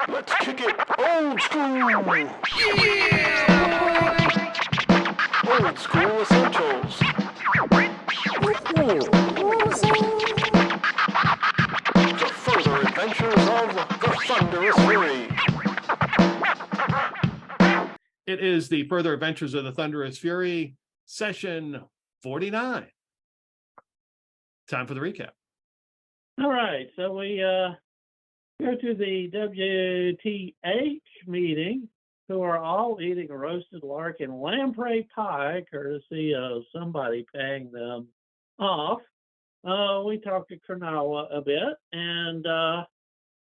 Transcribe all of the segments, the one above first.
Let's kick it old school! Old school essentials. The further adventures of the Thunderous Fury. It is the Further Adventures of the Thunderous Fury, session 49. Time for the recap. All right, so we go to the WTH meeting, who are all eating a roasted lark and lamprey pie, courtesy of somebody paying them off. We talk to Kurnawa a bit and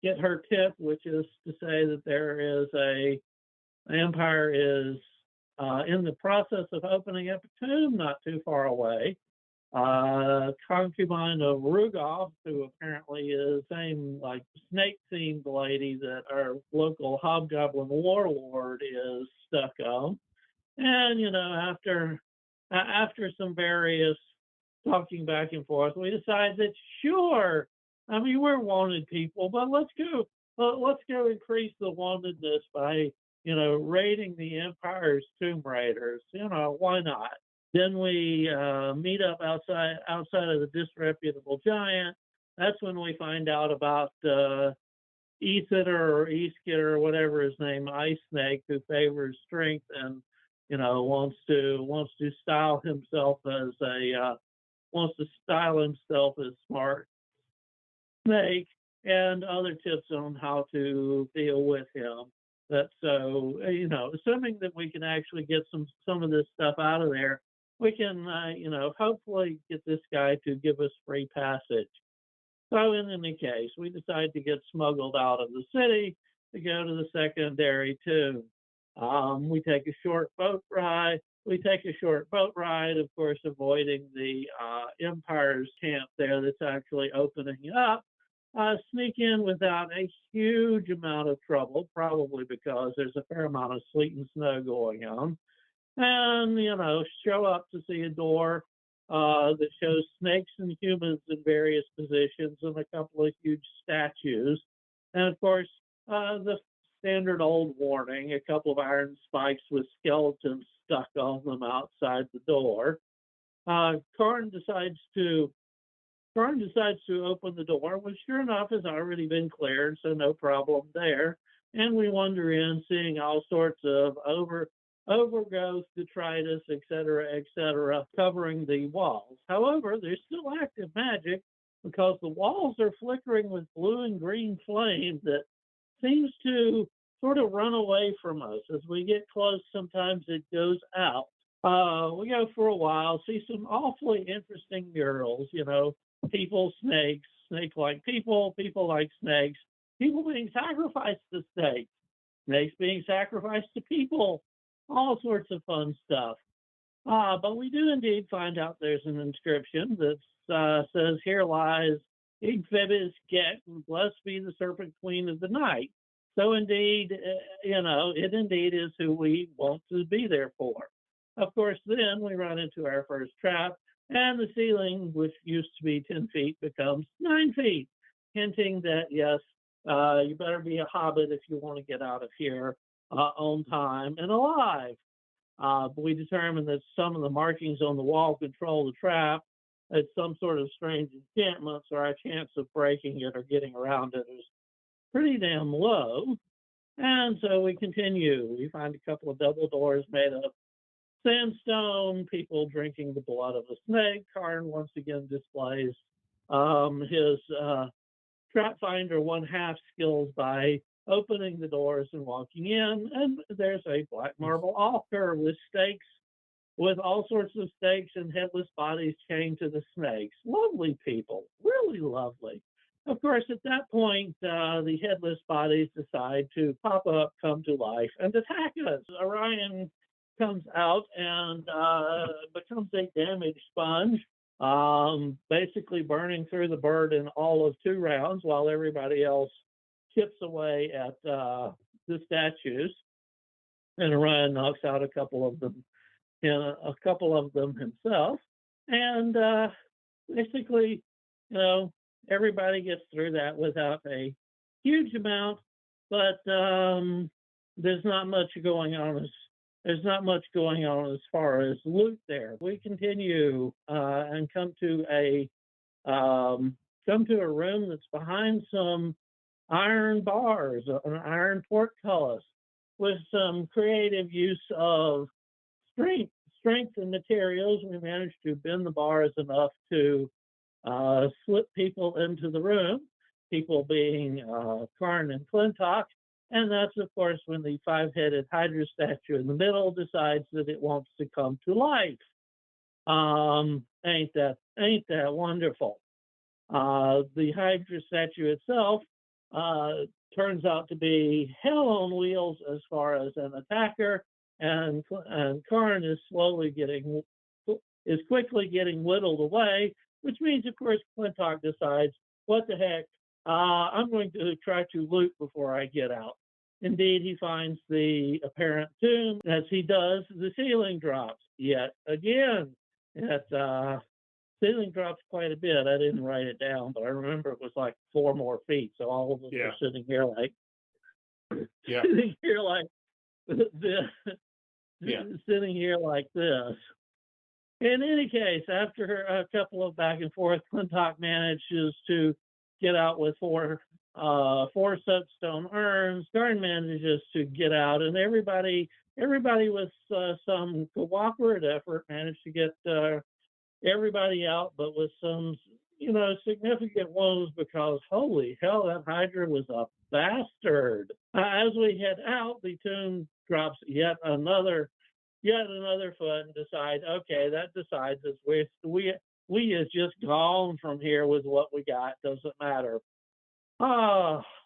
get her tip, which is to say that the Empire is in the process of opening up a tomb not too far away. Concubine of Roga, who apparently is the same like snake-themed lady that our local Hobgoblin Warlord is stuck on. And after some various talking back and forth, we decide that sure, I mean we're wanted people, but let's go increase the wantedness by raiding the Empire's tomb raiders. Why not? Then we meet up outside of the disreputable giant. That's when we find out about Ye'Sider or Ye'Sider or whatever his name, Ice Snake, who favors strength and wants to style himself as smart snake, and other tips on how to deal with him. Assuming that we can actually get some of this stuff out of there, we can, hopefully get this guy to give us free passage. So in any case, we decide to get smuggled out of the city to go to the secondary tomb. We take a short boat ride. Of course, avoiding the Empire's camp there that's actually opening up. Sneak in without a huge amount of trouble, probably because there's a fair amount of sleet and snow going on. And, show up to see a door that shows snakes and humans in various positions and a couple of huge statues. And, of course, the standard old warning, a couple of iron spikes with skeletons stuck on them outside the door. Karn decides to open the door, which sure enough has already been cleared, so no problem there. And we wander in, seeing all sorts of overgrowth, detritus, etc., covering the walls. However, there's still active magic because the walls are flickering with blue and green flame that seems to sort of run away from us. As we get close, sometimes it goes out. We go for a while, see some awfully interesting murals, people, snakes, snake-like people, people like snakes, people being sacrificed to snakes, snakes being sacrificed to people, all sorts of fun stuff. But we do indeed find out there's an inscription that says, "Here lies Igfebis Get, and blessed be the Serpent Queen of the Night." So indeed, it indeed is who we want to be there for. Of course, then we run into our first trap, and the ceiling, which used to be 10 feet, becomes 9 feet, hinting that, yes, you better be a hobbit if you want to get out of here on time and alive. But we determined that some of the markings on the wall control the trap. It's some sort of strange enchantment, so our chance of breaking it or getting around it is pretty damn low. And so we continue. We find a couple of double doors made of sandstone, people drinking the blood of a snake. Karn once again displays his trap finder 1/2 skills by opening the doors and walking in, and there's a black marble altar with stakes, with all sorts of stakes and headless bodies chained to the snakes. Lovely people, really lovely. Of course, at that point, the headless bodies decide to pop up, come to life, and attack us. Orion comes out and becomes a damage sponge, basically burning through the bird in all of 2 rounds while everybody else chips away at the statues. And Orion knocks out a couple of them himself. And basically, everybody gets through that without a huge amount but there's not much going on as far as loot there. We continue and come to a room that's behind some iron bars, an iron portcullis, with some creative use of strength and materials. We managed to bend the bars enough to slip people into the room, people being Karn and Flintock. And that's, of course, when the 5-headed Hydra statue in the middle decides that it wants to come to life. Ain't that wonderful? The Hydra statue itself turns out to be hell on wheels as far as an attacker, and Karn is quickly getting whittled away, which means, of course, Flintock decides, what the heck, I'm going to try to loot before I get out. Indeed, he finds the apparent tomb. As he does, the ceiling drops yet again. Ceiling drops quite a bit. I didn't write it down, but I remember it was like 4 more feet. So all of us are sitting here like, sitting here like sitting here like this. In any case, after a couple of back and forth, Flintock manages to get out with 4 soapstone urns. Karn manages to get out, and everybody with some cooperative effort managed to get everybody out, but with some, significant wounds, because holy hell, that Hydra was a bastard. As we head out, the tomb drops yet another foot and decide, okay, that decides us we is just gone from here with what we got. Doesn't matter.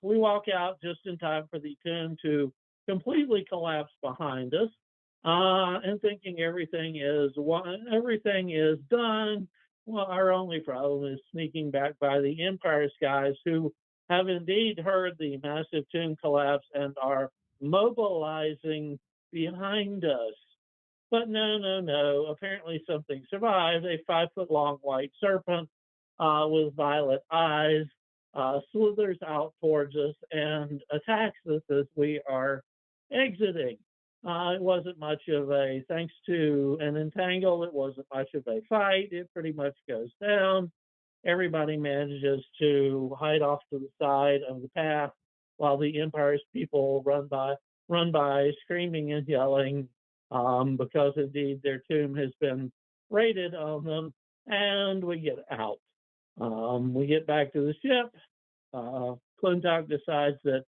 We walk out just in time for the tomb to completely collapse behind us, and thinking everything is done. Well, our only problem is sneaking back by the Empire's guys, who have indeed heard the massive tomb collapse and are mobilizing behind us. But no. Apparently something survived. A 5-foot-long white serpent with violet eyes slithers out towards us and attacks us as we are exiting. It wasn't much of a, thanks to an entangle, it wasn't much of a fight. It pretty much goes down. Everybody manages to hide off to the side of the path while the Empire's people run by screaming and yelling, because indeed their tomb has been raided on them, and we get out. We get back to the ship. Flintock decides that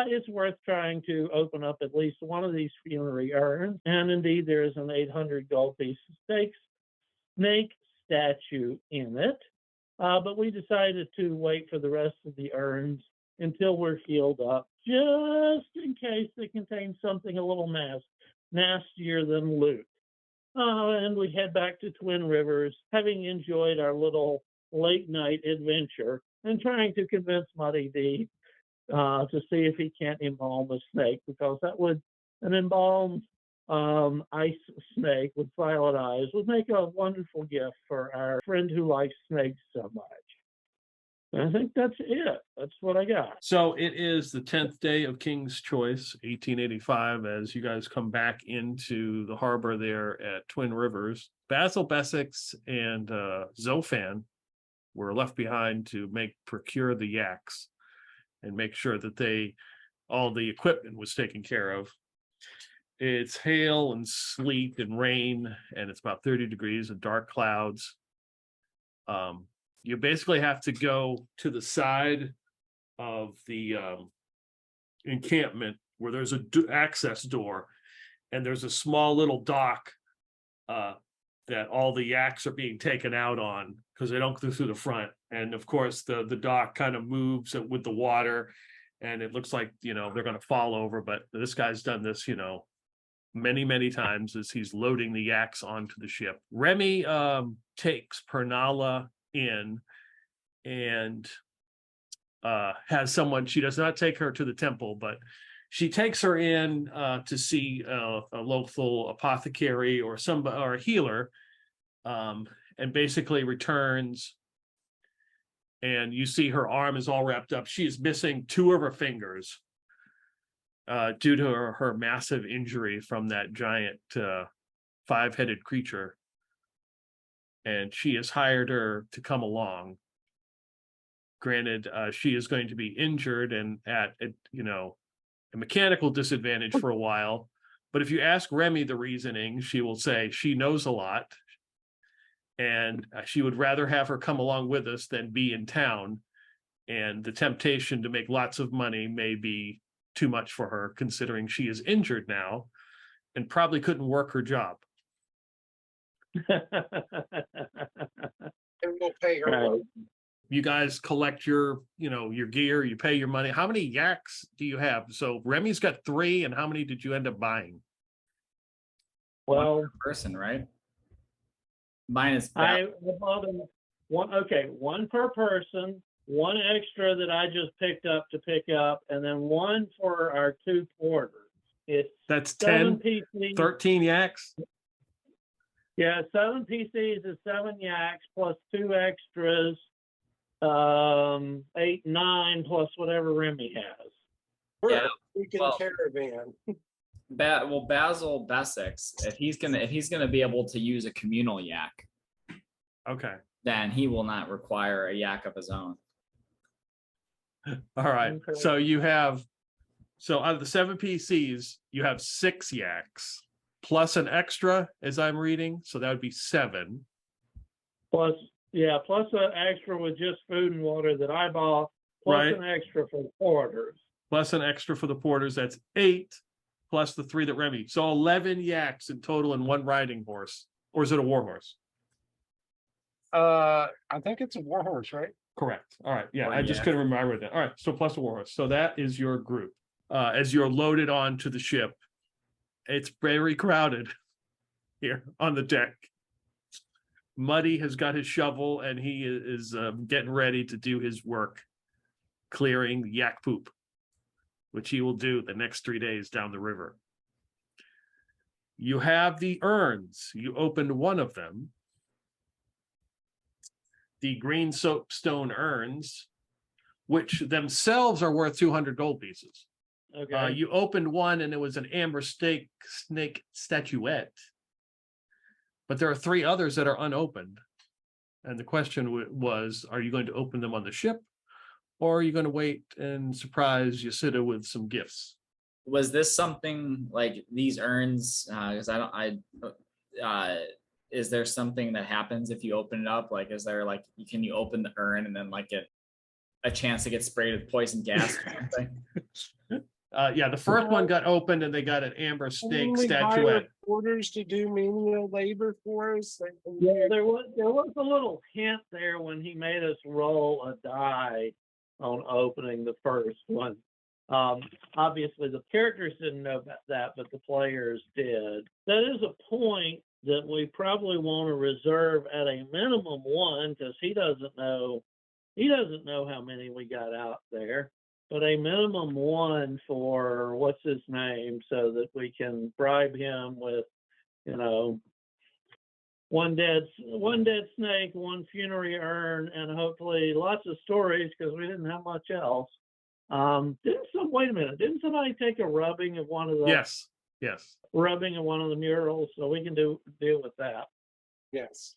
it's worth trying to open up at least one of these funerary urns, and indeed there is an 800 gold piece snake statue in it. But we decided to wait for the rest of the urns until we're healed up, just in case they contain something a little nastier than loot. And we head back to Twin Rivers, having enjoyed our little late night adventure and trying to convince Muddy D to see if he can't embalm a snake, because an embalmed ice snake with violet eyes would make a wonderful gift for our friend who likes snakes so much. And I think that's it. That's what I got. So it is the 10th day of King's Choice, 1885, as you guys come back into the harbor there at Twin Rivers. Basil Bessex and Zofan were left behind to procure the Yaks and make sure that all the equipment was taken care of. It's hail and sleet and rain, and it's about 30 degrees and dark clouds. You basically have to go to the side of the encampment where there's an access door, and there's a small little dock that all the Yaks are being taken out on, because they don't go through the front. And of course, the dock kind of moves with the water, and it looks like, they're going to fall over. But this guy's done this, many times, as he's loading the Yaks onto the ship. Remy takes Pernala in and has someone. She does not take her to the temple, but she takes her in to see a local apothecary or a healer, and basically returns, and you see her arm is all wrapped up. She is missing 2 of her fingers. due to her massive injury from that giant 5-headed creature. And she has hired her to come along. Granted, she is going to be injured and at a mechanical disadvantage for a while. But if you ask Remy the reasoning, she will say she knows a lot. And she would rather have her come along with us than be in town. And the temptation to make lots of money may be too much for her, considering she is injured now and probably couldn't work her job. And we'll pay her. Right. You guys collect your gear, you pay your money. How many yaks do you have? So Remy's got 3, and how many did you end up buying? Well, One per person, right? Mine is I bought them one per person, one extra that I just picked up to pick up, and then one for our 2 porters. It's That's 7 10, PCs. 13 yaks. Yeah, 7 PCs is 7 yaks plus 2 extras, 8, 9 plus whatever Remy has. We're Yeah, a freaking well- caravan. Basil Bessex, if he's gonna be able to use a communal yak, Okay. then he will not require a yak of his own. All right. Okay. So out of the 7 PCs, you have 6 yaks plus an extra, as I'm reading. So that would be 7. Plus an extra with just food and water that I bought, plus Right. an extra for the porters. Plus an extra for the porters. That's 8 plus the 3 that Remy. So 11 yaks in total and 1 riding horse. Or is it a war horse? I think it's a warhorse, right? Correct. All right. Yeah, Or I just yak. couldn't remember that. All right. So plus a war horse. So that is your group. As you're loaded onto the ship, it's very crowded here on the deck. Muddy has got his shovel and he is getting ready to do his work, clearing yak poop, which he will do the next 3 days down the river. You have the urns. You opened one of them. The green soapstone urns, which themselves are worth 200 gold pieces. Okay. You opened one and it was an amber snake statuette. But there are 3 others that are unopened. And the question was, are you going to open them on the ship? Or are you going to wait and surprise Ye'Sider with some gifts? Was this something like these urns? Because is there something that happens if you open it up? Like, is there like, can you open the urn and then like get a chance to get sprayed with poison gas or something? Yeah, the first one got opened and they got an amber snake Only hire statuette. porters to do menial labor for us. Yeah, there was a little hint there when he made us roll a die on opening the first one. Obviously, the characters didn't know about that, but the players did. That is a point that we probably want to reserve at a minimum 1 because he doesn't know how many we got out there. But a minimum 1 for what's his name, so that we can bribe him with, 1 dead snake, 1 funerary urn, and hopefully lots of stories because we didn't have much else. Wait a minute, didn't somebody take a rubbing of one of the Yes. rubbing of one of the murals, so we can deal with that? Yes.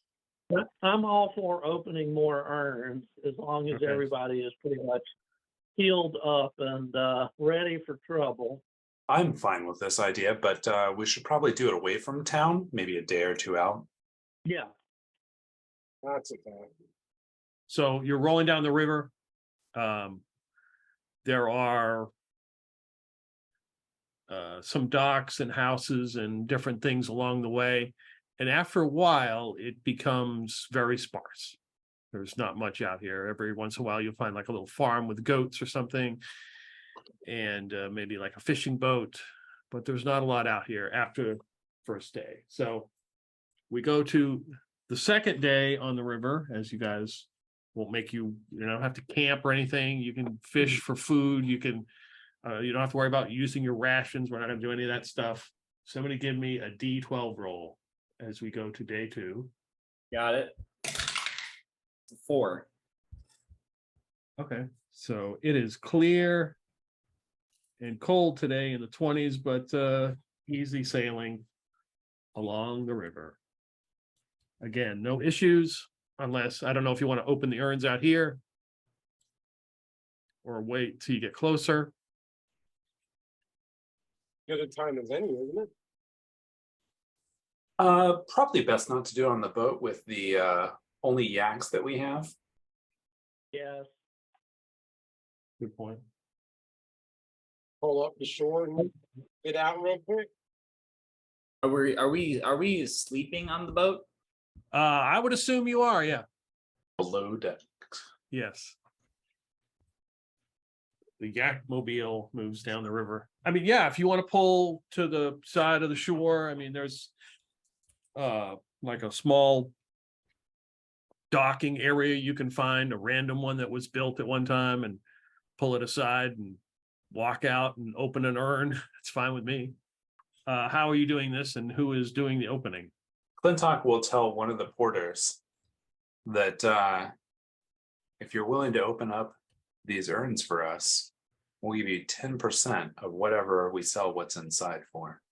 But I'm all for opening more urns as long as Okay. everybody is pretty much healed up and ready for trouble. I'm fine with this idea, but we should probably do it away from town, maybe a day or 2 out. Yeah. That's a fact. So you're rolling down the river. There are some docks and houses and different things along the way. And after a while, it becomes very sparse. There's not much out here. Every once in a while, you'll find like a little farm with goats or something, and maybe like a fishing boat. But there's not a lot out here after first day. So we go to the second day on the river, as you guys won't make you don't have to camp or anything. You can fish for food. You can, you don't have to worry about using your rations. We're not going to do any of that stuff. Somebody give me a D12 roll as we go to day 2. Got it. 4. Okay, so it is clear and cold today in the 20s, but easy sailing along the river. Again, no issues unless, I don't know if you want to open the urns out here or wait till you get closer. Good a time as any, isn't it? Probably best not to do it on the boat with the only yaks that we have. Yes. Good point. Pull up the shore and get out real quick. Are we sleeping on the boat? I would assume you are, yeah. Below deck. Yes. The yak mobile moves down the river. I mean, yeah, if you want to pull to the side of the shore, I mean, there's like a small docking area you can find, a random one that was built at one time, and pull it aside and walk out and open an urn. It's fine with me. How are you doing this, and who is doing the opening? Clintock will tell one of the porters that if you're willing to open up these urns for us, we'll give you 10% of whatever we sell what's inside for.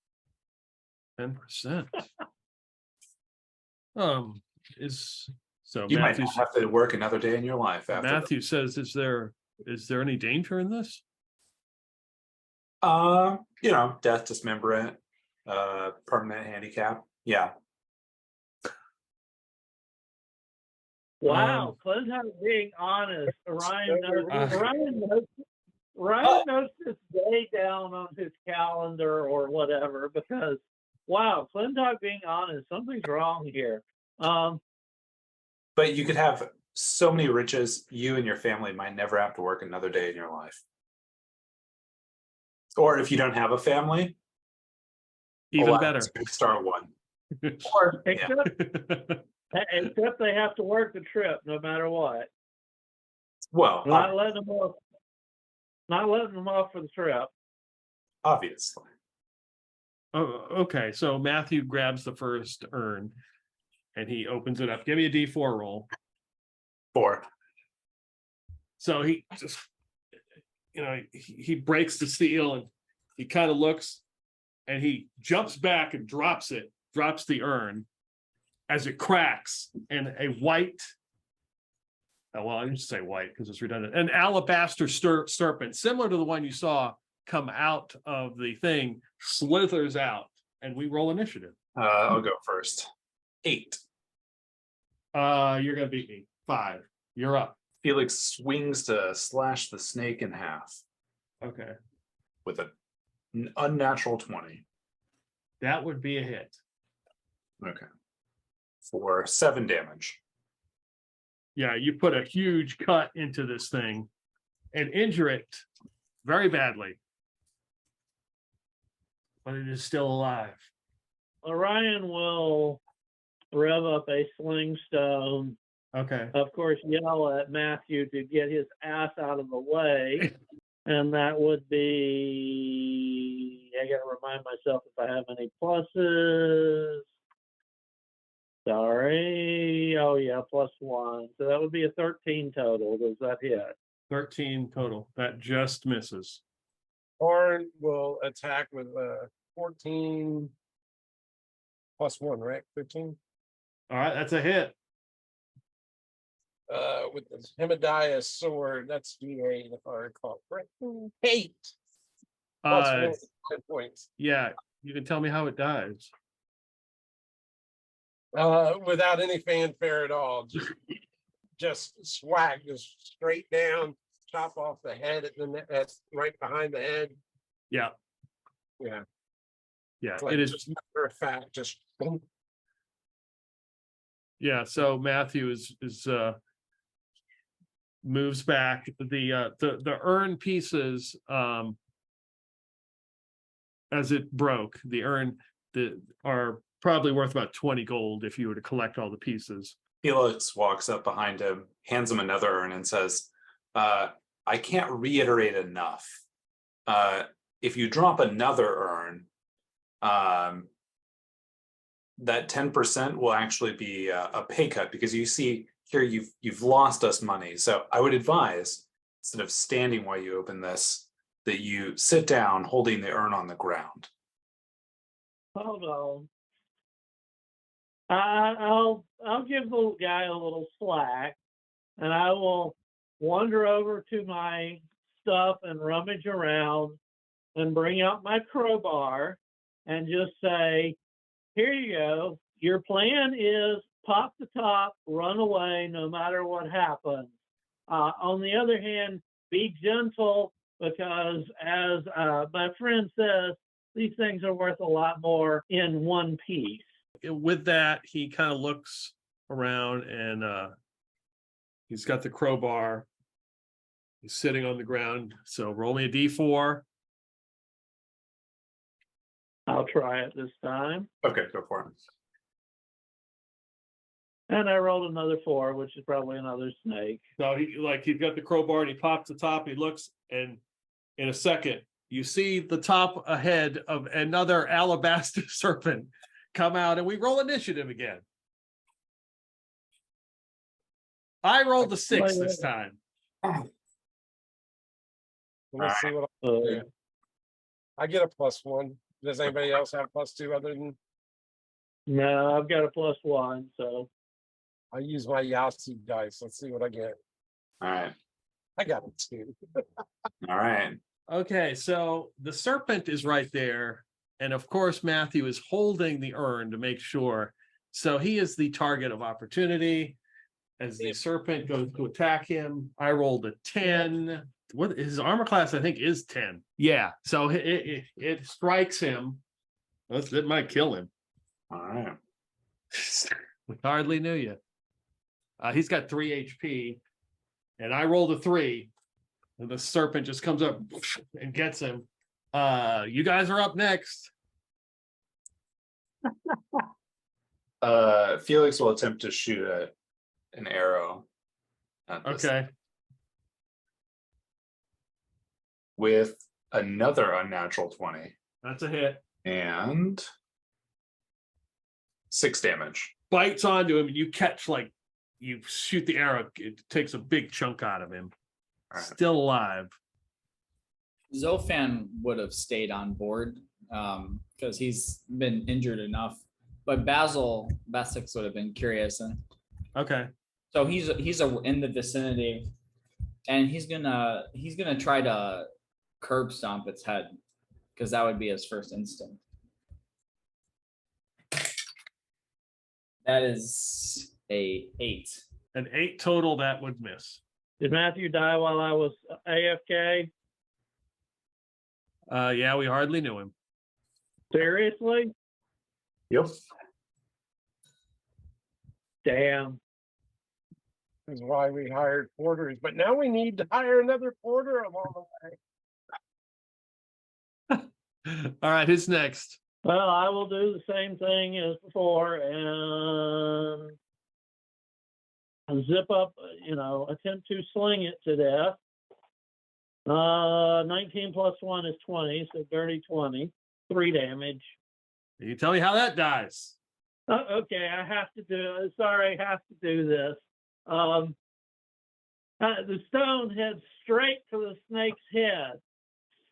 10%. Is so You might Matthew, not have to work another day in your life after Matthew says, is there any danger in this? death, dismemberment, permanent handicap. Yeah. Wow, Clinton being honest. Ryan knows. Uh, Ryan knows this day down on his calendar or whatever, because wow, Clinton being honest. Something's wrong here. But you could have so many riches, you and your family might never have to work another day in your life. Or if you don't have a family, even allow better. us to start one. Or yeah, Except they have to work the trip no matter what. well, Not letting them off. Not letting them off for the trip. obviously. Oh, okay. So Matthew grabs the first urn and he opens it up. Give me a D4 roll. 4. So he just, he breaks the seal and he kind of looks and he jumps back and drops the urn as it cracks, and a white, well, I didn't say white because it's redundant, an alabaster serpent, similar to the one you saw come out of the thing, slithers out, and we roll initiative. I'll go first. 8. You're gonna beat me. 5. You're up. Felix swings to slash the snake in half Okay. with an unnatural 20. That would be a hit. Okay. For 7 damage. Yeah, you put a huge cut into this thing and injure it very badly. But it is still alive. Orion will rev up a sling stone. Okay. Of course, yell at Matthew to get his ass out of the way. And that would be, I got to remind myself if I have any pluses. Sorry. Oh, yeah, +1. So that would be a 13 total. Does that hit? 13 total. That just misses. Horn will attack with 14 +1, right? 15. All right, that's a hit. With the Hemadiah sword, that's D8 if I recall correctly. 8 +1 10 points. Yeah, you can tell me how it dies. Without any fanfare at all, just swag, just straight down, chop off the head at the that's right behind the head. Yeah, Yeah, yeah, like it is. just matter of fact, just boom. Yeah, so Matthew is moves back. The urn pieces, as it broke, the urn are probably worth about 20 gold if you were to collect all the pieces. Felix walks up behind him, hands him another urn, and says, I can't reiterate enough. If you drop another urn, that 10% will actually be a pay cut, because you see here you've lost us money. So I would advise, instead of standing while you open this, that you sit down holding the urn on the ground. Hold on. I'll give the guy a little slack, and I will wander over to my stuff and rummage around and bring out my crowbar and just say, here you go. Your plan is pop the top, run away no matter what happens. On the other hand, be gentle because as my friend says, these things are worth a lot more in one piece. With that, he kind of looks around and he's got the crowbar. He's sitting on the ground. So roll me a d4. I'll try it this time. Okay, go for it. And I rolled another 4, which is probably another snake. So he's got the crowbar and he pops the top. He looks, and in a second, you see the top ahead of another alabaster serpent come out, and we roll initiative again. I rolled the 6 this time. Let's see what I get a +1. Does anybody else have +2 other than? No, I've got a +1, so I use my Yahtzee dice. Let's see what I get. All right. I got a 2. All right. Okay, so the serpent is right there. And of course, Matthew is holding the urn to make sure. So he is the target of opportunity. As the serpent goes to attack him, I rolled a 10. What his armor class, I think, is 10. Yeah, so it strikes him. It might kill him. All right. We hardly knew you. He's got 3 HP, and I rolled a 3, and the serpent just comes up and gets him. You guys are up next. Felix will attempt to shoot an arrow. At this Okay. with another unnatural 20 That's a hit. and 6 damage. Bites onto him, and you catch, you shoot the arrow. It takes a big chunk out of him. All right. Still alive. Zofan would have stayed on board because he's been injured enough. But Basil Besix would have been curious, and Okay. so he's in the vicinity, and he's gonna try to curb stomp its head because that would be his first instinct. That is a 8. An 8 total, that would miss. did Matthew die while I was AFK? Yeah, we hardly knew him. Seriously? Yep. Damn. Is why we hired porters, but now we need to hire another porter along the way. All right, who's next? Well, I will do the same thing as before and zip up, attempt to sling it to death. 19 plus 1 is 20, so dirty 20. 3 damage. You can tell me how that dies. Okay, I have to do this. The stone heads straight to the snake's head,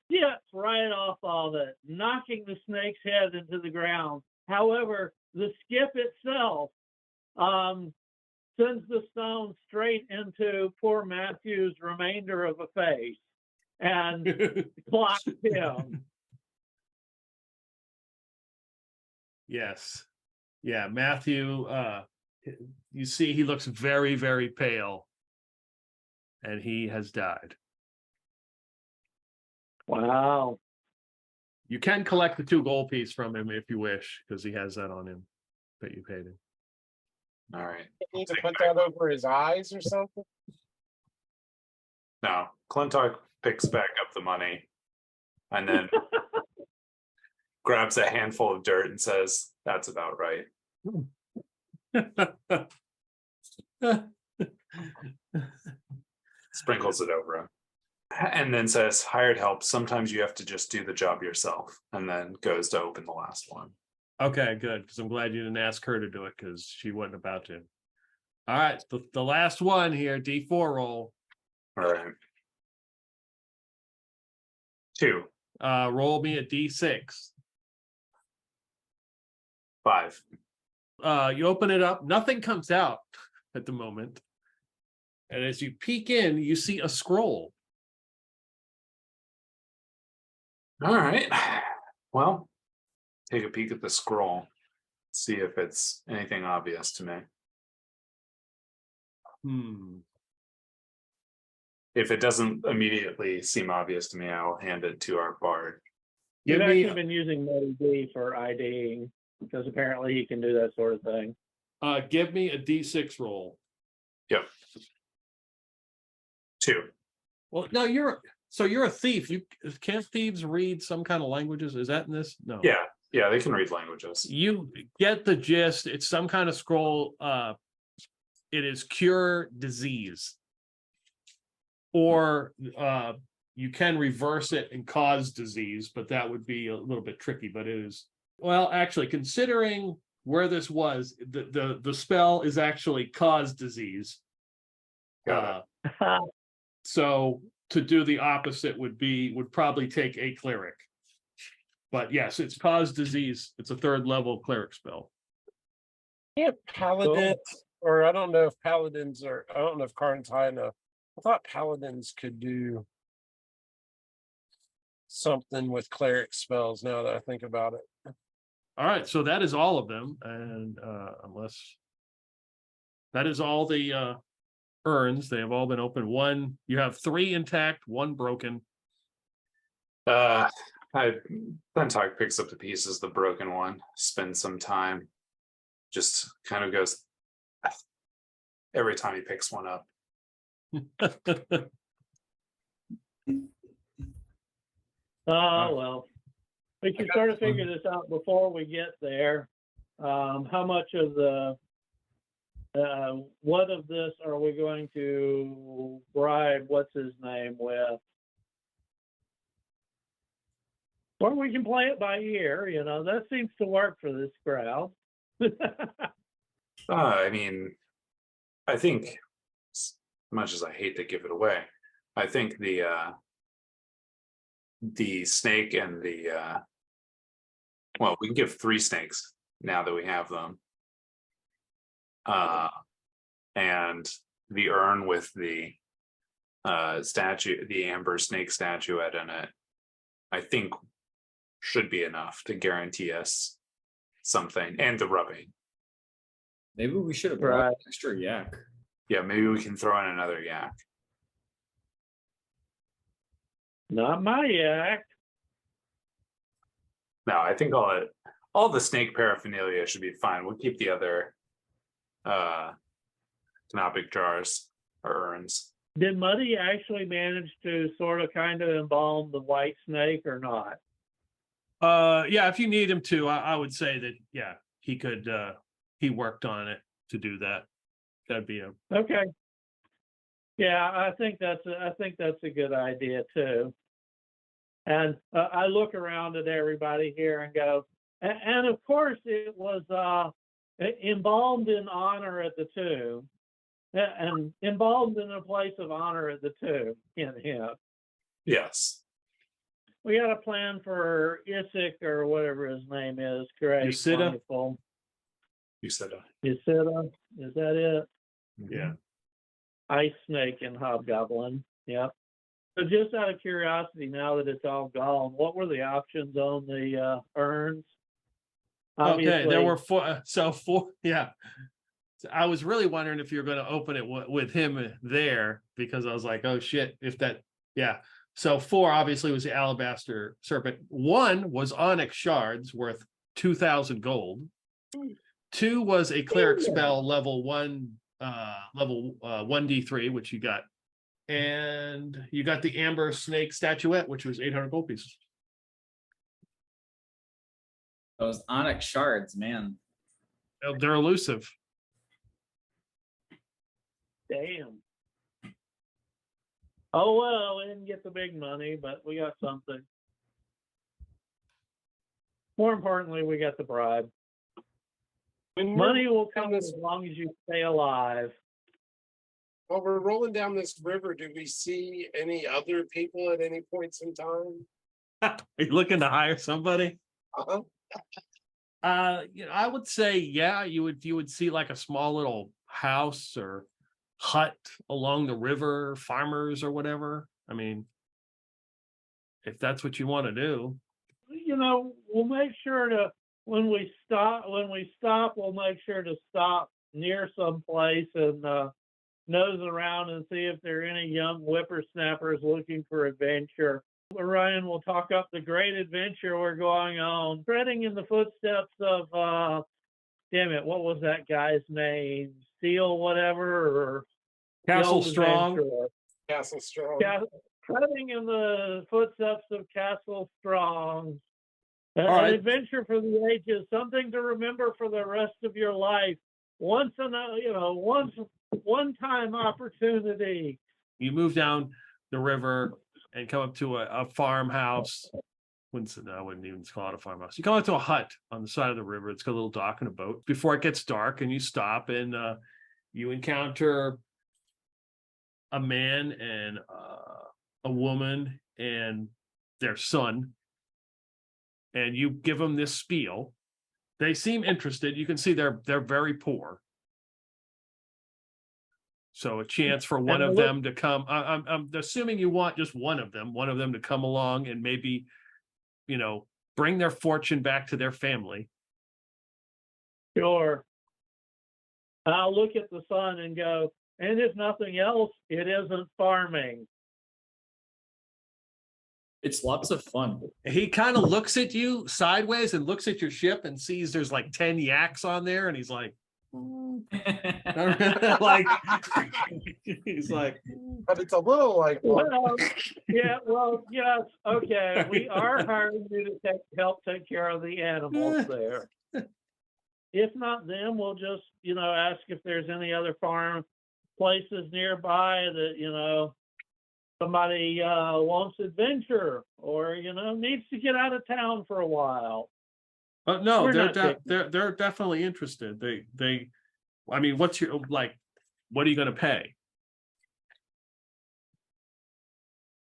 skips right off of it, knocking the snake's head into the ground. However, the skip itself sends the stone straight into poor Matthew's remainder of a face and blocks him. Yes. Yeah, Matthew, you see he looks very, very pale, and he has died. Wow. You can collect the 2 gold piece from him if you wish, because he has that on him that you paid him. All right. Need to put that over his eyes or something. Now, Clintock picks back up the money and then grabs a handful of dirt and says, "That's about right." Sprinkles it over him. And then says, "Hired help. Sometimes you have to just do the job yourself." And then goes to open the last one. Okay, good, because I'm glad you didn't ask her to do it, because she wasn't about to. All right, the last one here, D4 roll. All right. 2. Roll me a d6. 5. You open it up, nothing comes out at the moment. And as you peek in, you see a scroll. All right. Well, take a peek at the scroll. See if it's anything obvious to me. If it doesn't immediately seem obvious to me, I will hand it to our bard. You've Give me, actually been using ad&d for IDing because apparently he can do that sort of thing. give me a d6 roll. Yep. 2. Well, no, you're a thief. Can't thieves read some kind of languages? Is that in this? No. Yeah, they can read languages. You get the gist. It's some kind of scroll. It is cure disease. Or you can reverse it and cause disease, but that would be a little bit tricky. But it is, well, actually, considering where this was, the spell is actually cause disease. Got it. So to do the opposite would probably take a cleric. But yes, it's cause disease. It's a 3rd level cleric spell. Yeah, paladins, or I don't know if paladins are. I don't know if Karn's high enough. I thought paladins could do something with cleric spells. Now that I think about it. All right, so that is all of them, and unless that is all the urns, they have all been open. One, you have 3 intact, 1 broken. Talk picks up the pieces, the broken one, spends some time, just kind of goes every time he picks one up. Well, we can sort of figure this out before we get there. How much of the what of this are we going to bribe what's his name with? Or we can play it by ear, that seems to work for this crowd. I mean, I think, as much as I hate to give it away, I think the snake and well, we can give 3 snakes now that we have them. And the urn with the statue, the amber snake statuette in it, I think should be enough to guarantee us something, and the rubbing. Maybe we should have brought an extra yak. Yeah, maybe we can throw in another yak. Not my yak. No, I think all the snake paraphernalia should be fine. We'll keep the other canopic jars or urns. Did Muddy actually manage to sort of kind of embalm the white snake or not? Yeah, if you need him to, I would say that, yeah, he could, he worked on it to do that. That'd be okay. Yeah, I think that's a good idea too. And I look around at everybody here and go, and of course it was embalmed in honor at the tomb, and embalmed in a place of honor at the tomb in him. Yes. We got a plan for Isik or whatever his name is. Great. Ye'Sider? Wonderful. Ye'Sider. Ye'Sider? Is that it? Yeah. Ice snake and hobgoblin. Yeah. So just out of curiosity, now that it's all gone, what were the options on the urns? Okay, there were 4. So 4, yeah. So I was really wondering if you're going to open it with him there, because I was like, oh shit, if that, yeah. So 4 obviously was the alabaster serpent. 1 was onyx shards worth 2,000 gold. 2 was a cleric spell level 1, level 1d3, which you got. And you got the amber snake statuette, which was 800 gold pieces. Those onyx shards, man. They're elusive. Damn. Oh, well, we didn't get the big money, but we got something. More importantly, we got the bribe. Money will come as long as you stay alive. While we're rolling down this river, do we see any other people at any points in time? Are you looking to hire somebody? Uh-huh. I would say, yeah, you would see like a small little house or hut along the river, farmers or whatever. I mean, if that's what you want to do. We'll make sure to when we stop, we'll make sure to stop near some place and nose around and see if there are any young whippersnappers looking for adventure. Ryan will talk up the great adventure we're going on, treading in the footsteps of, what was that guy's name? Steel, whatever, or Castle Strong. Castle Strong. Treading in the footsteps of Castle Strong. An right. adventure for the ages, something to remember for the rest of your life. One time opportunity. You move down the river and come up to a farmhouse. I wouldn't even call it a farmhouse. You come up to a hut on the side of the river. It's got a little dock and a boat. Before it gets dark, and you stop and you encounter a man and a woman and their son. And you give them this spiel. They seem interested. You can see they're very poor. So a chance for one of them to come. I'm assuming you want just one of them to come along and maybe, bring their fortune back to their family. Sure. I'll look at the son and go, and if nothing else, it isn't farming. It's lots of fun. He kind of looks at you sideways and looks at your ship and sees there's like 10 yaks on there. And he's like, like, he's like, But it's a little like, Well, yes, okay. We are hiring you to help take care of the animals there. If not them, we'll just, ask if there's any other farm places nearby that, somebody wants adventure or, needs to get out of town for a while. no, We're they're definitely interested. I mean, what are you going to pay?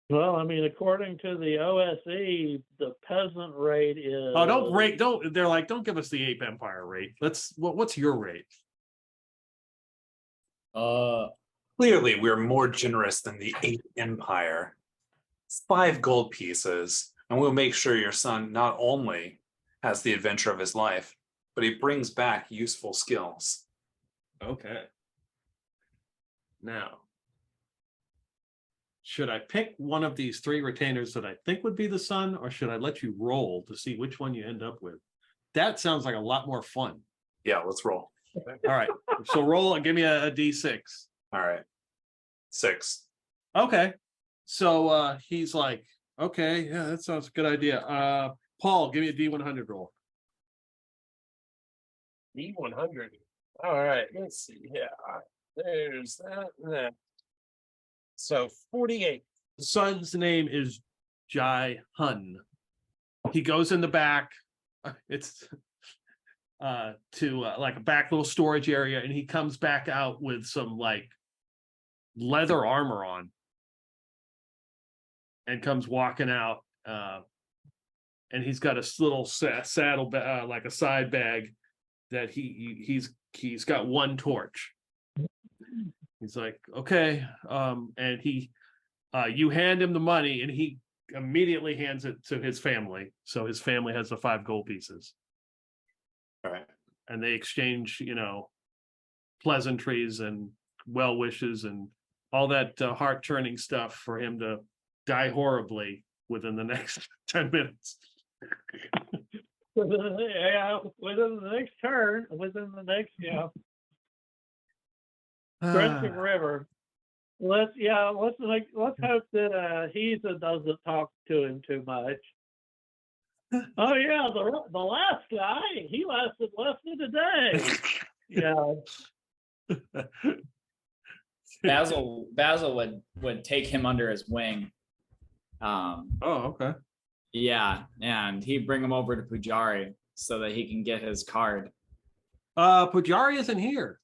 Well, I mean, according to the OSE, the peasant rate is. Oh, they're like, don't give us the Ape Empire rate. What's your rate? Clearly, we're more generous than the Ape Empire. It's 5 gold pieces, and we'll make sure your son not only has the adventure of his life, but he brings back useful skills. Okay. Now, should I pick one of these 3 retainers that I think would be the son, or should I let you roll to see which one you end up with? That sounds like a lot more fun. Yeah, let's roll. All right. So roll and give me a D6. All right. 6. Okay. So he's like, okay, yeah, that sounds a good idea. Paul, give me a D100 roll. D100. All right, let's see. Yeah, there's that and that. So 48. The son's name is Jai Hun. He goes in the back. It's to like a back little storage area, and he comes back out with some like leather armor on, and comes walking out. And he's got a little saddle like a side bag that he's got one torch. He's like, okay, and you hand him the money, and he immediately hands it to his family. So his family has the 5 gold pieces. All right. And they exchange, pleasantries and well wishes and all that heart-churning stuff for him to die horribly within the next 10 minutes. Within the next turn, Crescent River. Let's hope that Heza doesn't talk to him too much. Oh yeah, the last guy, he lasted less than a day. Yeah. Basil would take him under his wing. Oh, okay. Yeah, and he'd bring him over to Pujari so that he can get his card. Pujari isn't here.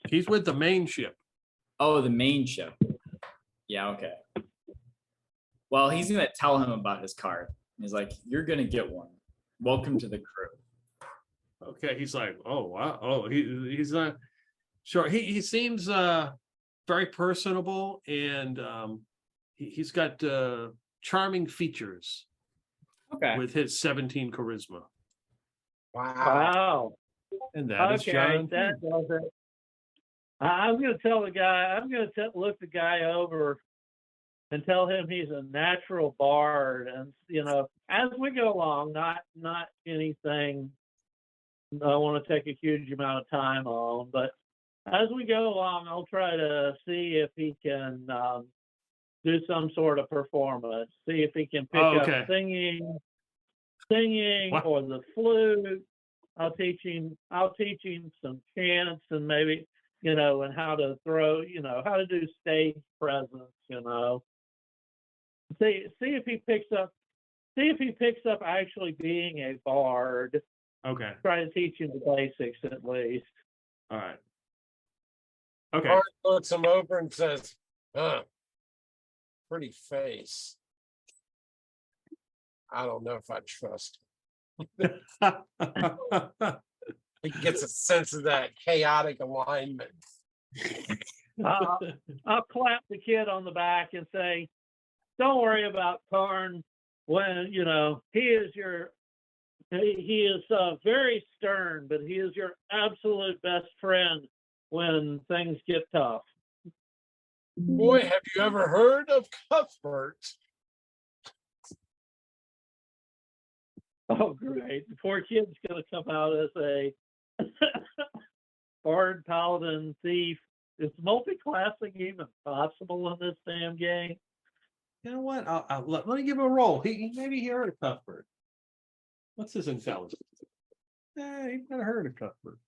He's with the main ship. Oh, the main ship. Yeah, okay. Well, he's gonna tell him about his card. He's like, "You're gonna get one. Welcome to the crew." Okay, he's like, oh wow, oh he's not sure. He seems very personable, and he's got charming features Okay. with his 17 charisma, Wow. Wow. and that is Okay, John. that does it. I'm going to tell the guy. I'm going to look the guy over and tell him he's a natural bard, and as we go along, not anything I want to take a huge amount of time on, but as we go along, I'll try to see if he can do some sort of performance. See if he can pick Okay. up singing, What? or the flute. I'll teach him some chants and maybe and how to throw, how to do stage presence. See if he picks up. See if he picks up actually being a bard. Okay, Try to teach him the basics at least. all right. Okay, Bart looks him over and says, pretty face. I don't know if I trust him. He gets a sense of that chaotic alignment. I'll clap the kid on the back and say, "Don't worry about Karn. When he is very stern, but he is your absolute best friend when things get tough." Boy, have you ever heard of Cuthbert? Oh, great! The poor kid's going to come out as a bard, paladin, thief. Is multi-classing even possible in this damn game? you know what? I'll let me give him a roll. He maybe he heard of Cuthbert. What's his intelligence? He's never heard of Cuthbert.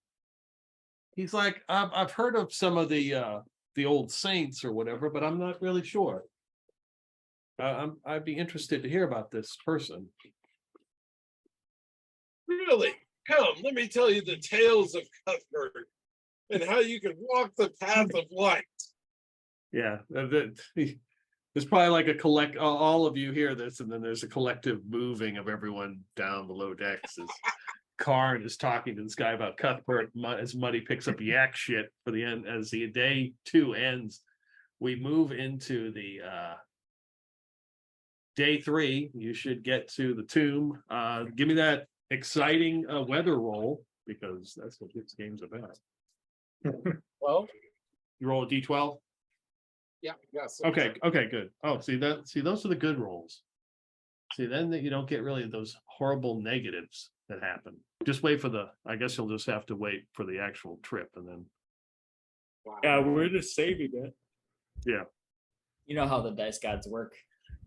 He's like, I've heard of some of the old saints or whatever, but I'm not really sure. I'd be interested to hear about this person. Really? Come, let me tell you the tales of Cuthbert and how you can walk the path of light. Yeah, there's probably like a collect. All of you hear this, and then there's a collective moving of everyone down below decks. As Karn is talking to this guy about Cuthbert, as Muddy picks up yak shit for the end. As the day 2 ends, we move into the day 3. You should get to the tomb. Give me that exciting weather roll, because that's what this game's about. Well, You roll a d12. yeah, yes. Okay, good. Oh, see those are the good rolls. See, then you don't get really those horrible negatives that happen. Just wait for I guess you'll just have to wait for the actual trip, and then. Wow. Yeah, we're just saving it. Yeah. You know how the dice gods work.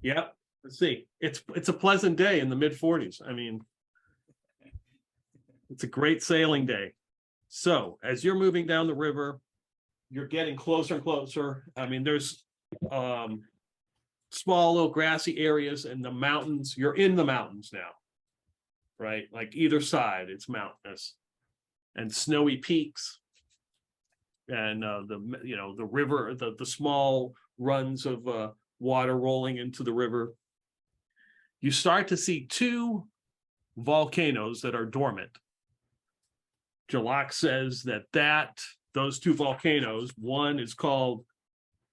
Yeah. Let's see. It's a pleasant day in the mid-40s. I mean, it's a great sailing day. So as you're moving down the river, you're getting closer and closer. I mean, there's small little grassy areas in the mountains. You're in the mountains now, right? Like either side, it's mountainous and snowy peaks, and the river, the small runs of water rolling into the river. You start to see 2 volcanoes that are dormant. Jalak says that those 2 volcanoes, one is called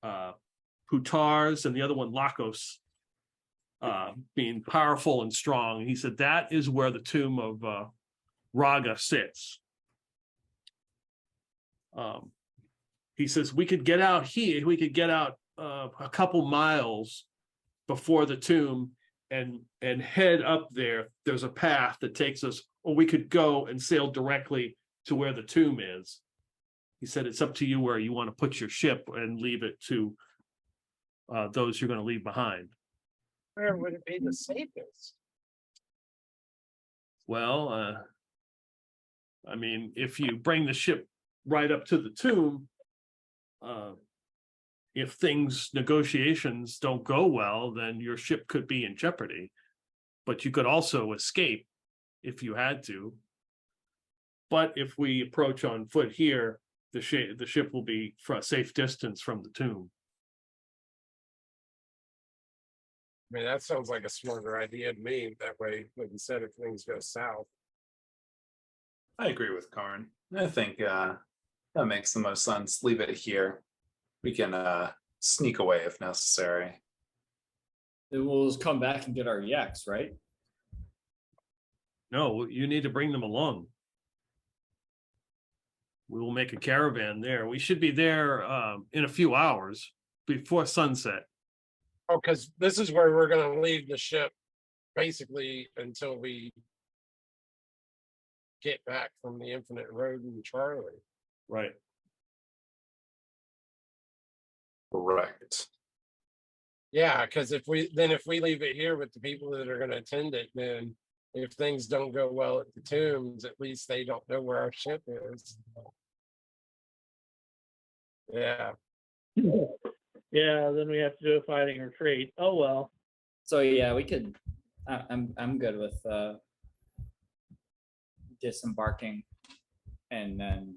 Putars and the other one Lakos, being powerful and strong. He said that is where the tomb of Roga sits. He says we could get out here. We could get out a couple miles before the tomb and head up there. There's a path that takes us, or we could go and sail directly to where the tomb is. He said it's up to you where you want to put your ship and leave it to those you're going to leave behind. Where would it be the safest? Well, I mean, if you bring the ship right up to the tomb, if negotiations don't go well, then your ship could be in jeopardy. But you could also escape if you had to. But if we approach on foot here, the ship will be for a safe distance from the tomb. mean, that sounds like a smarter idea to me. That way, like you said, if things go south. I agree with Karn. I think that makes the most sense. Leave it here. We can sneak away if necessary. Then we'll just come back and get our yaks, right? No, you need to bring them along. We will make a caravan there. We should be there in a few hours before sunset. Oh, because this is where we're going to leave the ship, basically, until we get back from the Infinite Road and Charlie. Right. Correct. Yeah, because if we leave it here with the people that are going to attend it, then if things don't go well at the tombs, at least they don't know where our ship is. Yeah. Yeah, then we have to do a fighting retreat. Oh well. So yeah, we could. I'm good with disembarking and then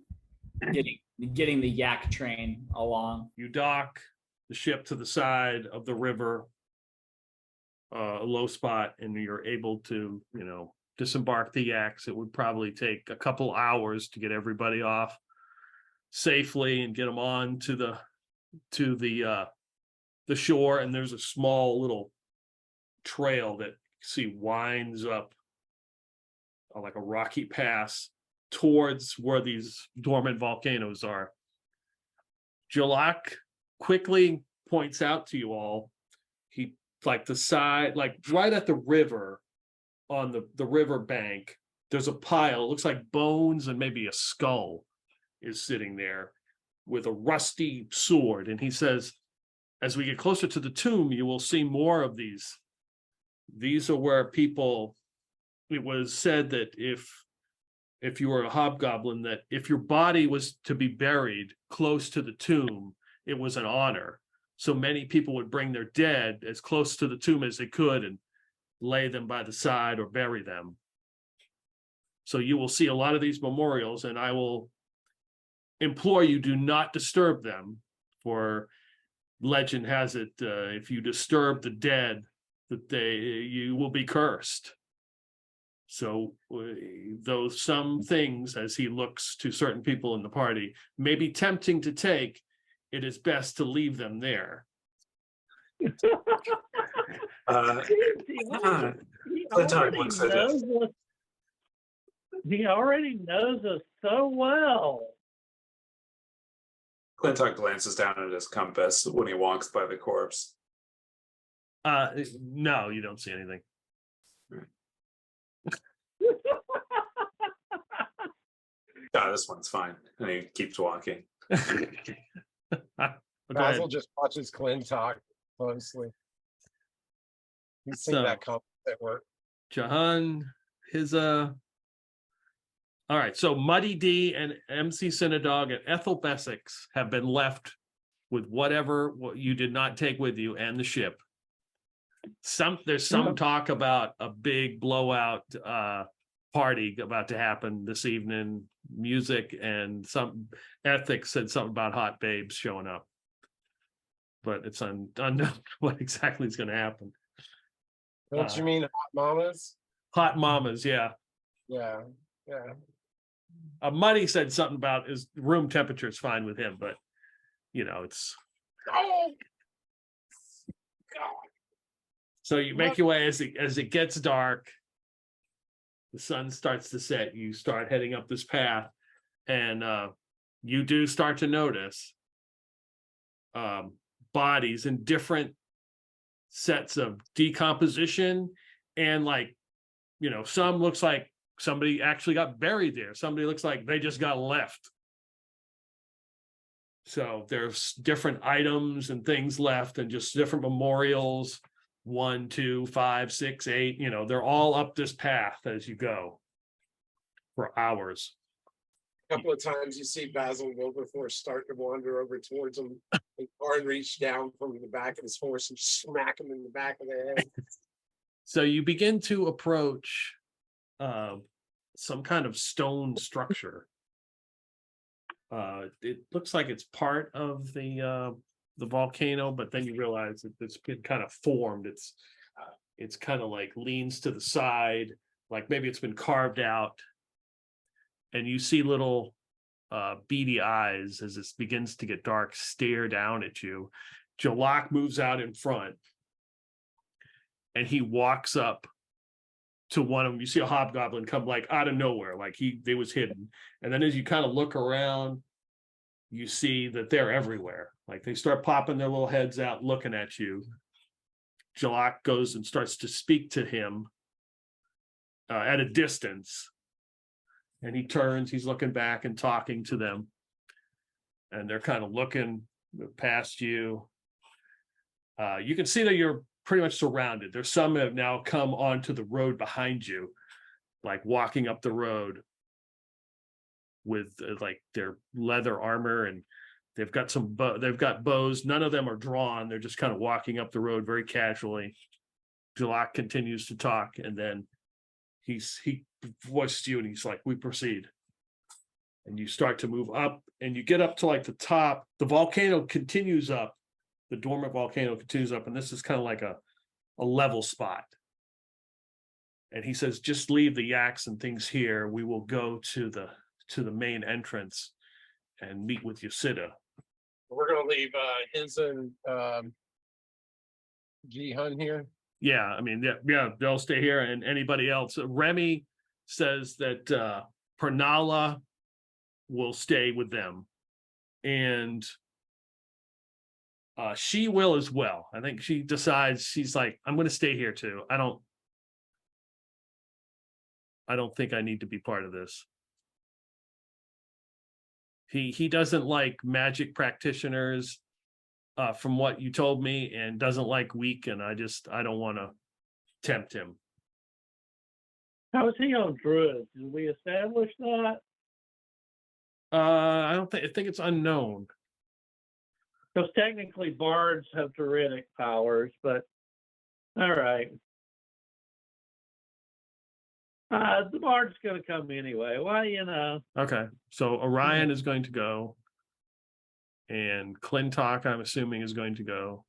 getting the yak train along. You dock the ship to the side of the river, a low spot, and you're able to, disembark the yaks. It would probably take a couple hours to get everybody off safely and get them on to the shore. And there's a small little trail that you see winds up like a rocky pass towards where these dormant volcanoes are. Jalak quickly points out to you all, he like the side, like right at the river, on the river bank, there's a pile, it looks like bones and maybe a skull is sitting there with a rusty sword. And he says, as we get closer to the tomb, you will see more of these. These are where people, it was said that if you were a hobgoblin, that if your body was to be buried close to the tomb, it was an honor. So many people would bring their dead as close to the tomb as they could and lay them by the side or bury them. So you will see a lot of these memorials, and I will implore you, do not disturb them, for legend has it, if you disturb the dead, that you will be cursed. So though some things, as he looks to certain people in the party, may be tempting to take, it is best to leave them there. He already knows us so well. Clintock glances down at his compass when he walks by the corpse. No, you don't see anything. This one's fine. And he keeps walking. Basil just watches Clintock closely. He's seen that comment at work. Jahan, all right, so Muddy D and MC Synodog and Ethel Bessex have been left with whatever you did not take with you and the ship. There's some talk about a big blowout party about to happen this evening, music, and some Ethics said something about hot babes showing up. But it's unknown what exactly is going to happen. Don't you mean hot mamas? Hot mamas, yeah. Yeah. Muddy said something about his room temperature is fine with him, but it's. Oh! God. So you make your way as it gets dark. The sun starts to set. You start heading up this path, and you do start to notice bodies in different sets of decomposition, and some looks like somebody actually got buried there. Somebody looks like they just got left. So there's different items and things left, and just different memorials. 1, 2, 5, 6, 8. They're all up this path as you go for hours. A couple of times you see Basil Wilberforce start to wander over towards him, and Karn reach down from the back of his horse and smack him in the back of the head. So you begin to approach some kind of stone structure. It looks like it's part of the volcano, but then you realize that it's been kind of formed. It's It's kind of like leans to the side, like maybe it's been carved out. And you see little beady eyes as it begins to get dark, stare down at you. Jalak moves out in front and he walks up to one of them. You see a hobgoblin come like out of nowhere, like they was hidden. And then as you kind of look around, you see that they're everywhere. Like they start popping their little heads out, looking at you. Jalak goes and starts to speak to him at a distance. And he turns, he's looking back and talking to them. And they're kind of looking past you. You can see that you're pretty much surrounded. There's some that have now come onto the road behind you, like walking up the road with like their leather armor, and they've got they've got bows. None of them are drawn. They're just kind of walking up the road very casually. Jalak continues to talk, and then he voiced you, and he's like, "We proceed." And you start to move up, and you get up to like the top. The volcano continues up. The dormant volcano continues up, and this is kind of like a level spot. And he says, "Just leave the yaks and things here. We will go to the main entrance and meet with Ye'Sider." We're gonna leave his and Ji-hun here. Yeah, I mean, yeah, they'll stay here, and anybody else. Remy says that Pernala will stay with them, and she will as well. I think she decides, she's like, "I'm going to stay here too. I don't think I need to be part of this." He doesn't like magic practitioners, from what you told me, and doesn't like weak, and I don't want to tempt him. How is he on druids? Did we establish that? I think it's unknown. Because technically bards have druidic powers, but all right. The bard's going to come anyway. Well, you know. Okay, so Orion is going to go, and Clintock, I'm assuming, is going to go.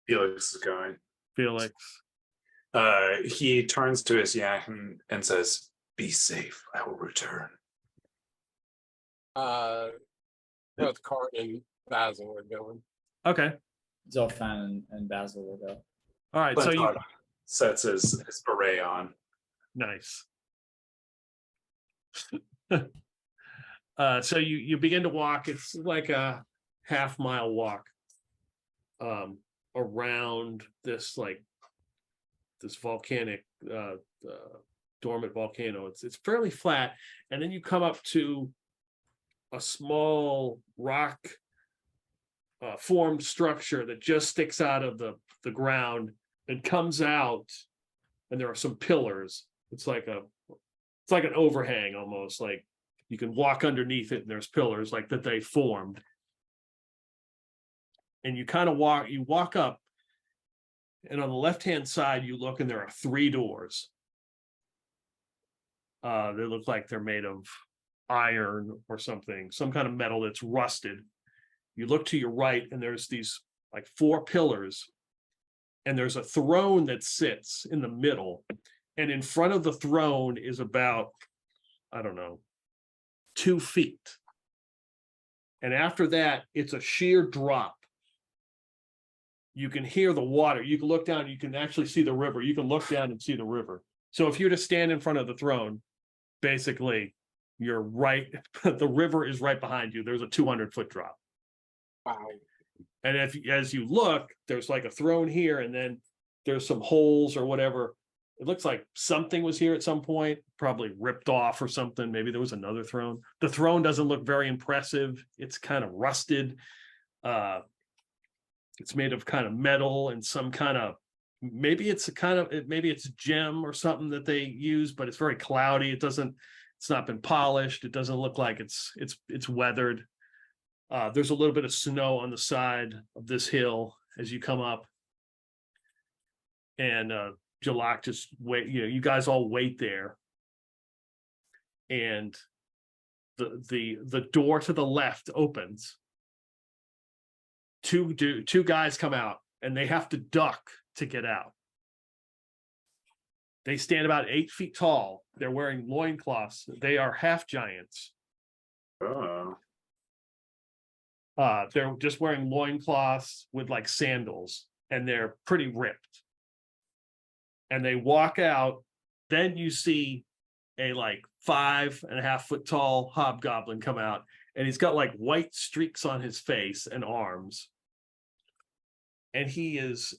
Felix is going. Felix. He turns to his yak and says, "Be safe. I will return." Both Cart and Basil are going. Okay. Zolfan and Basil will go. All right. So you sets his beret on. nice. So you begin to walk. It's like a half-mile walk around this volcanic dormant volcano. It's fairly flat, and then you come up to a small rock formed structure that just sticks out of the ground and comes out, and there are some pillars. It's like an overhang almost, like you can walk underneath it, and there's pillars like that they formed. And you kind of walk up, and on the left-hand side you look, and there are 3 doors. They look like they're made of iron or something, some kind of metal that's rusted. You look to your right, and there's these like 4 pillars, and there's a throne that sits in the middle, and in front of the throne is about, I don't know, 2 feet. And after that, it's a sheer drop. You can hear the water. You can look down, you can actually see the river. You can look down and see the river. So if you were to stand in front of the throne, basically you're right, the river is right behind you. There's a 200-foot drop. Wow. And as you look, there's like a throne here, and then there's some holes or whatever. It looks like something was here at some point, probably ripped off or something. Maybe there was another throne. The throne doesn't look very impressive. It's kind of rusted. It's made of kind of metal and some kind of, maybe it's gem or something that they use, but it's very cloudy. It's not been polished. It doesn't look like it's weathered. There's a little bit of snow on the side of this hill as you come up. And Jalak just wait, you guys all wait there. And the door to the left opens. Two guys come out, and they have to duck to get out. They stand about 8 feet tall. They're wearing loincloths. They are half giants. Oh, They're just wearing loincloths with like sandals, and they're pretty ripped. And they walk out. Then you see a like 5.5 foot tall hobgoblin come out, and he's got like white streaks on his face and arms. And he is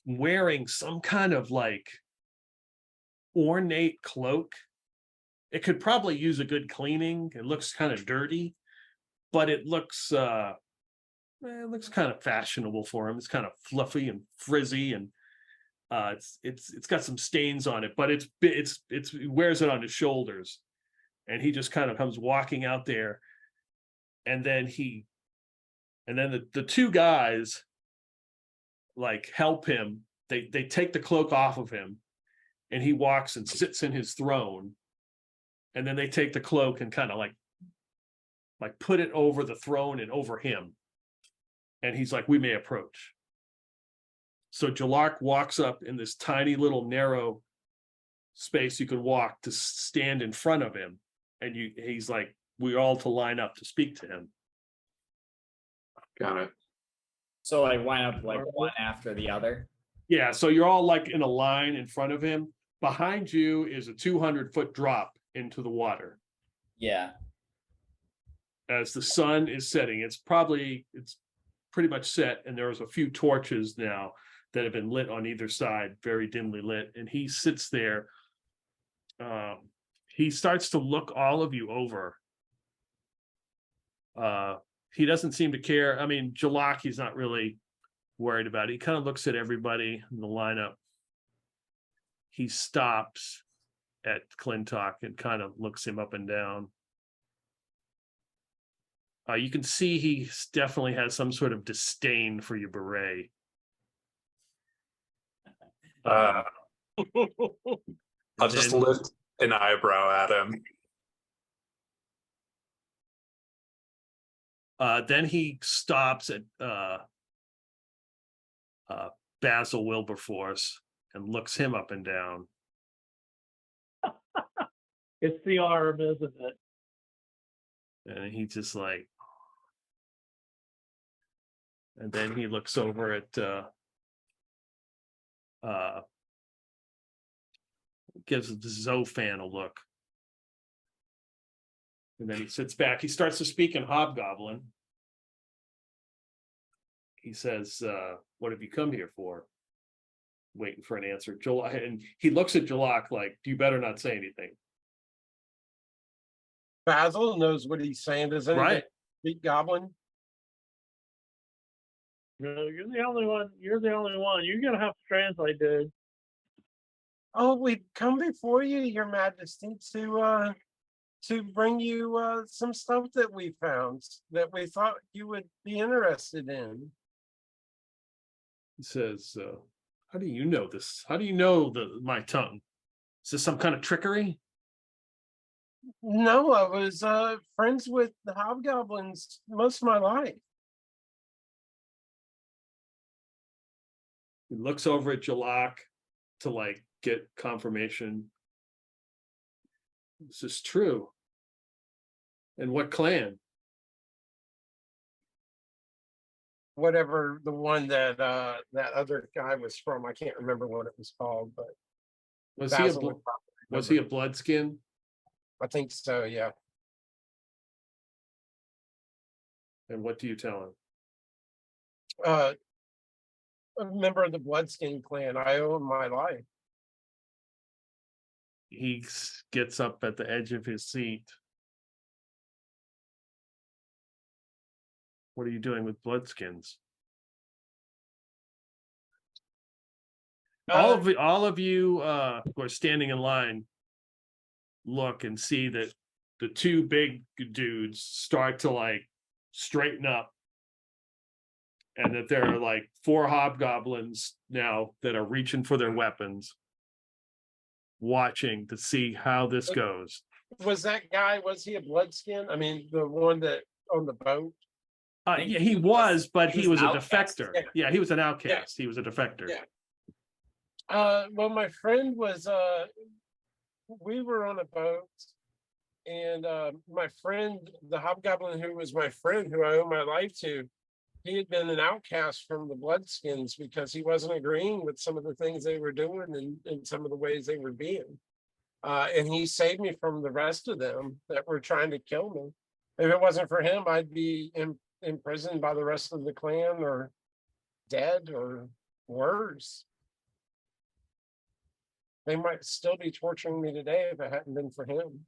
wearing some kind of like ornate cloak. It could probably use a good cleaning. It looks kind of dirty, but it looks kind of fashionable for him. It's kind of fluffy and frizzy, and it's got some stains on it, but he wears it on his shoulders, and he just kind of comes walking out there, and then the two guys like help him. They take the cloak off of him, and he walks and sits in his throne, and then they take the cloak and kind of like put it over the throne and over him, and he's like, "We may approach." So Jalak walks up in this tiny little narrow space you can walk to stand in front of him, and he's like, we're all to line up to speak to him. got it. So like line up like one after the other. Yeah, so you're all like in a line in front of him. Behind you is a 200-foot drop into the water. Yeah. As the sun is setting, it's pretty much set, and there's a few torches now that have been lit on either side, very dimly lit, and he sits there. He starts to look all of you over. He doesn't seem to care. I mean, Jalak, he's not really worried about it. He kind of looks at everybody in the lineup. He stops at Clintock and kind of looks him up and down. You can see he definitely has some sort of disdain for your beret. I'll just lift an eyebrow at him. Then he stops at Basil Wilberforce and looks him up and down. It's the arm, isn't it? And he just like, and then he looks over at gives the Zofan a look. And then he sits back. He starts to speak in Hobgoblin. He says, what have you come here for? Waiting for an answer. And he looks at Jalak like, you better not say anything. Basil knows what he's saying. Does anybody speak Goblin? No, you're the only one. You're the only one. You're gonna have to translate, dude. Oh, we've come before you, Your Majesty, to bring you some stuff that we found that we thought you would be interested in. He says, how do you know this? How do you know my tongue? Is this some kind of trickery? No, I was friends with the hobgoblins most of my life. He looks over at Jalak to like get confirmation. This is true. And what clan? Whatever the one that that other guy was from, I can't remember what it was called, but Was Basil he a Bloodskin? I think so, yeah. And what do you tell him? A member of the Bloodskin clan. I owe him my life. He gets up at the edge of his seat. What are you doing with Bloodskins? All of you who are standing in line look and see that the two big dudes start to like straighten up, and that there are like 4 hobgoblins now that are reaching for their weapons, watching to see how this goes. Was that guy, was he a Bloodskin? I mean, the one that on the boat? Yeah, he was, but he was a outcast. defector. Yeah, he was an outcast. He was a defector. Yeah. Well, my friend was we were on a boat, and my friend, the hobgoblin who was my friend, who I owe my life to, he had been an outcast from the Bloodskins because he wasn't agreeing with some of the things they were doing and some of the ways they were being. And he saved me from the rest of them that were trying to kill me. If it wasn't for him, I'd be imprisoned by the rest of the clan or dead or worse. They might still be torturing me today if it hadn't been for him.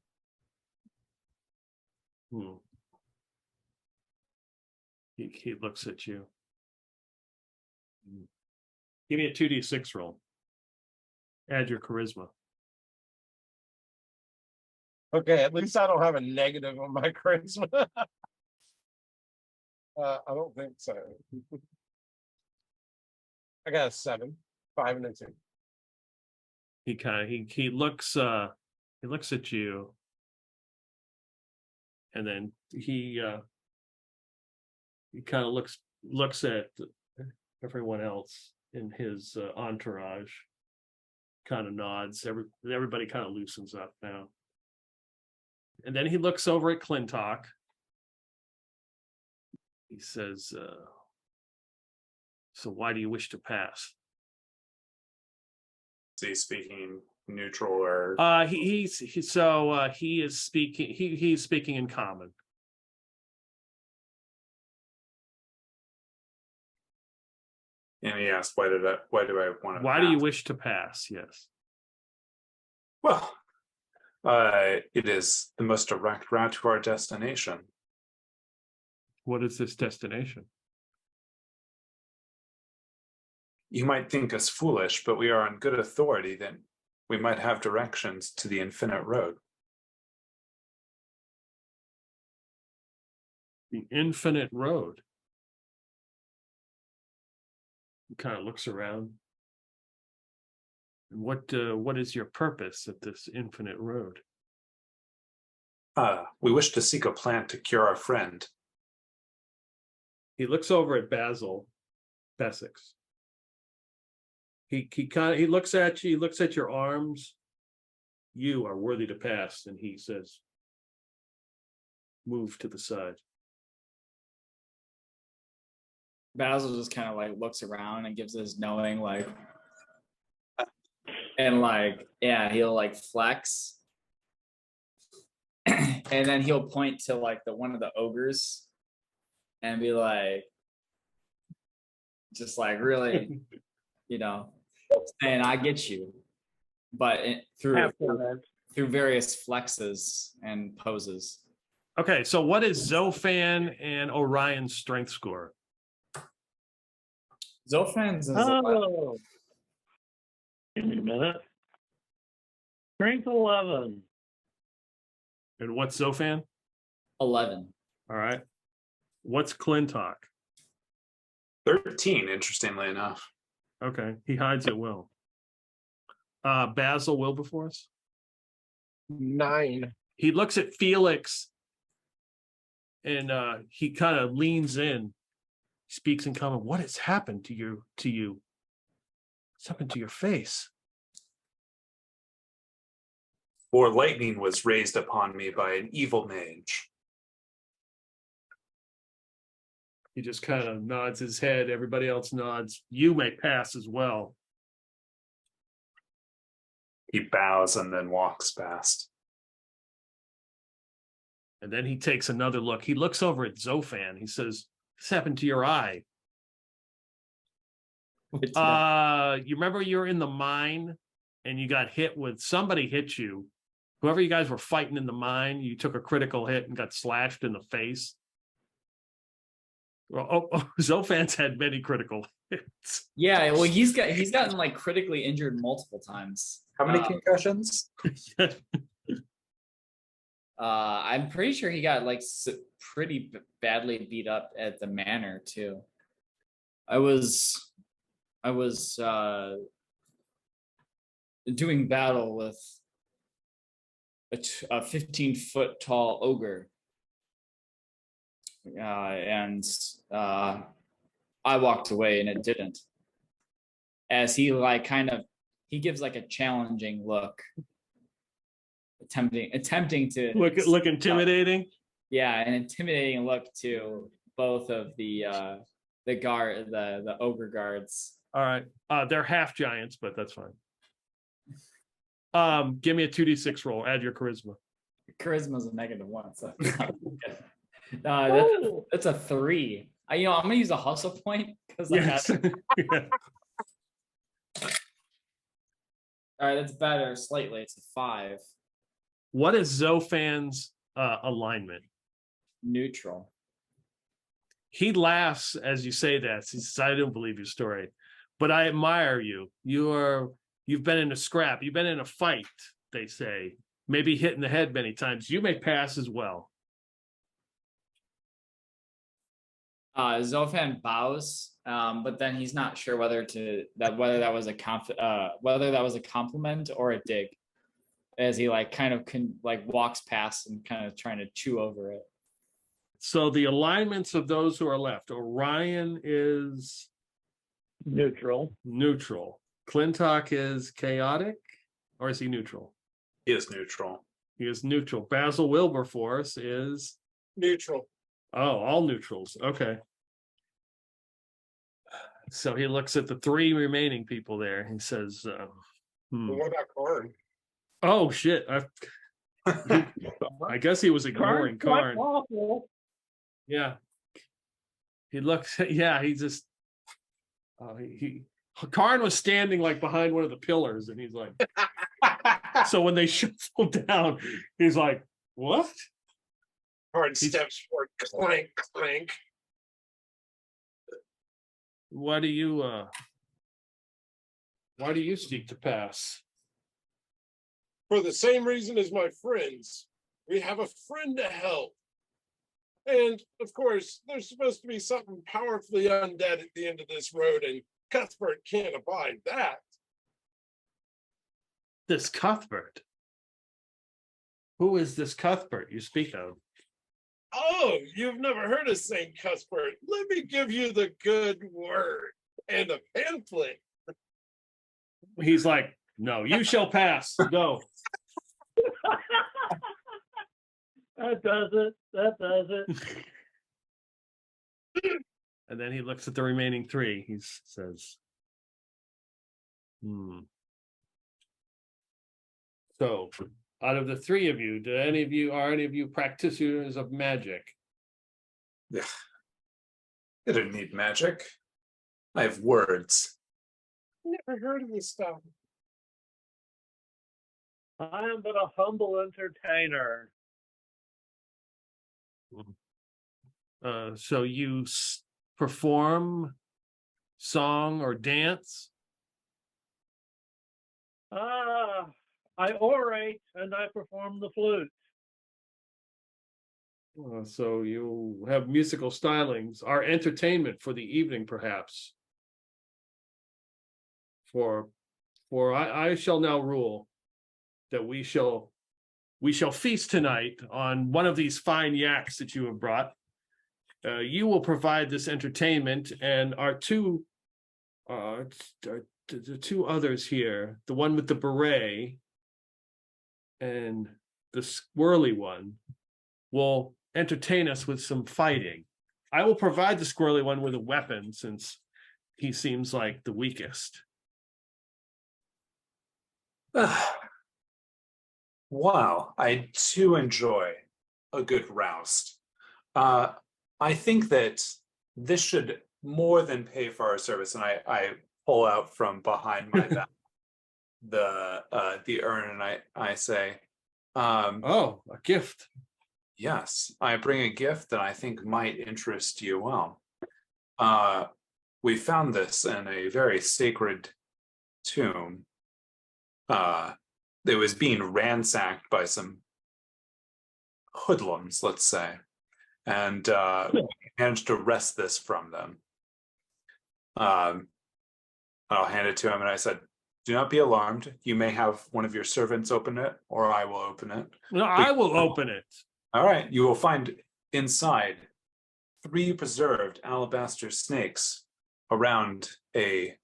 He looks at you. Give me a 2d6 roll. Add your charisma. Okay, at least I don't have a negative on my charisma. I don't think so. I got a 7, 5, and a 2. He looks at you, and then he kind of looks at everyone else in his entourage, kind of nods. Everybody kind of loosens up now, and then he looks over at Clintock. He says, "So why do you wish to pass?" Is he speaking neutral or? He's speaking in common. And he asked, why do I want to? Why do you wish to pass? Yes. Well, it is the most direct route to our destination. What is this destination? You might think us foolish, but we are on good authority that we might have directions to the infinite road. The infinite road. He kind of looks around. What is your purpose at this infinite road? We wish to seek a plant to cure our friend. He looks over at Basil Bessex. He looks at you, he looks at your arms. You are worthy to pass, and he says, move to the side. Basil just kind of like looks around and gives this knowing like, and like, yeah, he'll like flex. And then he'll point to like one of the ogres and be like, just like really, saying I get you, but through various flexes and poses. Okay, so what is Zofan and Orion's strength score? Zofan's is Give me a minute. Strength 11. And what's Zofan? 11. All right. What's Clintock? 13, interestingly enough. Okay, he hides it well. Basil Wilberforce? 9. He looks at Felix and he kind of leans in, speaks in common. What has happened to you? What's happened to your face? For lightning was raised upon me by an evil mage. He just kind of nods his head. Everybody else nods. You may pass as well. He bows and then walks past. And then he takes another look. He looks over at Zofan. He says, "What's happened to your eye?" You remember you were in the mine and you got hit with, somebody hit you. Whoever you guys were fighting in the mine, you took a critical hit and got slashed in the face. Well, Zofan's had many critical hits. Yeah, well, he's gotten like critically injured multiple times. How many concussions? I'm pretty sure he got like pretty badly beat up at the manor too. I was doing battle with a 15-foot tall ogre, and I walked away and it didn't. As he like kind of he gives like a challenging look, attempting to Look intimidating. Yeah, an intimidating look to both of the ogre guards. All right. They're half giants, but that's fine. Give me a 2d6 roll. Add your charisma. Charisma's a -1, so Oh, that's a 3. I'm gonna use a hustle point because Yes. all right, that's better slightly. It's a 5. What is Zophan's alignment? Neutral. He laughs as you say that. He says, I don't believe your story, but I admire you. You've been in a scrap. You've been in a fight, they say. Maybe hit in the head many times. You may pass as well. Zophan bows, but then he's not sure whether that was a compliment or a dig, as he walks past and kind of trying to chew over it. So the alignments of those who are left. Orion is neutral. Clintock is chaotic, or is he neutral? He is neutral. He is neutral. Basil Wilberforce is Neutral. all neutrals. Okay. So he looks at the 3 remaining people there. He says, What about Karn? oh shit. I guess he was ignoring Karn's Karn. awful. Yeah. He looks, yeah, he just Karn was standing like behind one of the pillars, and he's like, so when they shuffle down, he's like, what? Karn steps forward, clank, clank. Why do you seek to pass? For the same reason as my friends. We have a friend to help. And of course, there's supposed to be something powerfully undead at the end of this road, and Cuthbert can't abide that. This Cuthbert? Who is this Cuthbert you speak of? Oh, you've never heard of St. Cuthbert. Let me give you the good word and a pamphlet. He's like, no, you shall pass. Go. That does it. And then he looks at the remaining 3. He says, So, out of the 3 of you, are any of you practitioners of magic? Yeah. I don't need magic. I have words. Never heard of this stuff. I am but a humble entertainer. So you perform song or dance? I orate and I perform the flute. So you have musical stylings. Our entertainment for the evening, perhaps. For I shall now rule that we shall feast tonight on one of these fine yaks that you have brought. You will provide this entertainment, and our the 2 others here, the one with the beret and the squirrely one, will entertain us with some fighting. I will provide the squirrely one with a weapon, since he seems like the weakest. Wow, I do enjoy a good roust. I think that this should more than pay for our service, and I pull out from behind my back the urn, and I say, Oh, a gift. yes, I bring a gift that I think might interest you well. We found this in a very sacred tomb. It was being ransacked by some hoodlums, let's say, and we managed to wrest this from them. I'll hand it to him, and I said, do not be alarmed. You may have one of your servants open it, or I will open it. No, I will open it. All right, you will find inside 3 preserved alabaster snakes around a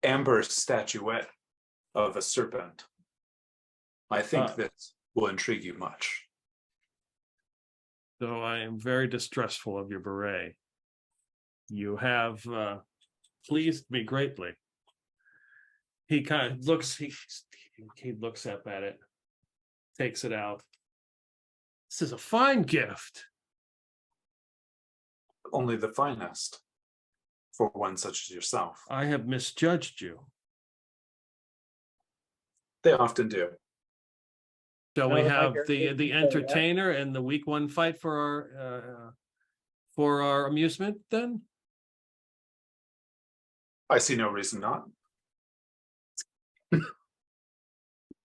amber statuette of a serpent. I think Ah. this will intrigue you much. Though I am very distrustful of your beret. You have pleased me greatly. He kind of looks, he looks up at it, takes it out. This is a fine gift. Only the finest for one such as yourself. I have misjudged you. They often do. So No, we like have our the agent said, entertainer and the week one fight for our amusement then? I see no reason not.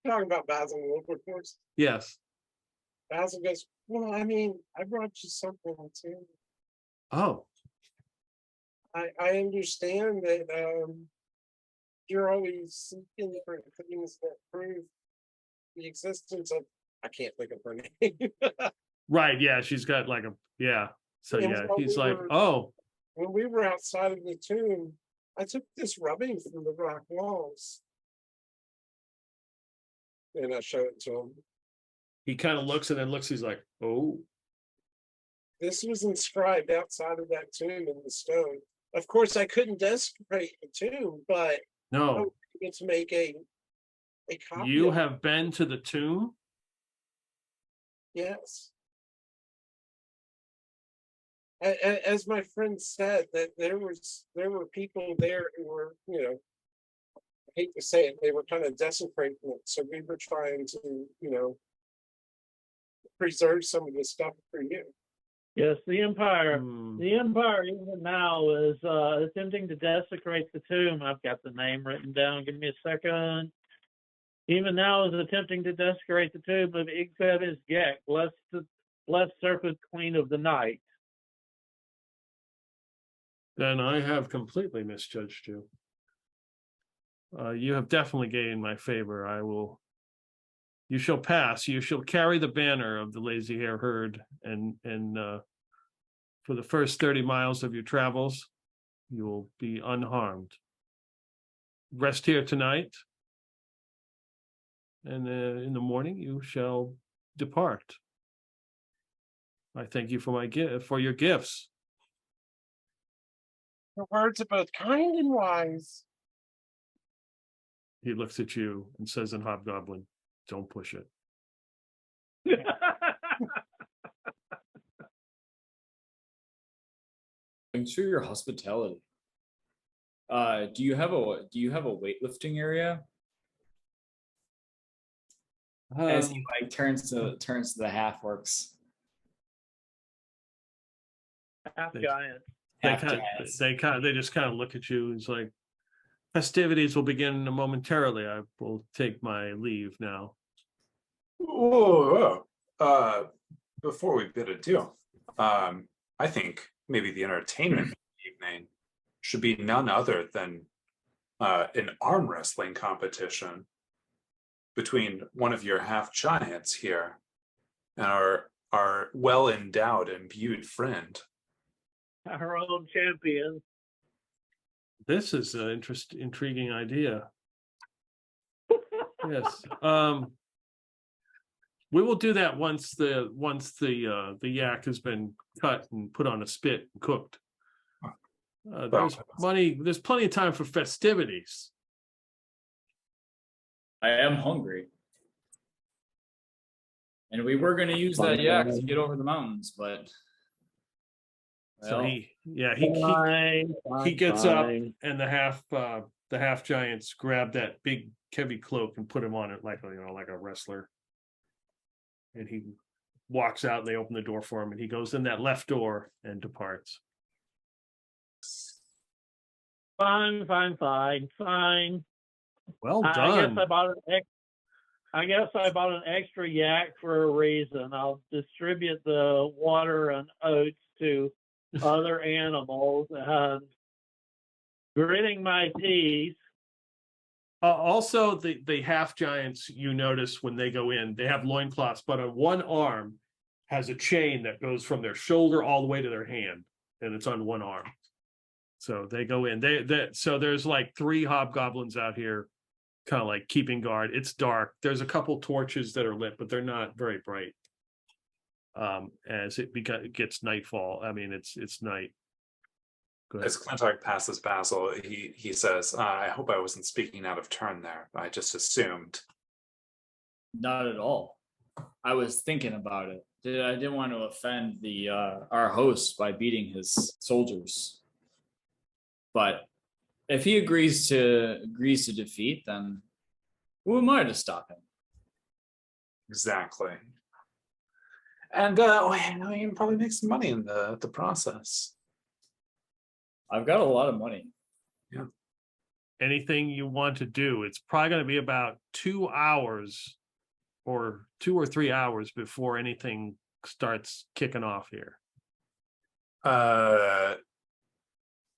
Talking about Basil Wilberforce. Yes. Basil goes, well, I mean, I brought you something too. Oh, I understand that you're always seeking for things that prove the existence of, I can't think of her name. right. Yeah, she's got like a, yeah. So And yeah, while he's we like, were- oh, When we were outside of the tomb, I took this rubbing from the rock walls. And I showed it to him. he kind of looks and then looks, he's like, oh, This was inscribed outside of that tomb in the stone. Of course, I couldn't desecrate the tomb, but I no, was able to make a copy. you of it. have been to the tomb? Yes. As my friend said, that there were people there who were, I hate to say it, they were kind of desecrating it. So we were trying to, preserve some of this stuff for you. Yes, the Empire. Hmm. The Empire even now is attempting to desecrate the tomb. I've got the name written down. Give me a second. Even now is attempting to desecrate the tomb of Incandescent, blessed Serpent Queen of the Night. Then I have completely misjudged you. You have definitely gained my favor. You shall pass. You shall carry the banner of the lazy hair herd, and for the first 30 miles of your travels, you will be unharmed. Rest here tonight, and in the morning you shall depart. I thank you for my gift, for your gifts. Your words are both kind and wise. He looks at you and says in Hobgoblin, "Don't push it." Thanks for your hospitality. Do you have a weightlifting area? As he like turns to the half orcs. Half They- giant. They just kind of look at you. It's like, festivities will begin momentarily. I will take my leave now. Whoa. Before we bid adieu, I think maybe the entertainment of the evening should be none other than an arm wrestling competition between one of your half giants here and our well endowed and imbued friend. Our own champion. This is an intriguing idea. Yes. We will do that once the yak has been cut and put on a spit and cooked. There's plenty of time for festivities. I am hungry. And we were going to use that yak to get over the mountains, but So well, he gets up, Fine. and the half giants grab that big heavy cloak and put him on it like a wrestler. And he walks out, and they open the door for him, and he goes in that left door and departs. Fine. Well I done. guess I bought an extra yak for a reason. I'll distribute the water and oats to other animals and gritting my teeth. Also, the half giants, you notice when they go in, they have loincloths, but on one arm has a chain that goes from their shoulder all the way to their hand, and it's on one arm. So they go in. So there's like 3 hobgoblins out here, kind of like keeping guard. It's dark. There's a couple torches that are lit, but they're not very bright. As it gets nightfall. I mean, it's night. Go ahead. As Clintarch passes Basil, he says, I hope I wasn't speaking out of turn there. I just assumed. Not at all. I was thinking about it. I didn't want to offend the our host by beating his soldiers. But if he agrees to defeat, then who am I to stop him? Exactly. And we can probably make some money in the process. I've got a lot of money. Anything you want to do, it's probably going to be about 2 hours or 2 or 3 hours before anything starts kicking off here.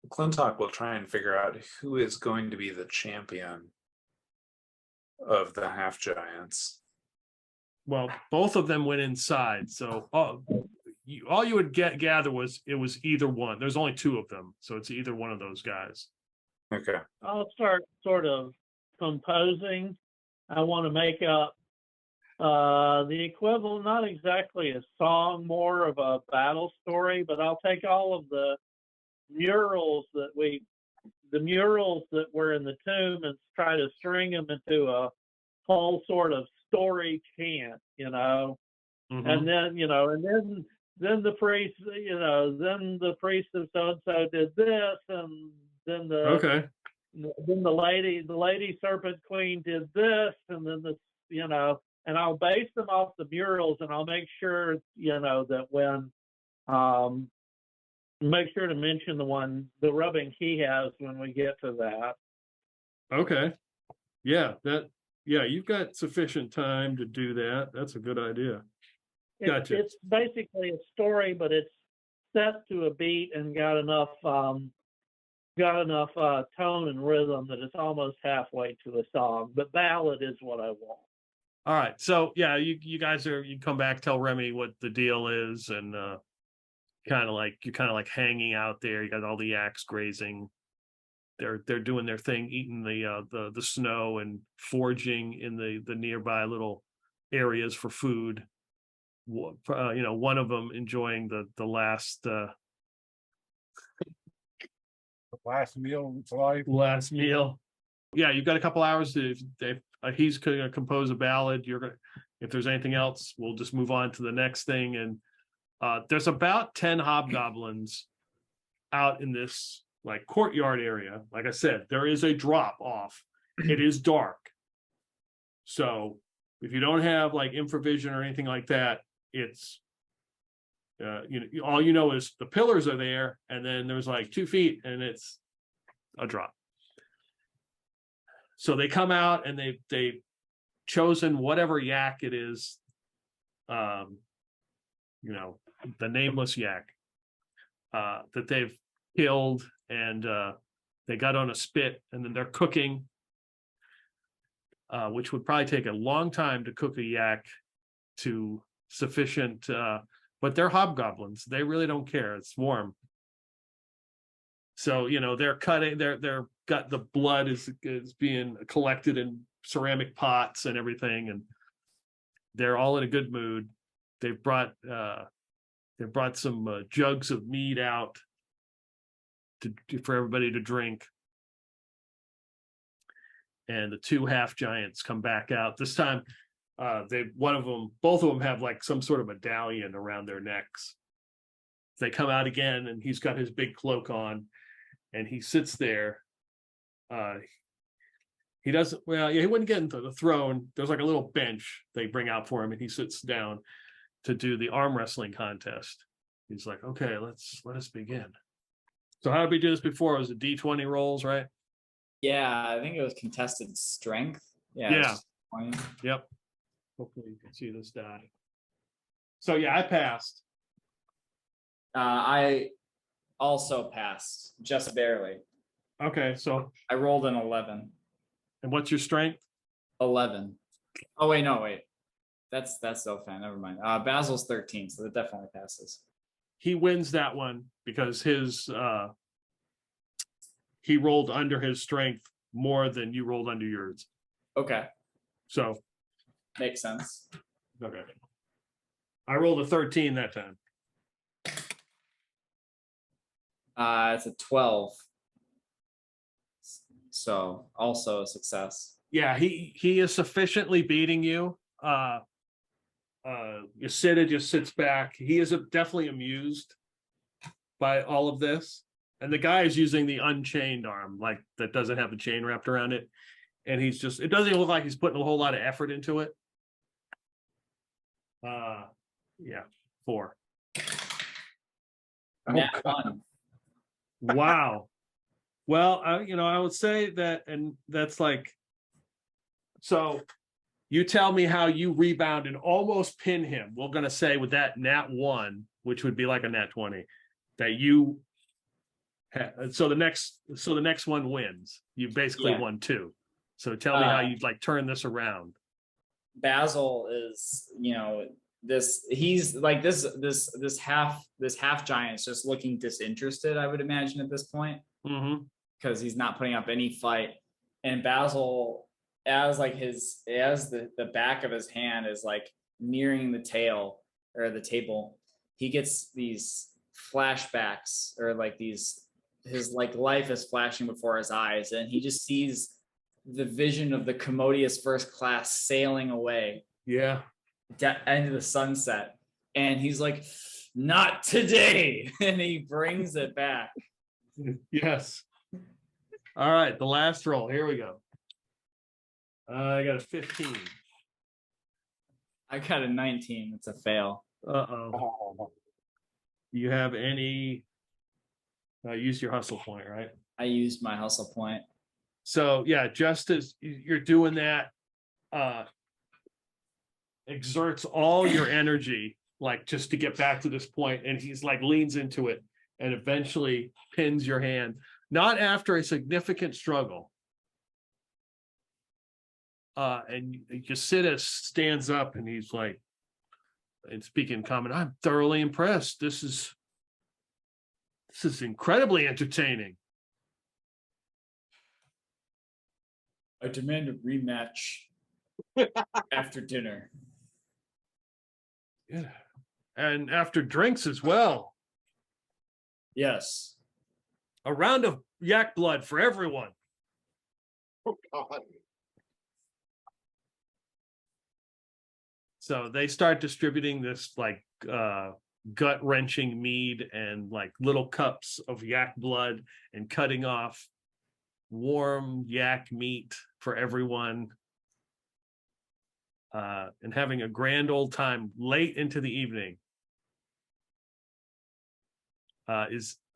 Clintarch will try and figure out who is going to be the champion of the half giants. Well, both of them went inside, so all you would gather was it was either one. There's only 2 of them, so it's either one of those guys. Okay. I'll start sort of composing. I want to make up the equivalent, not exactly a song, more of a battle story, but I'll take all of the murals that were in the tomb and try to string them into a whole sort of story chant, Mhm. and then the priest, then the priest of so and so did this, and then Okay. the lady serpent queen did this, and then and I'll base them off the murals, and I'll make sure that when make sure to mention the rubbing he has when we get to that. Okay. Yeah, you've got sufficient time to do that. That's a good idea. Gotcha. It's basically a story, but it's set to a beat and got enough tone and rhythm that it's almost halfway to a song. But ballad is what I want. All right. So yeah, you guys you come back, tell Remy what the deal is, and you're kind of like hanging out there. You got all the yaks grazing. They're doing their thing, eating the snow and foraging in the nearby little areas for food. One of them enjoying the last Last meal of its life. last meal. Yeah, you've got a couple hours he's going to compose a ballad. If there's anything else, we'll just move on to the next thing. And there's about 10 hobgoblins out in this like courtyard area. Like I said, there is a drop off. It is dark. So if you don't have like infravision or anything like that, it's all you know is the pillars are there, and then there's like 2 feet and it's a drop. So they come out and they've chosen whatever yak it is, the nameless yak that they've killed, and they got on a spit, and then they're cooking, which would probably take a long time to cook a yak to sufficient, but they're hobgoblins. They really don't care. It's warm. So, they're cutting, they're got the blood is being collected in ceramic pots and everything, and they're all in a good mood. They've brought some jugs of mead out for everybody to drink. And the 2 half giants come back out. This time, both of them have like some sort of medallion around their necks. They come out again, and he's got his big cloak on, and he sits there. He doesn't. Well, yeah, he wouldn't get into the throne. There's like a little bench they bring out for him, and he sits down to do the arm wrestling contest. He's like, "Okay, let us begin." So how did we do this before? It was a D20 rolls, right? Yeah, I think it was contested strength. Yeah. Just 20. Yep. Hopefully you can see this die. So yeah, I passed. I also passed, just barely. Okay, so I rolled an 11. and what's your strength? 11. Oh wait, no, wait. That's Zofan. Never mind. Basil's 13, so that definitely passes. He wins that one because his he rolled under his strength more than you rolled under yours. Okay, So, makes sense. okay. I rolled a 13 that time. It's a 12. So also a success. Yeah, he is sufficiently beating you. Ye'Sider just sits back. He is definitely amused by all of this. And the guy is using the unchained arm, like that doesn't have the chain wrapped around it. And he's just, it doesn't even look like he's putting a whole lot of effort into it. Yeah, 4. Nat 1. Wow. Well, I would say that, and that's like, so you tell me how you rebound and almost pin him. We're going to say with that nat 1, which would be like a nat 20, that you, so the next one wins. You basically won 2. So tell me how you like turn this around. Basil is, he's like this half giant's just looking disinterested, I would imagine at this point. Mm-hmm. Because he's not putting up any fight. And Basil, as the back of his hand is like nearing the tail or the table, he gets these flashbacks, or like his like life is flashing before his eyes, and he just sees the vision of the commodious first class sailing away. Yeah. Into the sunset. And he's like, not today. And he brings it back. Yes. All right, the last roll. Here we go. I got a 15. I got a 19. It's a fail. Uh-oh. You have any use your hustle point, right? I used my hustle point. So yeah, just as you're doing that, exerts all your energy, like just to get back to this point, and he's like leans into it and eventually pins your hand. Not after a significant struggle. And Ye'Sider stands up and he's like, and speaking common, I'm thoroughly impressed. This is incredibly entertaining. I demand a rematch after dinner. Yeah. And after drinks as well. Yes. A round of yak blood for everyone. Oh God. So they start distributing this like gut-wrenching mead and like little cups of yak blood, and cutting off warm yak meat for everyone, and having a grand old time late into the evening.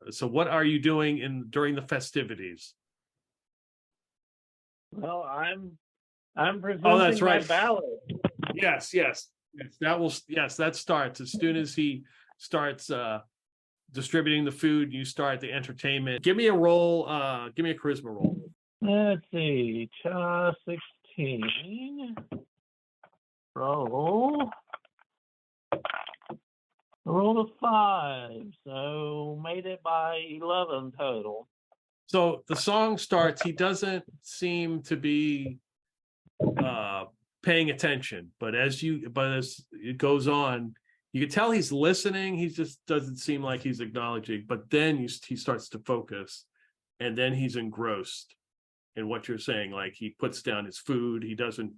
So what are you doing during the festivities? Well, I'm presenting Oh, that's right. my ballot. Yes. That starts as soon as he starts distributing the food. You start the entertainment. Give me a roll. Give me a charisma roll. Let's see, 16. Roll a 5, so made it by 11 total. So the song starts. He doesn't seem to be paying attention, but as it goes on, you can tell he's listening. He just doesn't seem like he's acknowledging. But then he starts to focus, and then he's engrossed in what you're saying. Like he puts down his food. He doesn't,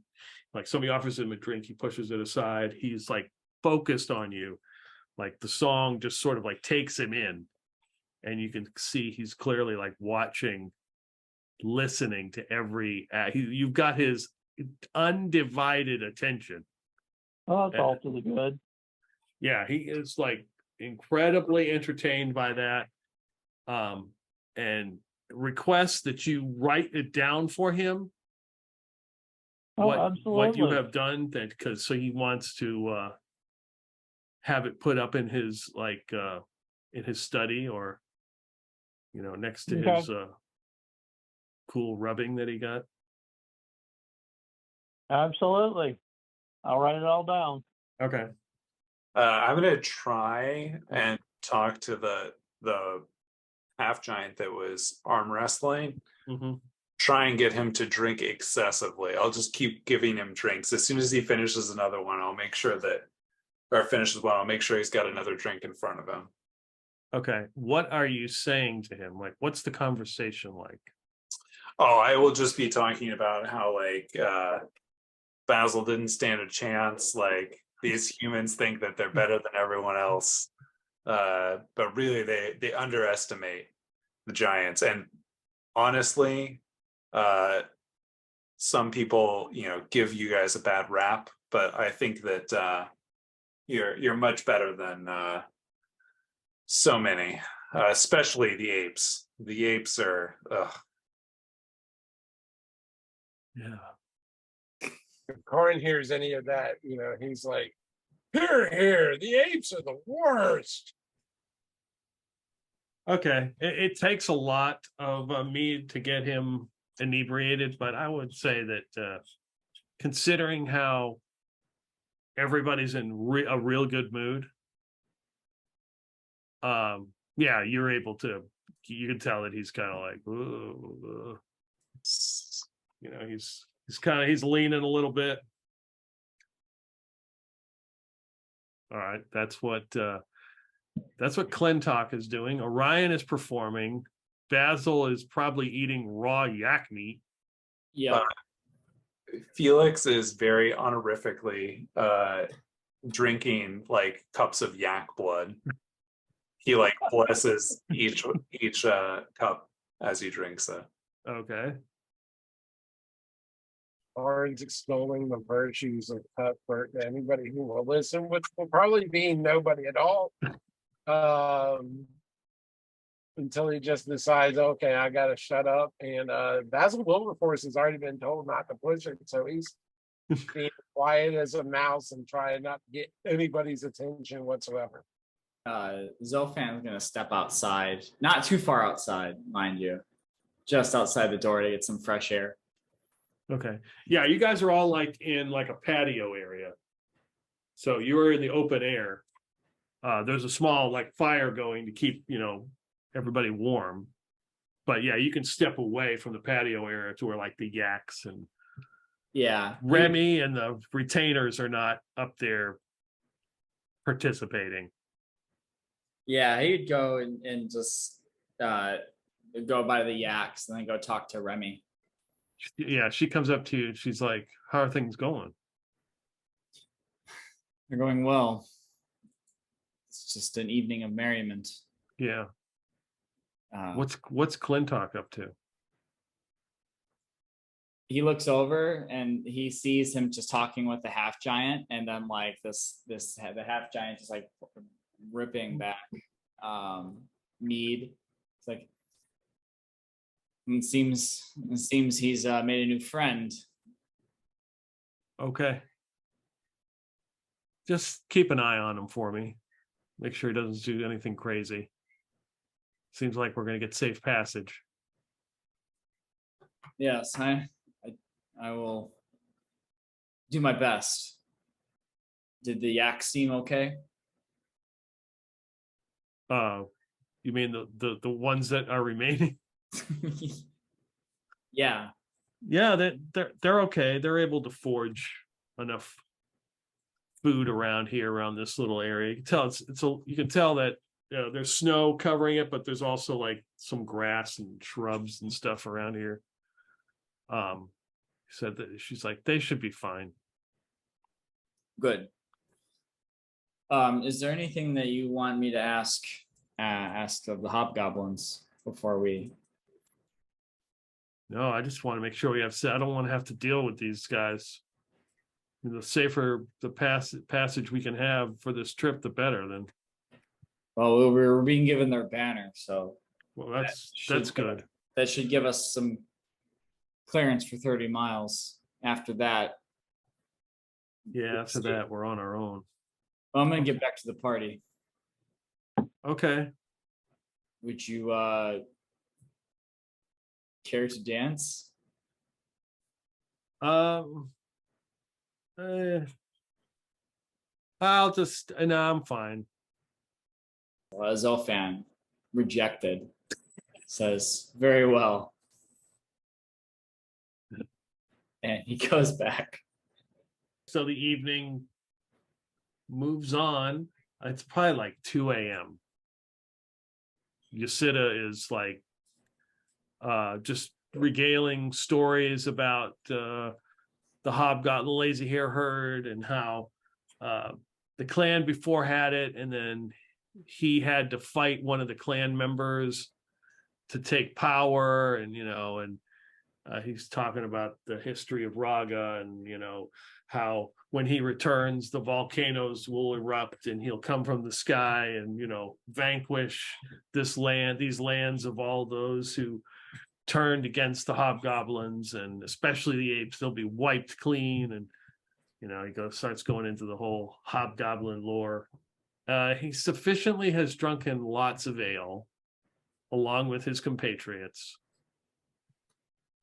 like somebody offers him a drink, he pushes it aside. He's like focused on you. Like the song just sort of like takes him in, and you can see he's clearly like watching, listening to every you've got his undivided attention. Oh, that's all to the good. Yeah, he is like incredibly entertained by that, and requests that you write it down for him. Oh, what absolutely. you have done, that because so he wants to have it put up in his in his study, or next to his cool rubbing that he got. Absolutely. I'll write it all down. Okay. I'm gonna try and talk to the half giant that was arm wrestling. Mhm. Try and get him to drink excessively. I'll just keep giving him drinks. As soon as he finishes another one, I'll make sure that, or finishes one, I'll make sure he's got another drink in front of him. Okay. What are you saying to him? Like, what's the conversation like? Oh, I will just be talking about how like Basil didn't stand a chance. Like these humans think that they're better than everyone else. But really they underestimate the giants. And honestly, some people, give you guys a bad rap, but I think that you're much better than so many, especially the apes. The apes are Yeah. If Corin hears any of that, he's like, here, the apes are the worst. Okay. It takes a lot of mead to get him inebriated, but I would say that considering how everybody's in a real good mood, yeah, you're able to. You can tell that he's kind of like, he's leaning a little bit. All right, that's what Clintock is doing. Orion is performing. Basil is probably eating raw yak meat. Yeah. Felix is very honorifically drinking like cups of yak blood. He like blesses each cup as he drinks it. Okay. Corin's extolling the virtues of Cuthbert to anybody who will listen, which will probably be nobody at all. Until he just decides, okay, I gotta shut up. And Basil Wilberforce has already been told not to push it, so he's being quiet as a mouse and trying not to get anybody's attention whatsoever. Zophan's gonna step outside, not too far outside, mind you, just outside the door to get some fresh air. Okay. Yeah, you guys are all like in like a patio area. So you're in the open air. There's a small like fire going to keep, everybody warm. But yeah, you can step away from the patio area to where like the Yaks and Remy and the retainers are not up there participating. Yeah, he'd go and just go by the Yaks and then go talk to Remy. Yeah, she comes up to you. She's like, "How are things going?" They're going well. It's just an evening of merriment. Yeah. What's Clintock up to? He looks over and he sees him just talking with the half giant, and then like the half giant is like ripping back mead. It's like it seems he's made a new friend. Okay. Just keep an eye on him for me. Make sure he doesn't do anything crazy. Seems like we're going to get safe passage. Yes, I will do my best. Did the Yaks seem okay? You mean the ones that are remaining? Yeah. Yeah, they're okay. They're able to forge enough food around here, around this little area. You can tell you can tell that there's snow covering it, but there's also like some grass and shrubs and stuff around here. Said that she's like, they should be fine. Good. Is there anything that you want me to ask of the hobgoblins before we? No, I just want to make sure we have. I don't want to have to deal with these guys. The safer the passage we can have for this trip, the better. Then. Well, we're being given their banner, so. Well, that's good. That should give us some clearance for 30 miles. After that. Yeah, after that, we're on our own. Well, I'm gonna get back to the party. Okay. Would you care to dance? I'll just. No, I'm fine. Zophan rejected. says, "Very well." And he goes back. So the evening moves on. It's probably like 2 a.m. Ye'Sider is like just regaling stories about the Hobgoblin, the lazy hair herd, and how the clan before had it, and then he had to fight one of the clan members to take power, and he's talking about the history of Roga, and how when he returns, the volcanoes will erupt, and he'll come from the sky, and vanquish these lands of all those who turned against the hobgoblins, and especially the apes. They'll be wiped clean, and he starts going into the whole hobgoblin lore. He sufficiently has drunken lots of ale along with his compatriots,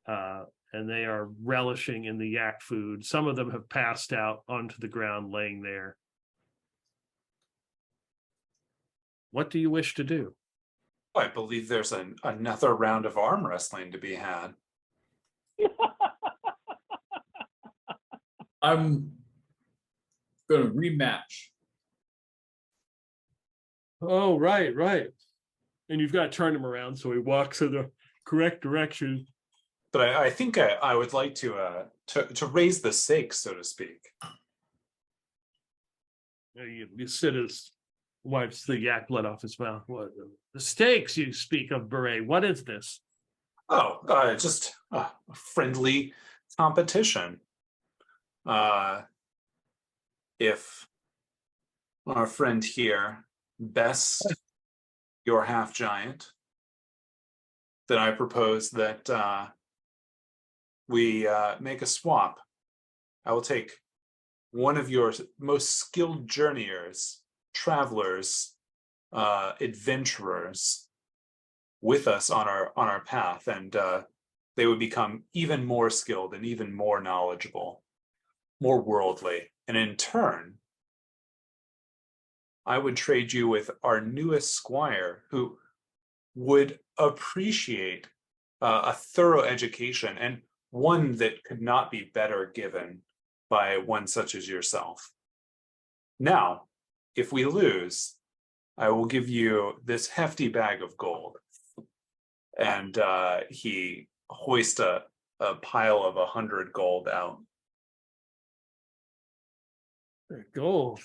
and they are relishing in the yak food. Some of them have passed out onto the ground laying there. What do you wish to do? I believe there's another round of arm wrestling to be had. I'm going to rematch. Oh, right. And you've got to turn him around so he walks in the correct direction. But I think I would like to raise the stakes, so to speak. Ye'Sider wipes the yak blood off his mouth. What the stakes you speak of, Beret? What is this? Oh, just a friendly competition. If our friend here best your half giant, then I propose that we make a swap. I will take one of your most skilled journeyers, travelers, adventurers with us on our path, and they would become even more skilled and even more knowledgeable, more worldly. And in turn, I would trade you with our newest squire, who would appreciate a thorough education, and one that could not be better given by one such as yourself. Now, if we lose, I will give you this hefty bag of gold. And he hoists a pile of 100 gold out. Gold.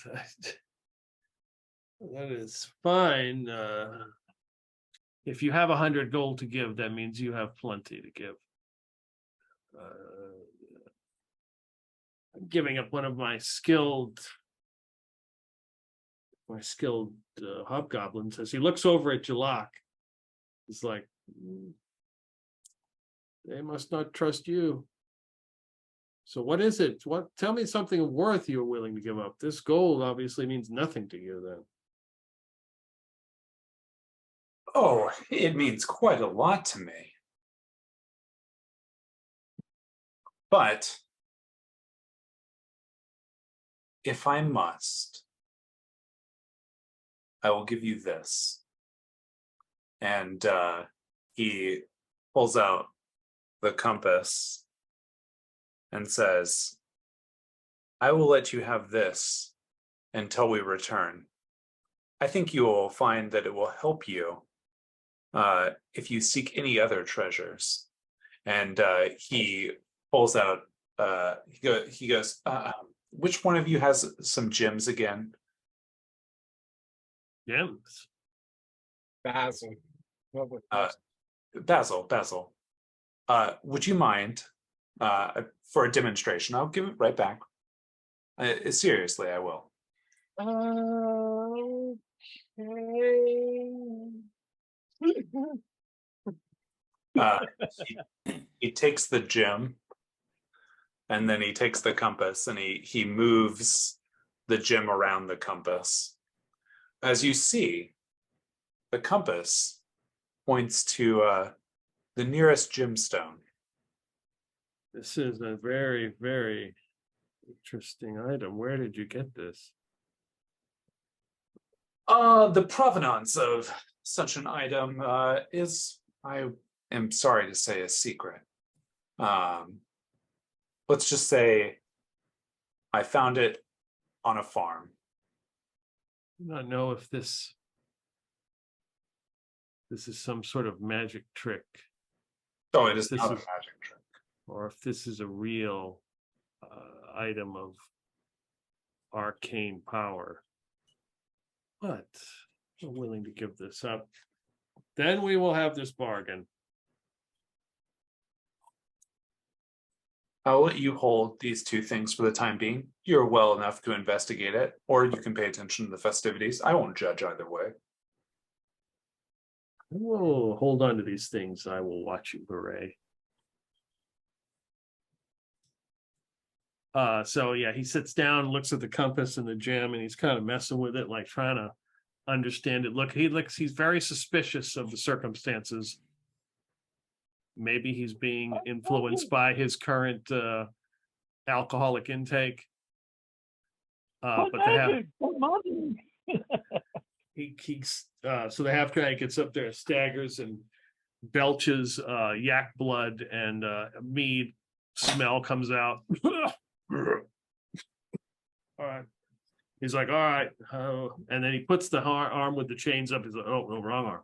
That is fine. If you have 100 gold to give, that means you have plenty to give. I'm giving up one of my skilled hobgoblins. As he looks over at Jalak, he's like, they must not trust you. So what is it? Tell me something worth you're willing to give up. This gold obviously means nothing to you then. Oh, it means quite a lot to me. But if I must, I will give you this. And he pulls out the compass and says, I will let you have this until we return. I think you will find that it will help you if you seek any other treasures. And he pulls out, he goes, which one of you has some gems again? Gems? Basil. What would Basil. Would you mind for a demonstration? I'll give it right back. Seriously, I will. He takes the gem, and then he takes the compass, and he moves the gem around the compass. As you see, the compass points to the nearest gemstone. This is a very, very interesting item. Where did you get this? The provenance of such an item is I am sorry to say a secret. Let's just say I found it on a farm. I do not know if this is some sort of magic trick, Oh, it is This not a is- magic trick. or if this is a real item of arcane power. But I'm willing to give this up. Then we will have this bargain. I'll let you hold these two things for the time being. You're well enough to investigate it, or you can pay attention to the festivities. I won't judge either way. I will hold on to these things. I will watch you, Beret. So yeah, he sits down, looks at the compass and the gem, and he's kind of messing with it, like trying to understand it. He's very suspicious of the circumstances. Maybe he's being influenced by his current alcoholic intake. But so the half guy gets up there, staggers and belches yak blood, and mead smell comes out. All right. He's like, all right. And then he puts the arm with the chains up. He's like, oh, no, wrong arm.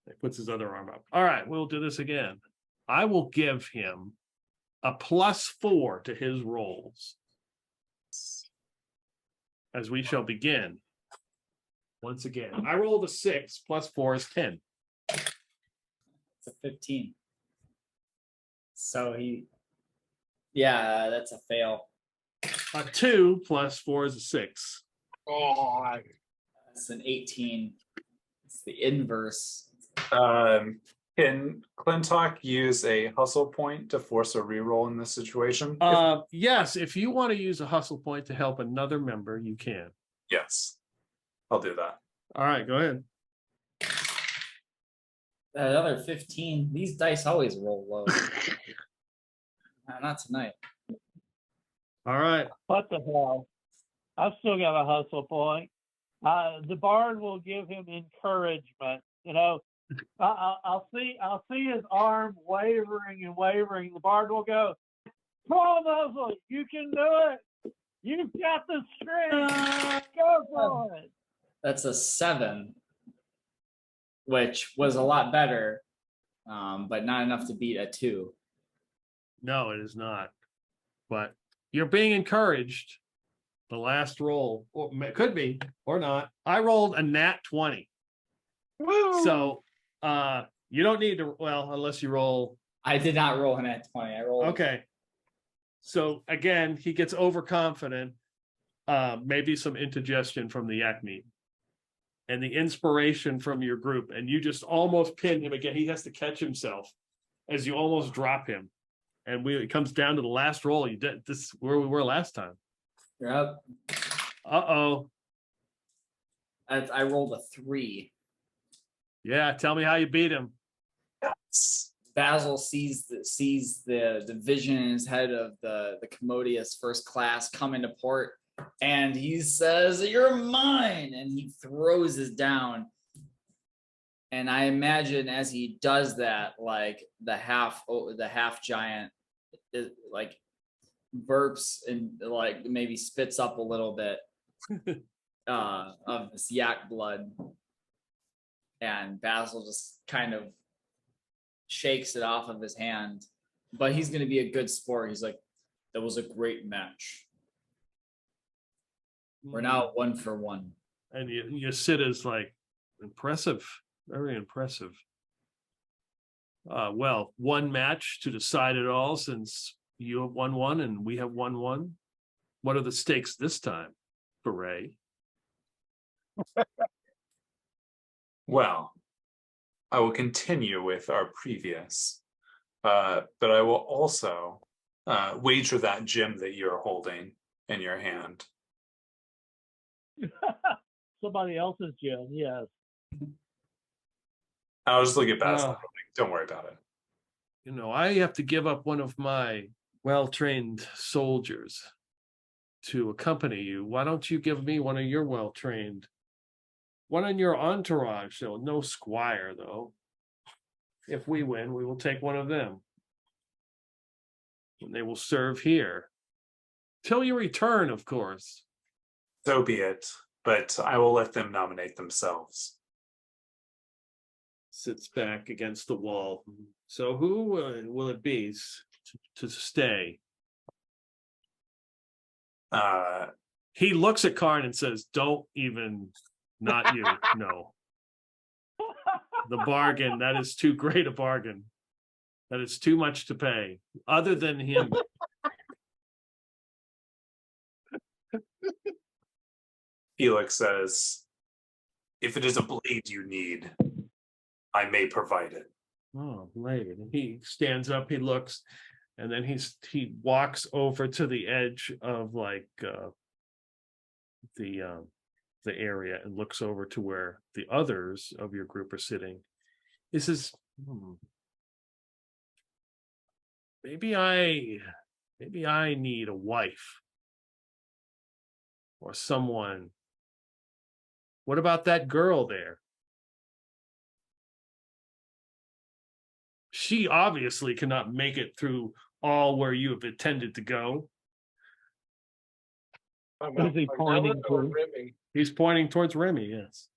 He puts his other arm up. All right, we'll do this again. I will give him a +4 to his rolls as we shall begin. Once again, I rolled a 6, +4 is 10. It's a 15. So yeah, that's a fail. A 2 +4 is a 6. Oh, It's an 18. It's the inverse. can Clintock use a hustle point to force a reroll in this situation? Yes, if you want to use a hustle point to help another member, you can. Yes, I'll do that. All right, go ahead. Another 15. These dice always roll low. Not tonight. All right. What the hell? I've still got a hustle point. The bard will give him encouragement. I'll see his arm wavering and wavering. The bard will go, "Come on, Leslie, you can do it. You've got the strength. Go for it." That's a 7, which was a lot better, but not enough to beat a 2. No, it is not. But you're being encouraged. The last roll, or it could be or not. I rolled a nat 20. Woo! So you don't need to, well, unless you roll. I did not roll an at 20. I rolled. Okay. So again, he gets overconfident. Maybe some indigestion from the yak meat and the inspiration from your group, and you just almost pin him again. He has to catch himself as you almost drop him. And it comes down to the last roll. You did this where we were last time. You're up. Uh-oh. I rolled a 3. Yeah, tell me how you beat him. Basil sees the vision in his head of the commodious first class come into port, and he says, "You're mine," and he throws it down. And I imagine as he does that, like the half giant, like burps and like maybe spits up a little bit of this yak blood, and Basil just kind of shakes it off of his hand. But he's going to be a good sport. He's like, "That was a great match. We're now 1 for 1." And you sit as like, impressive, very impressive. Well, one match to decide it all, since you have won one and we have won one. What are the stakes this time, Beret? Well, I will continue with our previous, but I will also wager that gem that you're holding in your hand. Somebody else's gem, yes. I'll just look at Basil. Don't worry about it. I have to give up one of my well-trained soldiers to accompany you. Why don't you give me one of your well-trained, one in your entourage? So no squire, though. If we win, we will take one of them. And they will serve here. Till you return, of course. So be it, but I will let them nominate themselves. Sits back against the wall. So who will it be to stay? He looks at Karn and says, "Don't even, not you, no. The bargain, that is too great a bargain. That is too much to pay. Other than him." Felix says, "If it is a blade you need, I may provide it." Oh, blade. He stands up, he looks, and then he walks over to the edge of like the area and looks over to where the others of your group are sitting. He says, maybe I need a wife or someone. What about that girl there? She obviously cannot make it through all where you have intended to go. Is he pointing to Remy? He's pointing towards Remy, yes.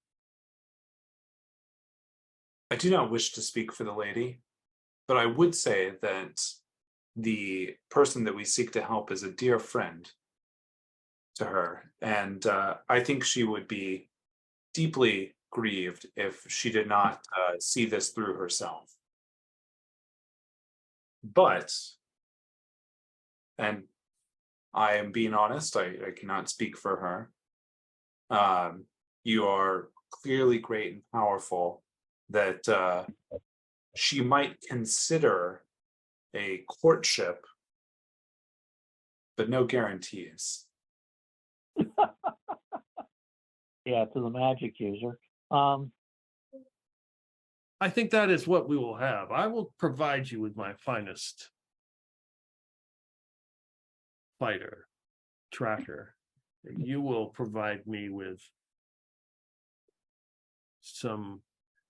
I do not wish to speak for the lady, but I would say that the person that we seek to help is a dear friend to her, and I think she would be deeply grieved if she did not see this through herself. But, and I am being honest, I cannot speak for her. You are clearly great and powerful, that she might consider a courtship, but no guarantees. Yeah, to the magic user. I think that is what we will have. I will provide you with my finest fighter, tracker. You will provide me with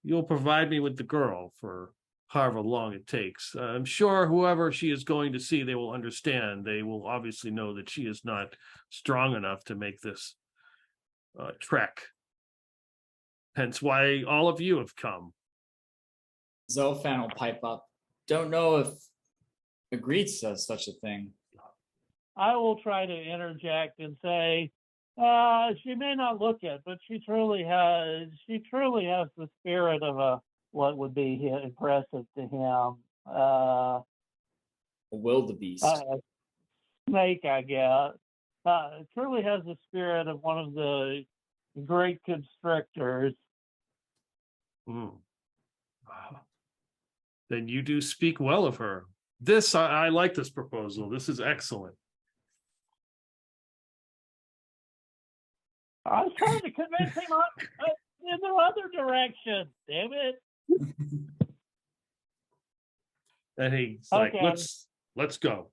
you'll provide me with the girl for however long it takes. I'm sure whoever she is going to see, they will understand. They will obviously know that she is not strong enough to make this trek. Hence why all of you have come. Zofan will pipe up. Don't know if Agreed says such a thing. I will try to interject and say, she may not look it, but she truly has the spirit of what would be impressive to him. A wildebeest. Snake, I guess. Truly has the spirit of one of the great constrictors. Then you do speak well of her. I like this proposal. This is excellent. I was trying to convince him in the other direction. Damn it! And he's like, let's go.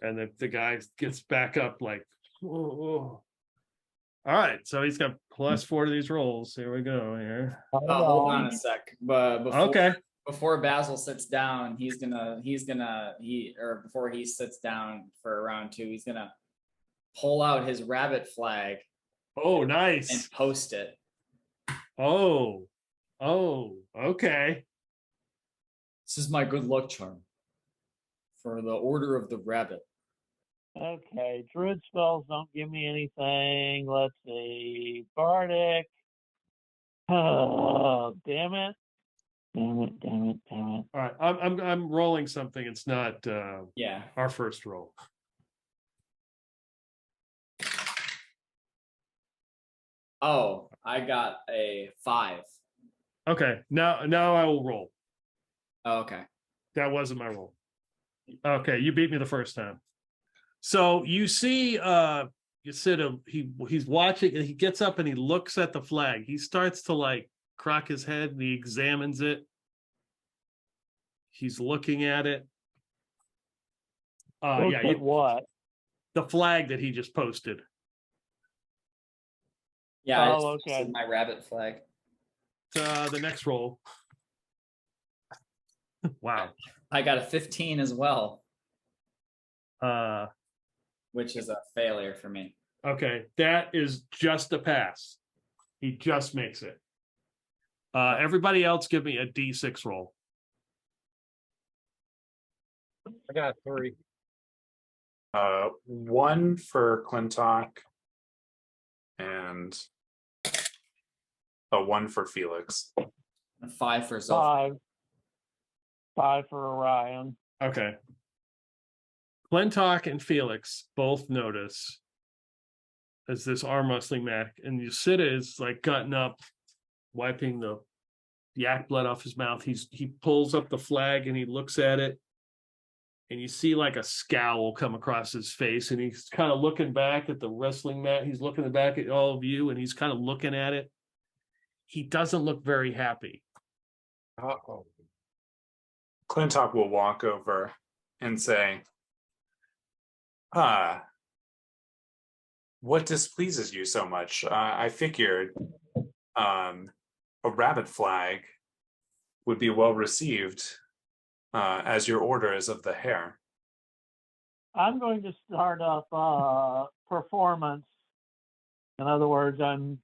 And the guy gets back up like, whoa. All right, so he's got +4 to these rolls. Here we go. Here. Hold on a sec. But before Basil sits down, before he sits down for round 2, he's gonna pull out his rabbit flag. Oh, nice. And post it. Oh, okay. This is my good luck charm for the Order of the Rabbit. Okay, druid spells don't give me anything. Let's see. Bardic. Oh, damn it. All right, I'm rolling something. It's not our first roll. Oh, I got a 5. Okay, now I will roll. Oh, okay. That wasn't my roll. Okay, you beat me the first time. So you see he's watching and he gets up and he looks at the flag. He starts to like crack his head and he examines it. He's looking at it. What? The flag that he just posted. Yeah, okay. My rabbit flag. The next roll. Wow. I got a 15 as well, Uh, which is a failure for me. okay, that is just a pass. He just makes it. Everybody else, give me a D6 roll. I got 3. One for Clintock and a one for Felix. A 5 for Zolf. 5. 5 for Orion. Okay. Clintock and Felix both notice as this arm wrestling match, and Ye'Sider is like cutting up, wiping the yak blood off his mouth. He pulls up the flag and he looks at it, and you see like a scowl come across his face, and he's kind of looking back at the wrestling mat. He's looking back at all of you, and he's kind of looking at it. He doesn't look very happy. Uh-oh. Clintock will walk over and say, what displeases you so much? I figured a rabbit flag would be well received as your orders of the hare. I'm going to start off performance. In other words, I'm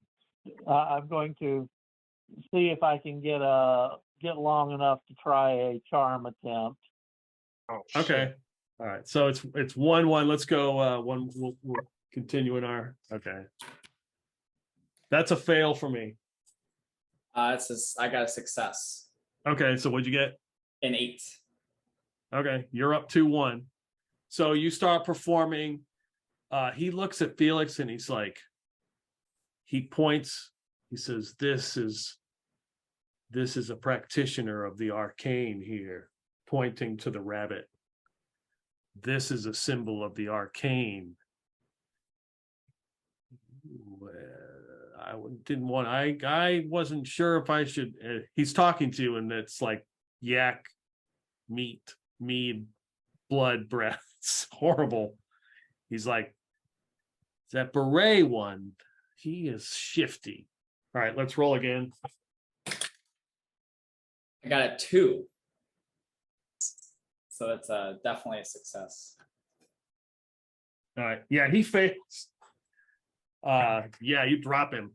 going to see if I can get long enough to try a charm attempt. Oh, Okay. shit. All right. So it's 1-1. Let's go. One. We'll continue in our. Okay. That's a fail for me. I got a success. Okay. So what'd you get? An 8. Okay. You're up 2-1. So you start performing. He looks at Felix and he's like, he points. He says, "This is a practitioner of the arcane here," pointing to the rabbit. "This is a symbol of the arcane." I didn't want. I wasn't sure if I should. He's talking to you, and it's like yak, meat, mead, blood, breath. It's horrible. He's like, "That beret one. He is shifty." All right, let's roll again. I got a 2. So it's definitely a success. All right. Yeah, he fails. Yeah, you drop him.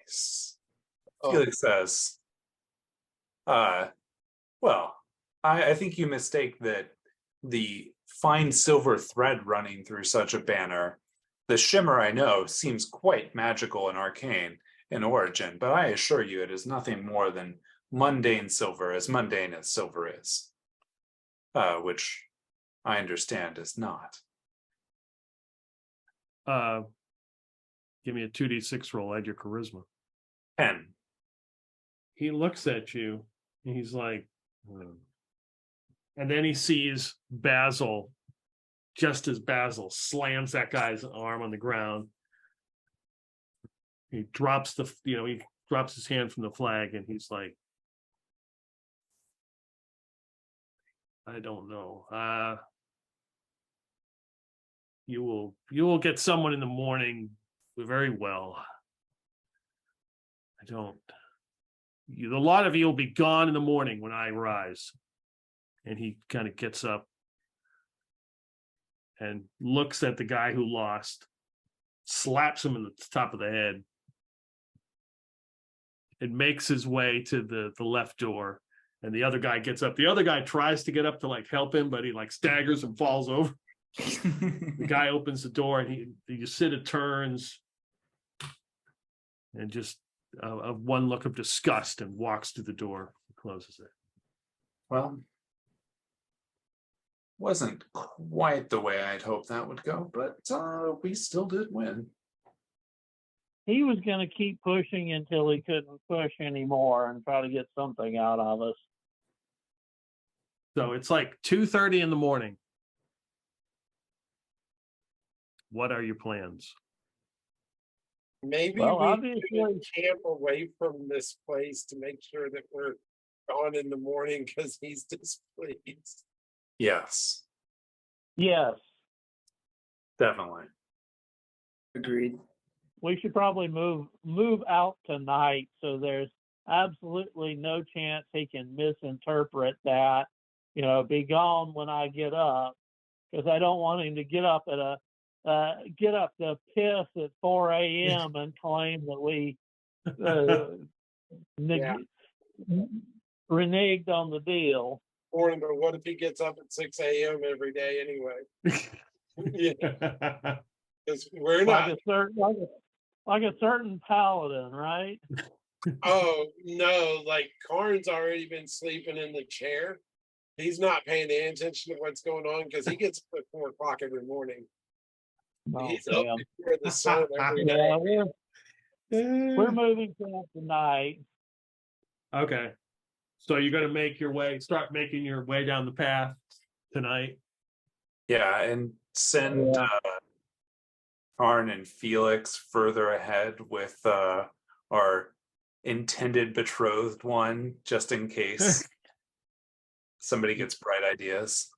Nice. Oh. Felix says, well, I think you mistake that the fine silver thread running through such a banner. The shimmer, I know, seems quite magical and arcane in origin, but I assure you it is nothing more than mundane silver, as mundane as silver is. Which I understand is not. Give me a 2d6 roll, add your charisma. 10. He looks at you and he's like, and then he sees Basil, just as Basil slams that guy's arm on the ground. He drops he drops his hand from the flag and he's like, "I don't know. You will get someone in the morning very well. I don't. A lot of you will be gone in the morning when I rise." And he kind of gets up and looks at the guy who lost, slaps him in the top of the head, and makes his way to the left door. And the other guy gets up. The other guy tries to get up to like help him, but he like staggers and falls over. The guy opens the door and the Ye'Sider turns and just one look of disgust and walks to the door and closes it. Well, wasn't quite the way I'd hoped that would go, but we still did win. He was going to keep pushing until he couldn't push anymore and try to get something out of us. So it's like 2:30 in the morning. What are your plans? Maybe Well, we obviously- should camp away from this place to make sure that we're gone in the morning because he's displeased. Yes, Yes, definitely. Agreed. we should probably move out tonight so there's absolutely no chance he can misinterpret that, be gone when I get up, because I don't want him to get up to piss at 4 a.m. and claim that we Yeah. reneged on the deal. Or what if he gets up at 6 a.m. every day anyway? Yeah, because we're not. Like a certain paladin, right? Oh no, like Karn's already been sleeping in the chair. He's not paying any attention to what's going on because he gets up at 4 o'clock every morning. Oh, He's damn. up before the sun every day. Yeah, we're moving camp tonight. Okay. So you're gonna start making your way down the path tonight. Yeah, and send Karn and Felix further ahead with our intended betrothed one, just in case somebody gets bright ideas.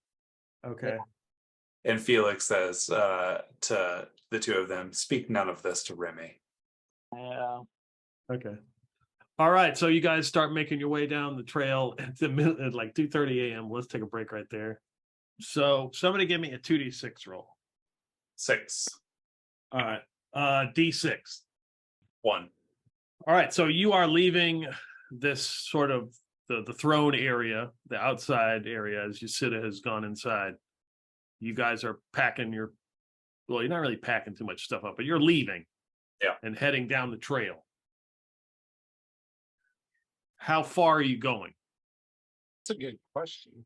Okay. And Felix says to the two of them, speak none of this to Remy. Yeah. Okay. All right. So you guys start making your way down the trail at like 2:30 a.m. Let's take a break right there. So somebody give me a 2d6 roll. 6. All right. D6. 1. All right. So you are leaving this sort of the throne area, the outside area, as Ye'Sider has gone inside. You guys are packing you're not really packing too much stuff up, but you're leaving. Yeah. And heading down the trail. How far are you going? That's a good question.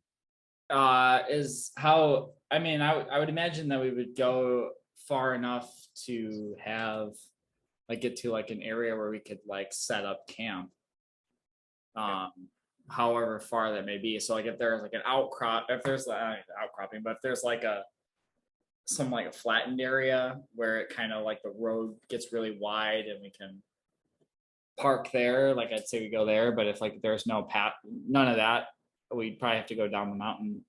I would imagine that we would go far enough to have get to like an area where we could like set up camp. However far that may be. So like if there's like an outcropping, but if there's like a flattened area where it kind of like the road gets really wide and we can park there, like I'd say we go there. But if like there's no path, none of that, we'd probably have to go down the mountain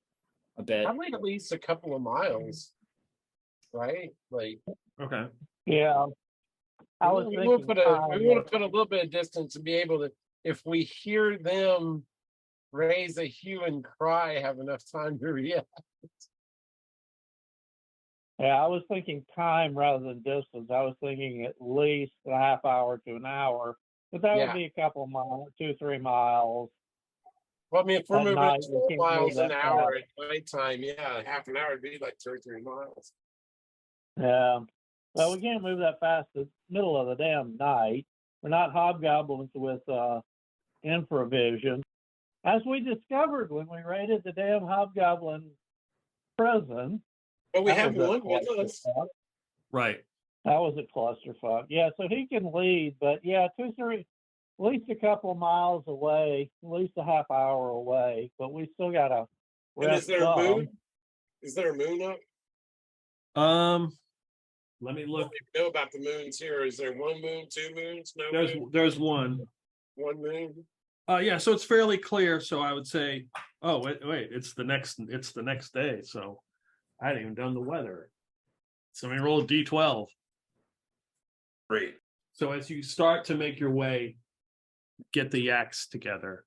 a bit. Probably at least a couple of miles, right? Like, Okay. Yeah. I was we thinking want to put a little bit of distance to be able to, if we hear them raise a hue and cry, have enough time to react. Yeah, I was thinking time rather than distance. I was thinking at least a half hour to an hour, but that would be a couple of miles, 2-3 miles. Well, I mean, if we're At moving night, at we 12 can't miles move an that hour fast. at nighttime, half an hour would be like 2 or 3 miles. Yeah. Well, we can't move that fast in the middle of the damn night. We're not hobgoblins with infravision. As we discovered when we raided the damn hobgoblin prison. But we that have was a one with us. clusterfuck. Right. That was a clusterfuck. Yeah, so he can lead, but yeah, 2-3, at least a couple of miles away, at least a half hour away. But we still gotta And rest is there a some. moon? Is there a moon up? Let me I look. don't even know about the moons here. Is there one moon, 2 moons, no moon? There's one. One moon. Yeah, so it's fairly clear. So I would say, oh wait, it's the next day. So I hadn't even done the weather. So we roll a D12. Great. So as you start to make your way, get the Yaks together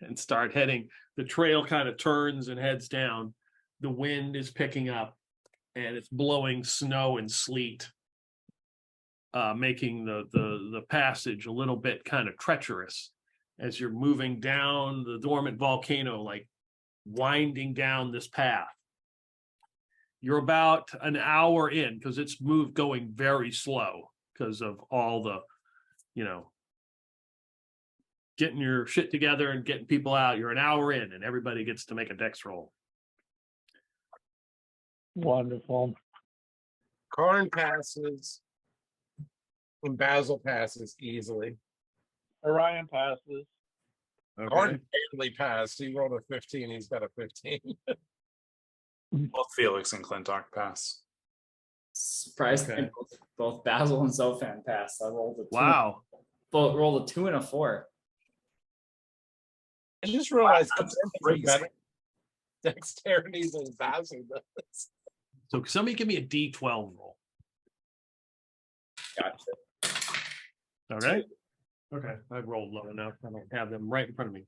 and start heading, the trail kind of turns and heads down. The wind is picking up and it's blowing snow and sleet, making the passage a little bit kind of treacherous as you're moving down the dormant volcano, like winding down this path. You're about an hour in because it's going very slow because of all the, getting your shit together and getting people out. You're an hour in and everybody gets to make a dex roll. Wonderful. Karn passes. And Basil passes easily. Orion passes. Karn barely passed. He rolled a 15. He's got a 15. Both Felix and Clintock pass. Surprised Okay. both Basil and Zofan passed. I rolled a 2. Wow. Both rolled a 2 and a 4. I just realized That's crazy. crazy. Better dexterity than Basil does. So somebody give me a D12 roll. Gotcha. All right. Okay, I've rolled low enough. I don't have them right in front of me.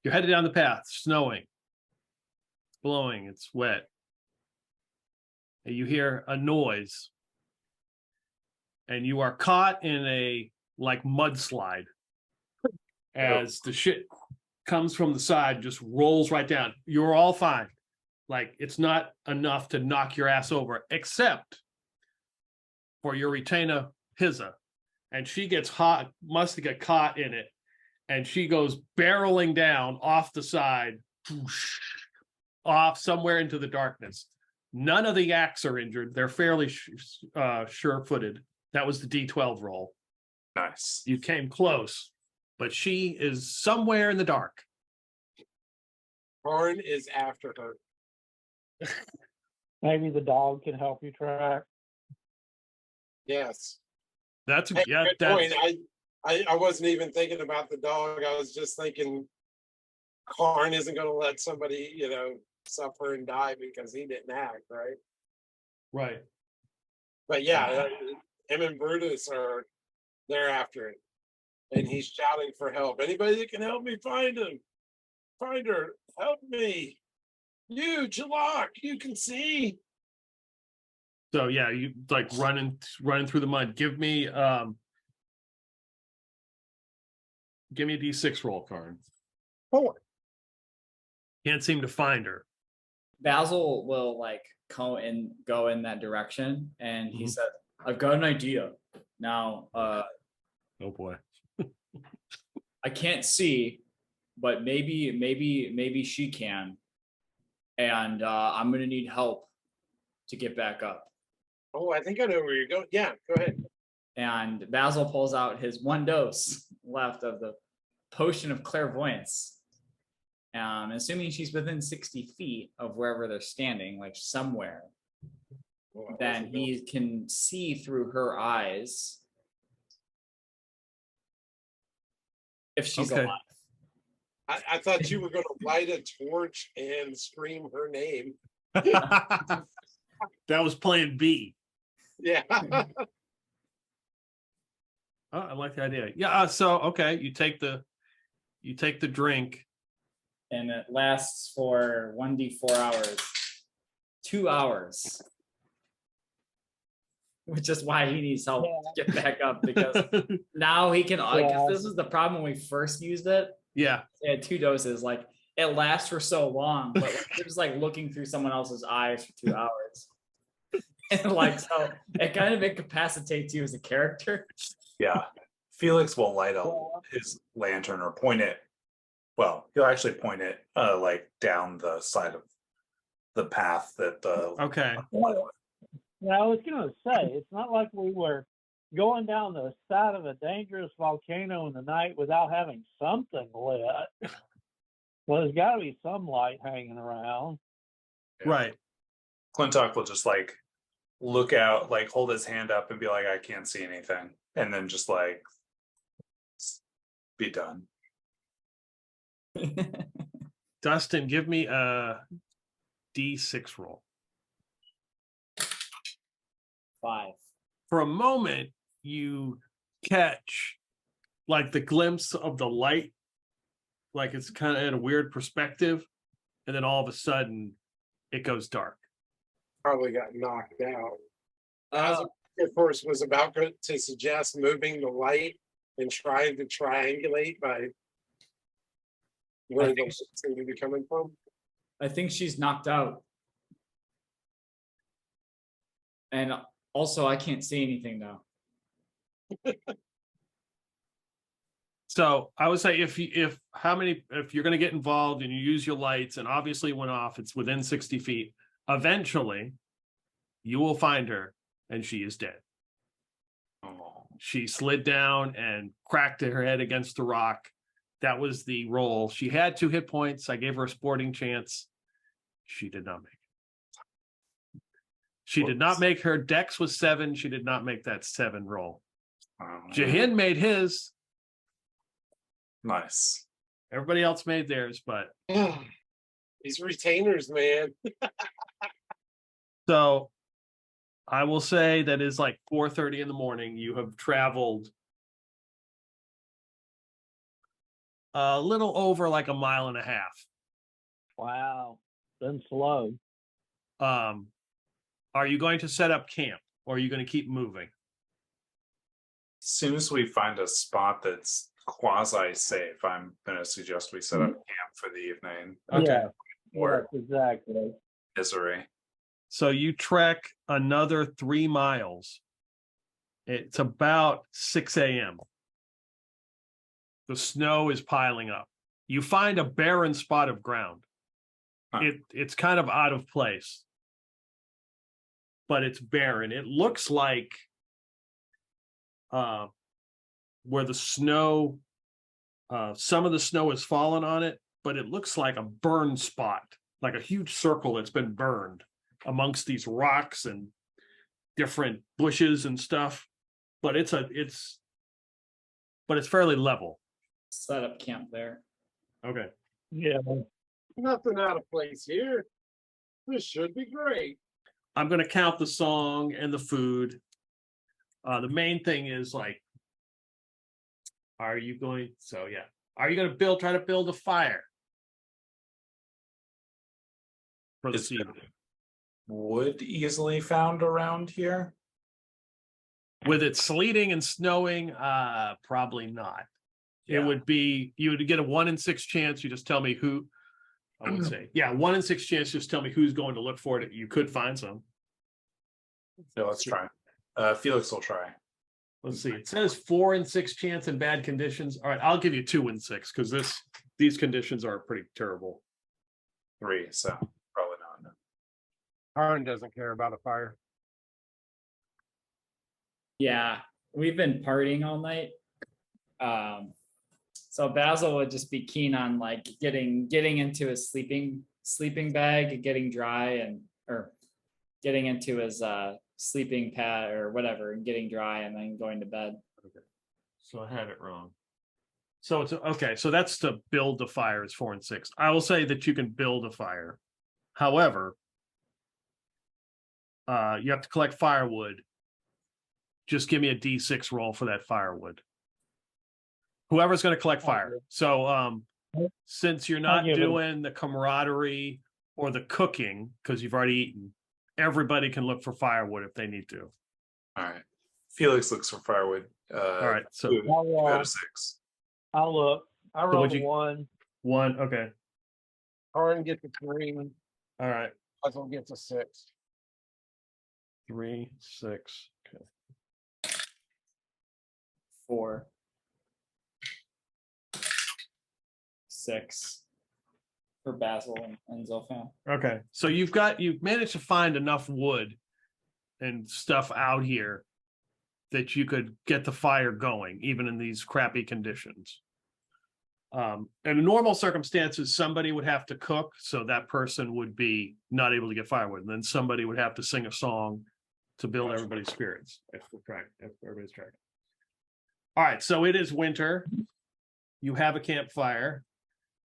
You're headed down the path, snowing, it's blowing, it's wet. And you hear a noise. And you are caught in a like mudslide as the shit comes from the side, just rolls right down. You're all fine. Like it's not enough to knock your ass over, except for your retainer, Hizza. And she gets hot, must get caught in it. And she goes barreling down off the side, whoosh, off somewhere into the darkness. None of the Yaks are injured. They're fairly sure-footed. That was the D12 roll. Nice. You came close, but she is somewhere in the dark. Karn is after her. Maybe the dog can help you track. Yes. That's Hey, yeah. good That's point. I wasn't even thinking about the dog. I was just thinking Karn isn't going to let somebody, suffer and die because he didn't act, right? right. But yeah, him and Brutus they're after it. And he's shouting for help. Anybody that can help me find him. Find her. Help me. You, Jalak, you can see. So yeah, you like running through the mud. Give me a D6 roll, Karn. 4. Can't seem to find her. Basil will like go in that direction, and he said, "I've got an idea now. Oh boy. I can't see, but maybe she can, and I'm gonna need help to get back up." Oh, I think I know where you're going. Yeah, go ahead. And Basil pulls out his 1 dose left of the potion of clairvoyance. Assuming she's within 60 feet of wherever they're standing, like somewhere, then he can see through her eyes if she's Okay. alive. I thought you were going to light a torch and scream her name. That was plan B. Yeah. Oh, I like the idea. Yeah. So okay, you take the drink. And it lasts for 1d4 hours, 2 hours, which is why he needs help to get back up, because now he can. Because this is the problem when we first used it. Yeah. It had 2 doses. Like it lasts for so long, but like, you're just like looking through someone else's eyes for 2 hours, and like so it kind of incapacitates you as a character. Yeah. Felix will light up his lantern or point it. Well, he'll actually point it like down the side of the path that the Okay. Now, I was going to say, it's not like we were going down the side of a dangerous volcano in the night without having something lit. Well, there's got to be some light hanging around. Right. Clintock will just like look out, like hold his hand up and be like, I can't see anything. And then just like be done. Dustin, give me a D6 roll. 5. For a moment, you catch like the glimpse of the light, like it's kind of at a weird perspective, and then all of a sudden it goes dark. Probably got knocked out. Of course, was about to suggest moving the light and trying to triangulate by where the light seemed to be coming from. I think she's knocked out. And also, I can't see anything now. So I would say if you're going to get involved and you use your lights and obviously went off, it's within 60 feet. Eventually, you will find her and she is dead. Oh. She slid down and cracked her head against the rock. That was the roll. She had 2 hit points. I gave her a sporting chance. She did not make it. She did not make her dex was 7. She did not make that 7 roll. Jahin made his. Nice. Everybody else made theirs, but These retainers, man. so I will say that is like 4:30 in the morning. You have traveled A little over like a mile and a half. Wow. Been slow. Are you going to set up camp or are you going to keep moving? As soon as we find a spot that's quasi safe, I'm going to suggest we set up camp for the evening. Okay. Yeah, Or yes, exactly. misery. So you trek another 3 miles. It's about 6 a.m. The snow is piling up. You find a barren spot of ground. Huh. It's kind of out of place, but it's barren. It looks like where the snow, some of the snow has fallen on it, but it looks like a burn spot, like a huge circle that's been burned amongst these rocks and different bushes and stuff. But it's fairly level. Set up camp there. Okay. Yeah. Nothing out of place here. This should be great. I'm going to count the song and the food. The main thing is like, are you going to try to build a fire for this evening? Wood easily found around here? With it sleeting and snowing, probably not. Yeah. It would be, you would get a 1 in 6 chance. You just tell me who. I would say, 1 in 6 chance. Just tell me who's going to look for it. You could find some. Yeah, let's try. Felix will try. Let's see. It says 4 in 6 chance in bad conditions. All right, I'll give you 2 in 6 because these conditions are pretty terrible. 3, so probably not. Karn doesn't care about a fire. Yeah, we've been partying all night. So Basil would just be keen on like getting into his sleeping bag, getting dry or getting into his sleeping pad or whatever and getting dry and then going to bed. Okay. So I had it wrong. So it's okay. So that's to build the fire is 4 and 6. I will say that you can build a fire. However, you have to collect firewood. Just give me a D6 roll for that firewood. Whoever's going to collect fire. So since you're not doing the camaraderie or the cooking, because you've already eaten, everybody can look for firewood if they need to. All right. Felix looks for firewood. All right. So 2 out of 6. I'll look. I So rolled what'd you- 1. 1. Okay. Karn gets a 3. All right. Puzzle gets a 6. 3, 6. Okay. 4, 6 for Basil and Zolfan. Okay. So you've managed to find enough wood and stuff out here that you could get the fire going, even in these crappy conditions. In normal circumstances, somebody would have to cook, so that person would be not able to get firewood. And then somebody would have to sing a song to build everybody's spirits. If everybody's tracking. All right, so it is winter. You have a campfire,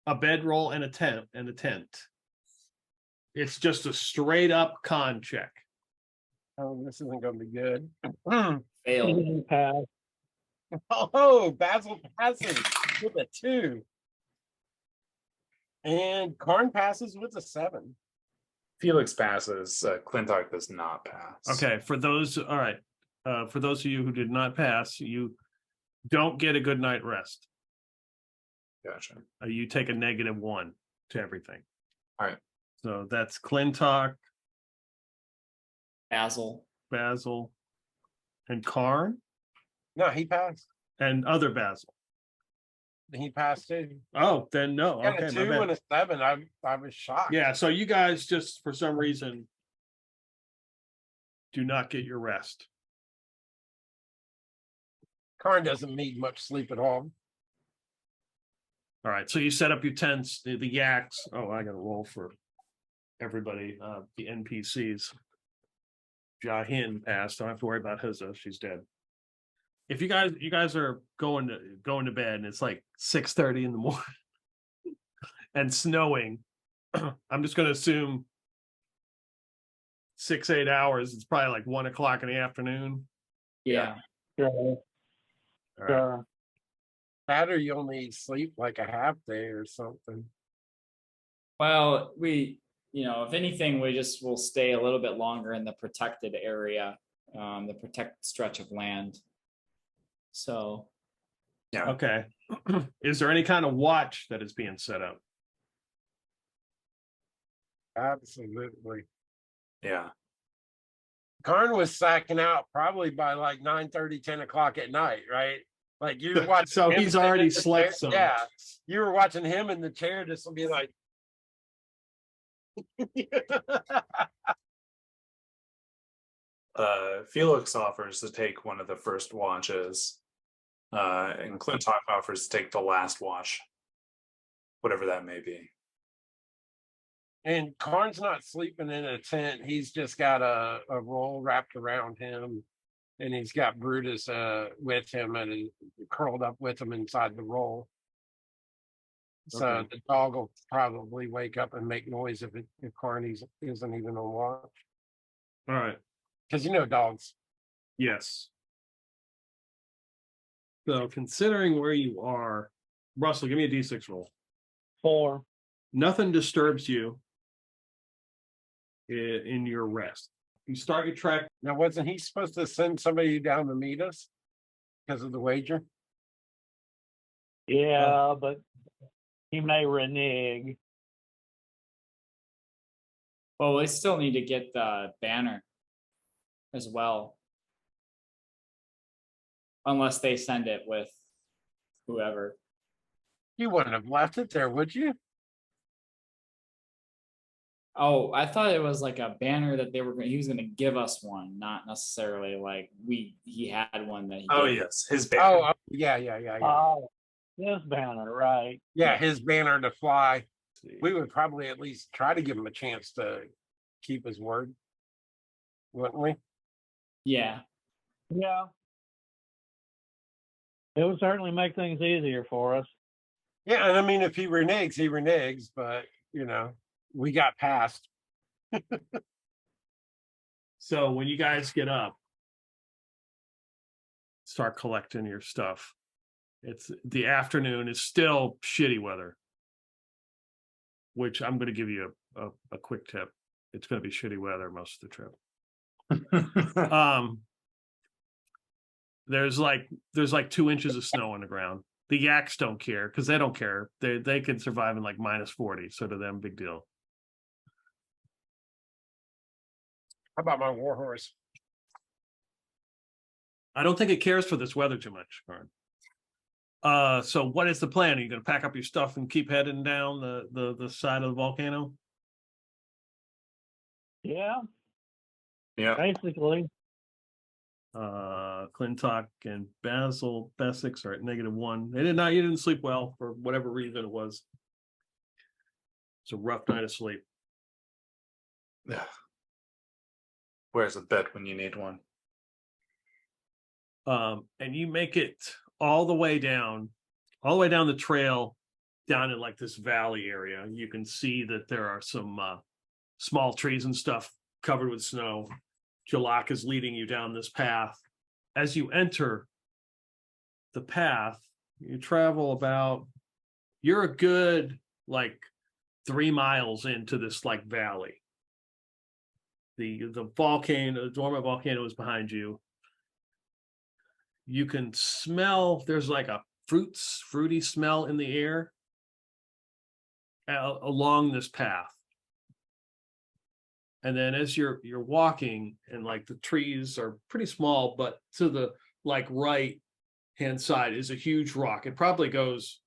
a bedroll, and a tent. It's just a straight up con check. Oh, this isn't going to be good. Failed. Pass. Oh, Basil passes with a 2. And Karn passes with a 7. Felix passes. Clintock does not pass. Okay, for those of you who did not pass, you don't get a good night rest. Gotcha. You take a -1 to everything. All right. So that's Clintock, Basil. and Karn, No, he passed. and other Basil. He passed too. Oh, then no. Got Okay, a my 2 bad. and a 7. I was shocked. Yeah, so you guys just for some reason do not get your rest. Karn doesn't need much sleep at all. All right, so you set up your tents, the Yaks. Oh, I got to roll for everybody. The NPCs. Jahin passed. Don't have to worry about Hizza. She's dead. If you guys are going to bed and it's like 6:30 in the morning and snowing, I'm just going to assume 6-8 hours. It's probably like 1 o'clock in the afternoon. Yeah. Sure. All right. Sure. That or you only sleep like a half day or something. Well, if anything, will stay a little bit longer in the protected area, the protected stretch of land. So, Yeah. Okay. Is there any kind of watch that is being set up? Absolutely. Yeah. Karn was sacking out probably by like 9:30, 10 o'clock at night, right? Like you watch. So he's already slept some. Yeah, you were watching him in the chair, just will be like. Felix offers to take one of the first watches, and Clintock offers to take the last watch, whatever that may be. And Karn's not sleeping in a tent. He's just got a roll wrapped around him, and he's got Brutus with him and curled up with him inside the roll. So Okay. the dog will probably wake up and make noise if Karn isn't even on watch. All right. Because dogs. Yes. So considering where you are, Russell, give me a D6 roll. 4. Nothing disturbs you in your rest. You start your trek. Now, wasn't he supposed to send somebody down to meet us because of the wager? Yeah, but he may renege. well, we still need to get the banner as well, unless they send it with whoever. You wouldn't have left it there, would you? Oh, I thought it was like a banner that he was going to give us one, not necessarily like he had one that he Oh gave. yes, his banner. Oh, yeah. Oh, this banner, right? Yeah, his banner to fly. We would probably at least try to give him a chance to keep his word, wouldn't we? Yeah. Yeah. It would certainly make things easier for us. Yeah, and I mean, if he reneges, he reneges, but we got past. So when you guys get up, start collecting your stuff. It's the afternoon. It's still shitty weather, which I'm going to give you a quick tip. It's going to be shitty weather most of the trip. There's like 2 inches of snow on the ground. The Yaks don't care because they don't care. They can survive in like -40. So to them, big deal. How about my warhorse? I don't think it cares for this weather too much, Karn. So what is the plan? Are you going to pack up your stuff and keep heading down the side of the volcano? Yeah, Yeah. basically. Clintock and Basil Bessex are at -1. You didn't sleep well for whatever reason it was. It's a rough night of sleep. Yeah. Where's a bed when you need one? And you make it all the way down the trail, down in like this valley area. You can see that there are some small trees and stuff covered with snow. Jalak is leading you down this path. As you enter the path, you travel you're a good like 3 miles into this like valley. The dormant volcano is behind you. You can smell, there's like a fruity smell in the air along this path. And then as you're walking, and like the trees are pretty small, but to the like right hand side is a huge rock. It probably goes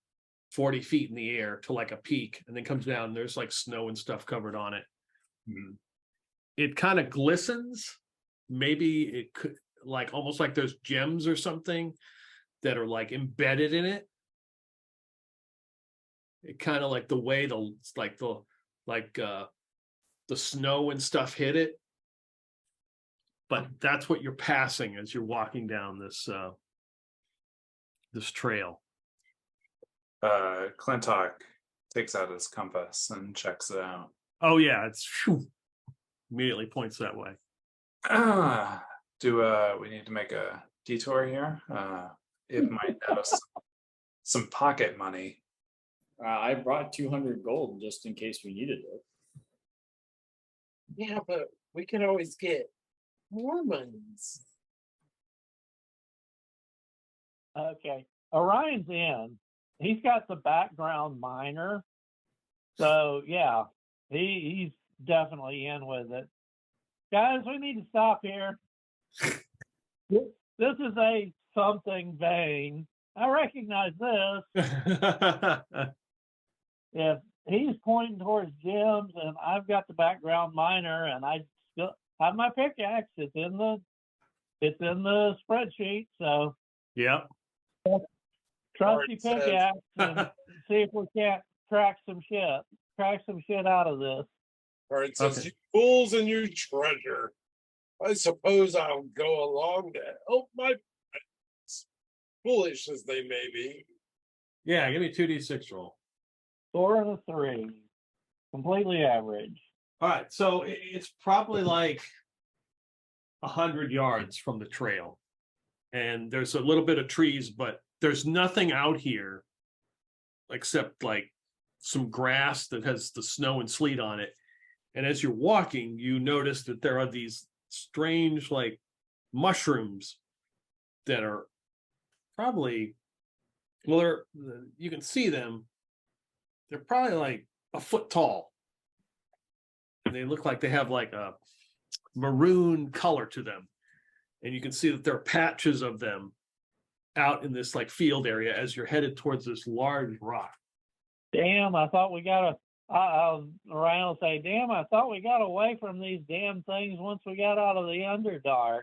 40 feet in the air to like a peak, and then comes down, and there's like snow and stuff covered on it. Mm-hmm. It kind of glistens. Maybe it could like almost like there's gems or something that are like embedded in it. It kind of like the way the snow and stuff hit it. But that's what you're passing as you're walking down this trail. Clintock takes out his compass and checks it out. Oh yeah, it's immediately points that way. Do we need to make a detour here? It might have some pocket money. I brought 200 gold just in case we needed it. Yeah, but we can always get more monies. Okay. Orion's in. He's got the background miner. So yeah, he's definitely in with it. Guys, we need to stop here. This is a something vein. I recognize this. If he's pointing towards gems and I've got the background miner and I still have my pickaxe, it's in the spreadsheet. So Yep. trusty Art says- pickaxe and see if we can't crack some shit out of this. Or it says, Okay. you fools and you treasure. I suppose I'll go along to help my friends, foolish as they may be. Yeah, give me 2d6 roll. 4 and a 3. Completely average. All right, so it's probably like 100 yards from the trail. And there's a little bit of trees, but there's nothing out here except like some grass that has the snow and sleet on it. And as you're walking, you notice that there are these strange like mushrooms that are probably, well, you can see them. They're probably like a foot tall. And they look like they have like a maroon color to them. And you can see that there are patches of them out in this like field area as you're headed towards this large rock. Damn, I thought we got Ryan will say, damn, I thought we got away from these damn things once we got out of the Underdark.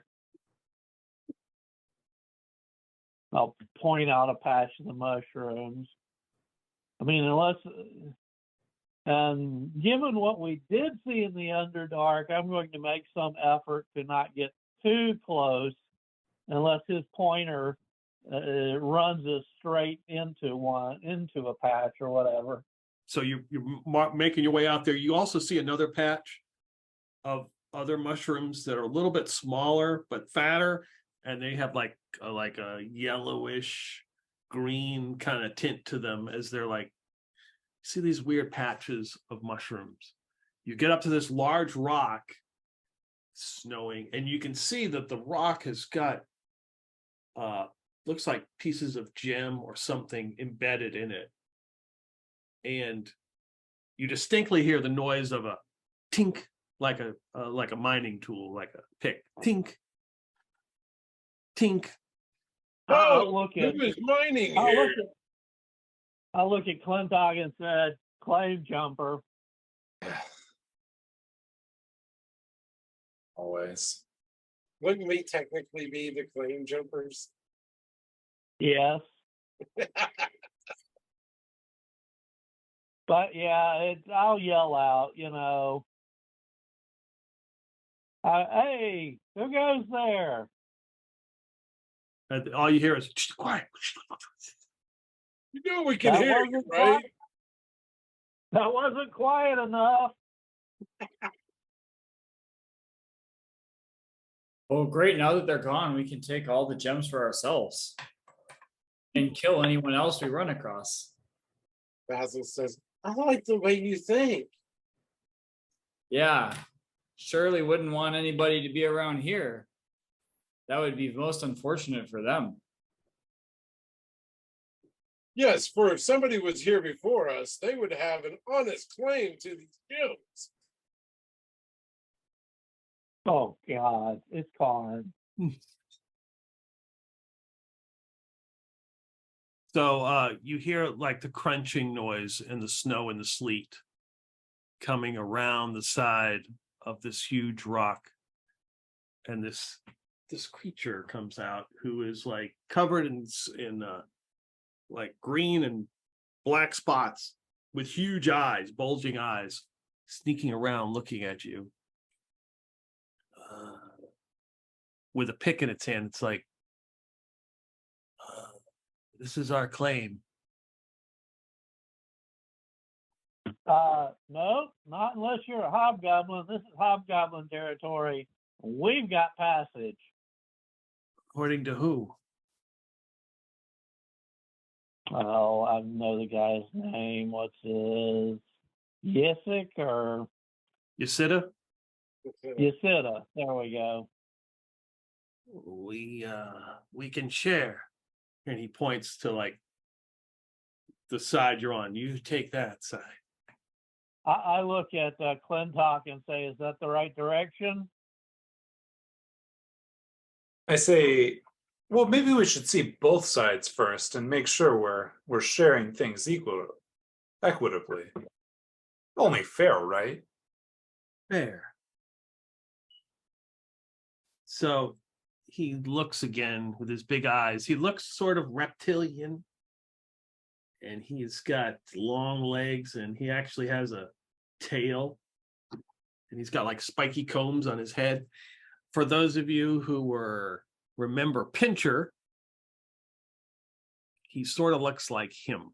I'll point out a patch of the mushrooms. I mean, and given what we did see in the Underdark, I'm going to make some effort to not get too close unless his pointer runs us straight into a patch or whatever. So you're making your way out there. You also see another patch of other mushrooms that are a little bit smaller but fatter, and they have like a yellowish green kind of tint to them as they're like, see these weird patches of mushrooms. You get up to this large rock, snowing, and you can see that the rock has got looks like pieces of gem or something embedded in it. And you distinctly hear the noise of a tink, like a mining tool, like a pick. Tink, tink. I'll look at who is mining here? I'll look at Clintock and said, claim jumper. Always. Wouldn't we technically be the claim jumpers? Yes. But yeah, I'll yell out, hey, who goes there? And all you hear is quiet. You know we can That hear you, wasn't right? That wasn't quiet enough. Oh, great. Now that they're gone, we can take all the gems for ourselves and kill anyone else we run across. Basil says, I like the way you think. Yeah, surely wouldn't want anybody to be around here. That would be most unfortunate for them. Yes, for if somebody was here before us, they would have an honest claim to these gems. Oh God, it's gone. So you hear like the crunching noise in the snow and the sleet coming around the side of this huge rock. And this creature comes out who is like covered in like green and black spots with huge eyes, bulging eyes, sneaking around looking at you. With a pick in its hand, it's like, this is our claim. No, not unless you're a hobgoblin. This is hobgoblin territory. We've got passage. According to who? Oh, I know the guy's name. What's his? Yesic or Ye'Sider? Ye'Sider? There we go. We can share. And he points to like the side you're on. You take that side. I look at Clintock and say, "Is that the right direction?" I say, well, maybe we should see both sides first and make sure we're sharing things equitably. Only fair, right? Fair. So he looks again with his big eyes. He looks sort of reptilian. And he's got long legs, and he actually has a tail. And he's got like spiky combs on his head. For those of you who remember Pincher, he sort of looks like him.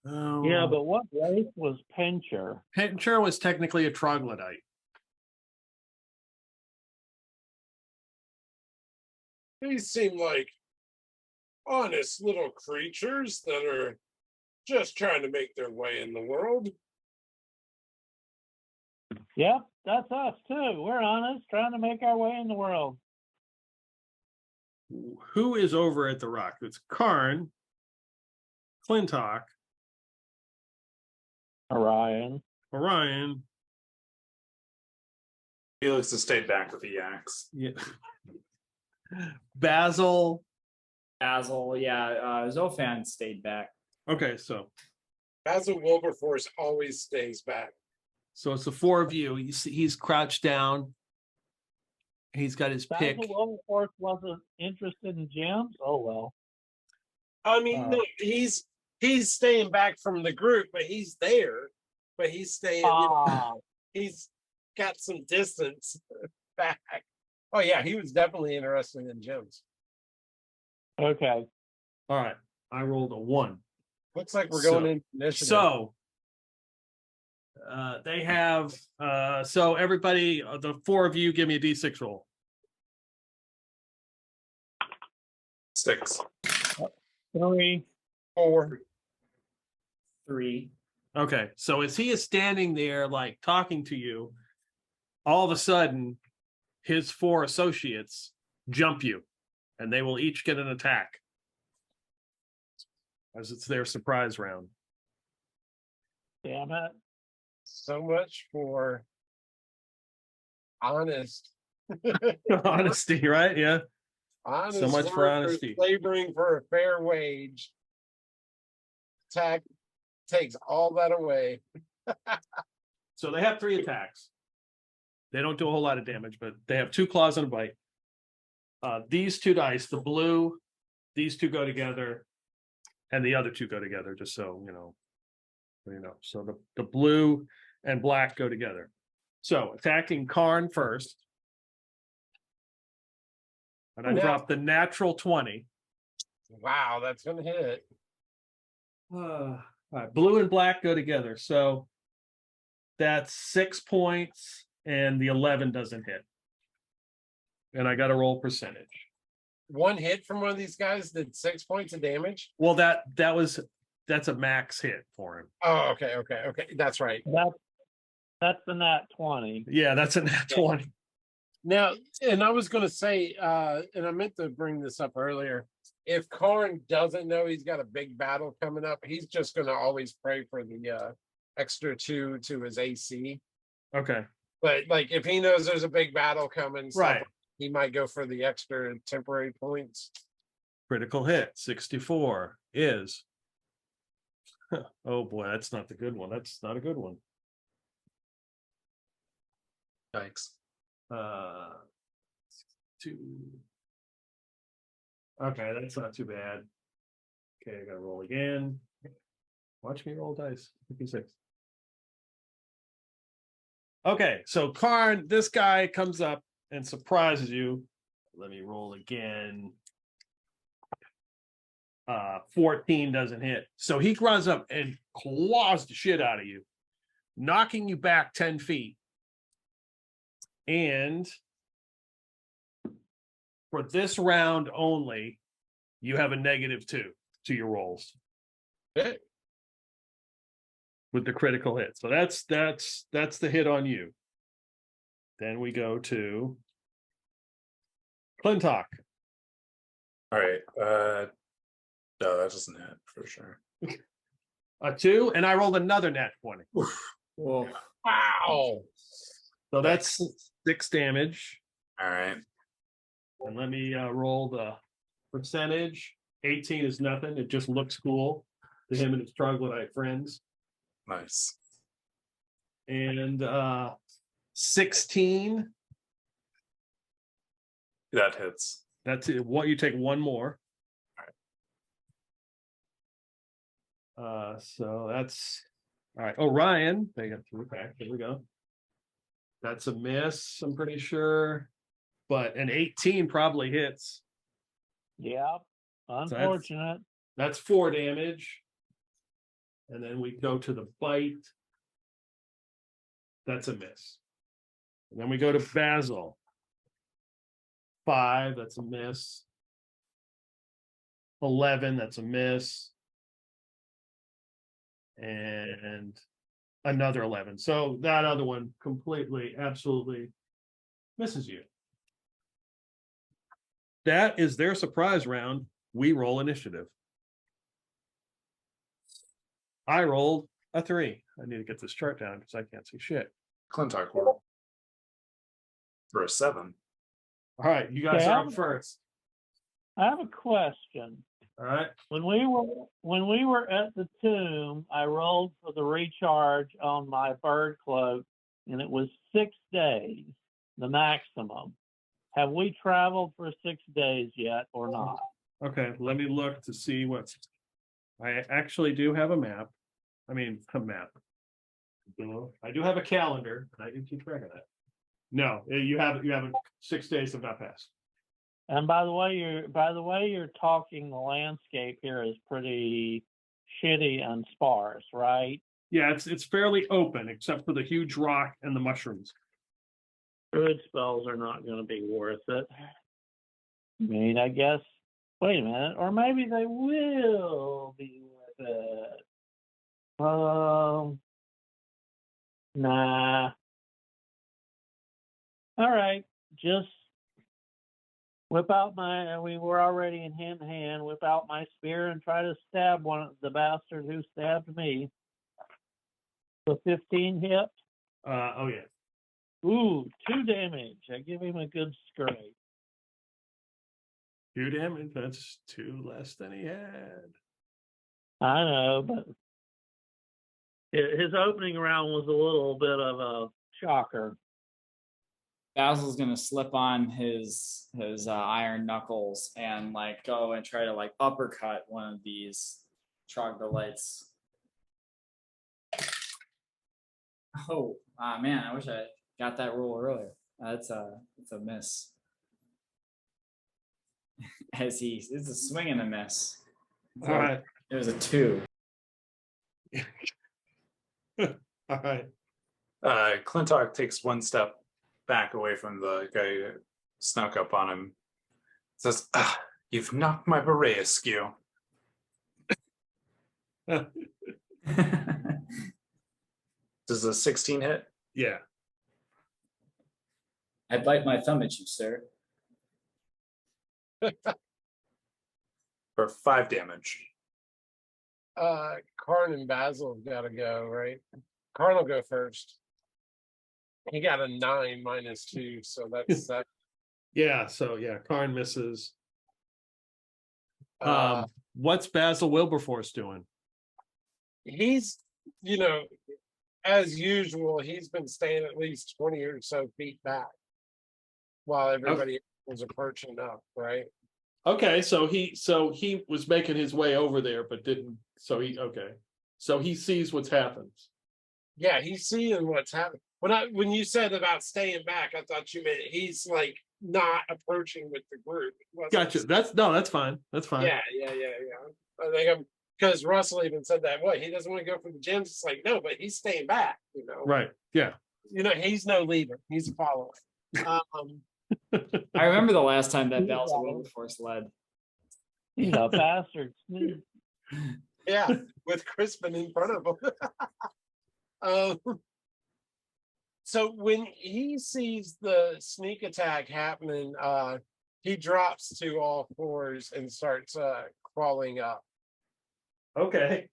Yeah, but what race was Pincher? Pincher was technically a troglodyte. These seem like honest little creatures that are just trying to make their way in the world. Yep, that's us too. We're honest, trying to make our way in the world. Who is over at the rock? It's Karn, Clintock, Orion. He looks to stay back with the Yaks. Yeah. Basil. Yeah. Zofan stayed back. Okay, so Basil Wilberforce always stays back. So it's the four of you. He's crouched down. He's got his pick. Basil Wilberforce wasn't interested in gems? Oh, well. I mean, no, he's staying back from the group, but he's there. But he's staying. He's got some distance back. Oh yeah, he was definitely interested in gems. Okay. All right. I rolled a 1. Looks like we're going into initiative. So they have so everybody, the four of you, give me a D6 roll. 6. 3. 4. 3. Okay, so as he is standing there like talking to you, all of a sudden his 4 associates jump you, and they will each get an attack as it's their surprise round. Damn it. So much for honest. Honesty, right? Yeah. Honest So much for workers honesty. Laboring for a fair wage. Attack takes all that away. So they have 3 attacks. They don't do a whole lot of damage, but they have 2 claws and a bite. These 2 dice, the blue, these 2 go together, and the other 2 go together, just so you know. So the blue and black go together. So attacking Karn first. And I dropped the natural 20. Wow, that's gonna hit. All right, blue and black go together. So that's 6 points, and the 11 doesn't hit. And I got to roll percentage. One hit from one of these guys did 6 points of damage. Well, that's a max hit for him. Oh, okay. That's right. That's the nat 20. Yeah, that's a nat 20. Now, and I was going to say, and I meant to bring this up earlier. If Karn doesn't know he's got a big battle coming up, he's just going to always pray for the extra 2 to his AC. Okay. But like, if he knows there's a big battle coming, Right, he might go for the extra temporary points. critical hit 64 is. Oh boy, that's not the good one. That's not a good one. Yikes. 2. Okay, that's not too bad. Okay, I gotta roll again. Watch me roll dice. 56. Okay, so Karn, this guy comes up and surprises you. Let me roll again. 14 doesn't hit. So he runs up and claws the shit out of you, knocking you back 10 feet. And for this round only, you have a -2 to your rolls Okay. with the critical hit. So that's the hit on you. Then we go to Clintock. All right. No, that doesn't hit for sure. A 2, and I rolled another nat 20. Whoa. Wow. So that's 6 damage. All right. And let me roll the percentage. 18 is nothing. It just looks cool to him and his troglodyte friends. Nice. And 16. That hits. That's it. What you take one more. So that's all right. Orion, they got 3 back. Here we go. That's a miss, I'm pretty sure. But an 18 probably hits. Yeah, unfortunate. That's 4 damage. And then we go to the bite. That's a miss. And then we go to Basil. 5, that's a miss. 11, that's a miss. And another 11. So that other one completely, absolutely misses you. That is their surprise round. We roll initiative. I rolled a 3. I need to get this chart down because I can't see shit. Clintock roll for a 7. All right, you guys Okay, are up first. I have a question. All right. When we were at the tomb, I rolled for the recharge on my bird cloak, and it was 6 days, the maximum. Have we traveled for 6 days yet or not? Okay, let me look to see what's. I actually do have a map. I mean, a map. I do have a calendar. I can keep track of that. No, you haven't. 6 days have not passed. And by the way you're talking, the landscape here is pretty shitty and sparse, right? Yeah, it's fairly open except for the huge rock and the mushrooms. Druid spells are not going to be worth it. I mean, I guess. Wait a minute, or maybe they will be worth it. Nah. All right, just whip out we were already in hand to hand, whip out my spear and try to stab the bastard who stabbed me. The 15 hit. Oh yeah. Ooh, 2 damage. I give him a good scrape. 2 damage, that's 2 less than he had. I know, but his opening round was a little bit of a shocker. Basil's gonna slip on his iron knuckles and like go and try to like uppercut one of these troglodytes. Oh, man, I wish I got that roll earlier. It's a miss. It's a swing and a miss. All right. It was a 2. All right. Clintock takes one step back away from the guy who snuck up on him. Says, "You've knocked my beret askew." Does a 16 hit? Yeah. I bite my thumb at you, sir. For 5 damage. Karn and Basil have got to go, right? Karn will go first. He got a 9 -2, so that's that. Yeah. So yeah, Karn misses. Uh, What's Basil Wilberforce doing? he's, as usual, he's been staying at least 20 or so feet back while everybody was approaching up, right? Okay, so he was making his way over there, but didn't. So he sees what's happened. Yeah, he's seeing what's happening. When you said about staying back, I thought you meant he's like not approaching with the group. Gotcha. That's fine. That's fine. Yeah. I think because Russell even said that. What, he doesn't want to go for the gyms? It's like, no, but he's staying back. Right. Yeah. He's no leader. He's a follower. I remember the last time that Yeah. Basil Wilberforce led. He's a bastard. Sneak. Yeah, with Crispin in front of him. So when he sees the sneak attack happening, he drops to all fours and starts crawling up. Okay.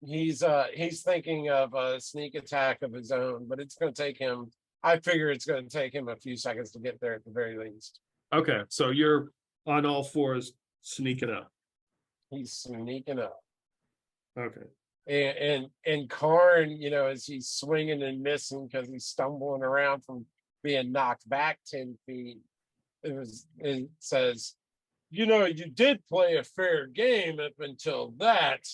He's thinking of a sneak attack of his own, but it's going to take him. I figure it's going to take him a few seconds to get there at the very least. Okay. So you're on all fours sneaking up. He's sneaking up. Okay. And Karn, as he's swinging and missing because he's stumbling around from being knocked back 10 feet, it says, you did play a fair game up until that.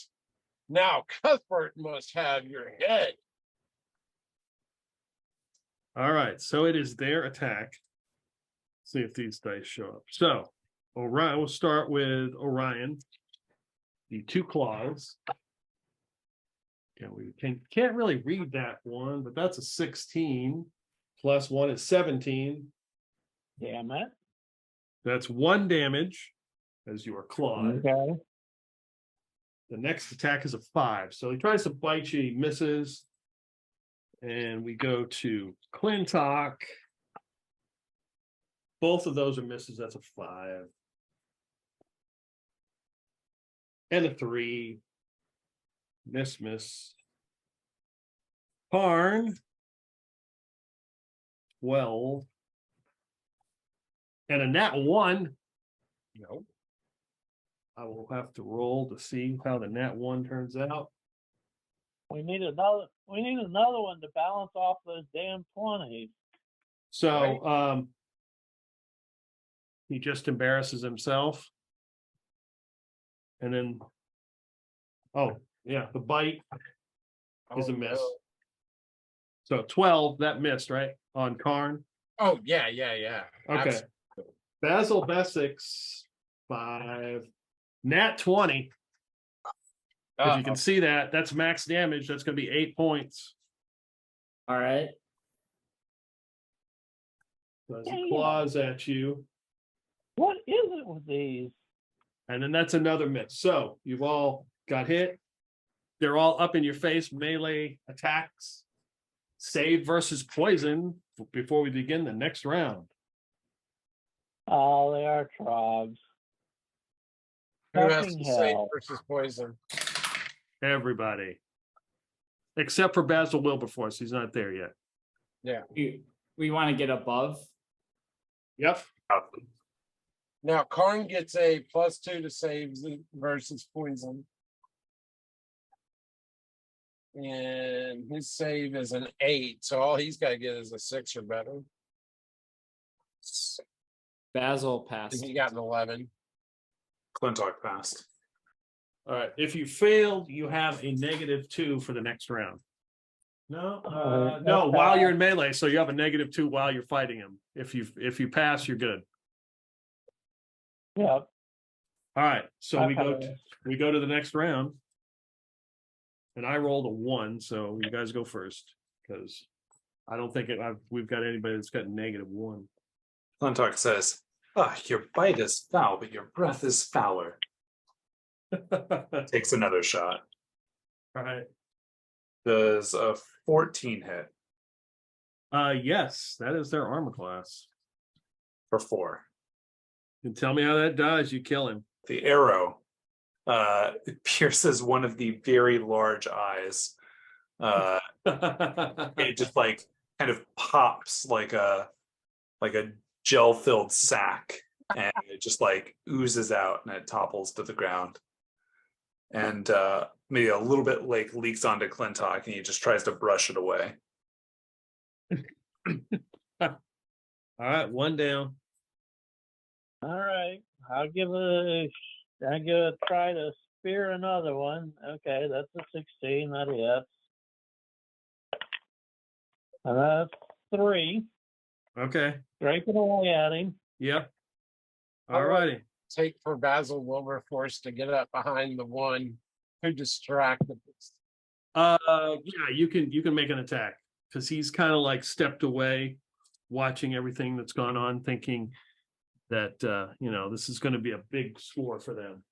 Now Cuthbert must have your head. All right. So it is their attack. See if these dice show up. So Orion, we'll start with Orion. The 2 claws. Yeah, we can't really read that one, but that's a 16 plus 1 is 17. Damn it. That's 1 damage as you are clawed. Okay. The next attack is a 5. So he tries to bite you, he misses. And we go to Clintock. Both of those are misses. That's a 5. And a 3. Miss. Karn. 12. And a nat 1. No. I will have to roll to see how the nat 1 turns out. We need another one to balance off those damn 20s. So he just embarrasses himself. And then the bite is a miss. No. So 12, that missed, right? On Karn. Oh, yeah. Okay. Absolutely. Basil Bessex, 5. Nat 20. As you can see that's max damage. That's going to be 8 points. All right. So as he claws at you. What is it with these? And then that's another miss. So you've all got hit. They're all up in your face, melee attacks. Save versus poison before we begin the next round. Oh, they are Trogs. Who has Fucking to save hell. versus poison? Everybody. Except for Basil Wilberforce. He's not there yet. Yeah. We want to get above. Yep. Now Karn gets a +2 to saves versus poison. And his save is an 8, so all he's got to get is a 6 or better. Basil passed. He got an 11. Clintock passed. All right. If you failed, you have a -2 for the next round. No, no, while you're in melee, so you have a -2 while you're fighting him. If you pass, you're good. Yep. All right. So we Okay. go to the next round. And I rolled a 1, so you guys go first because I don't think we've got anybody that's got -1. Clintock says, your bite is foul, but your breath is fouler. Takes another shot. All right. Does a 14 hit Yes, that is their armor class. for 4. And tell me how that does. You kill him. The arrow pierces one of the very large eyes. It just kind of pops like a gel-filled sack, and it just oozes out and it topples to the ground. And maybe a little bit leaks onto Clintock, and he just tries to brush it away. All right, 1 down. All right. I'll give a try to spear another one. Okay, that's a 16. That hits. And that's 3. Okay. Scraping away at him. Yep. All righty. Take for Basil Wilberforce to get up behind the one who distracted us. Yeah, you can make an attack because he's kind of stepped away. watching everything that's gone on, thinking that this is going to be a big score for them.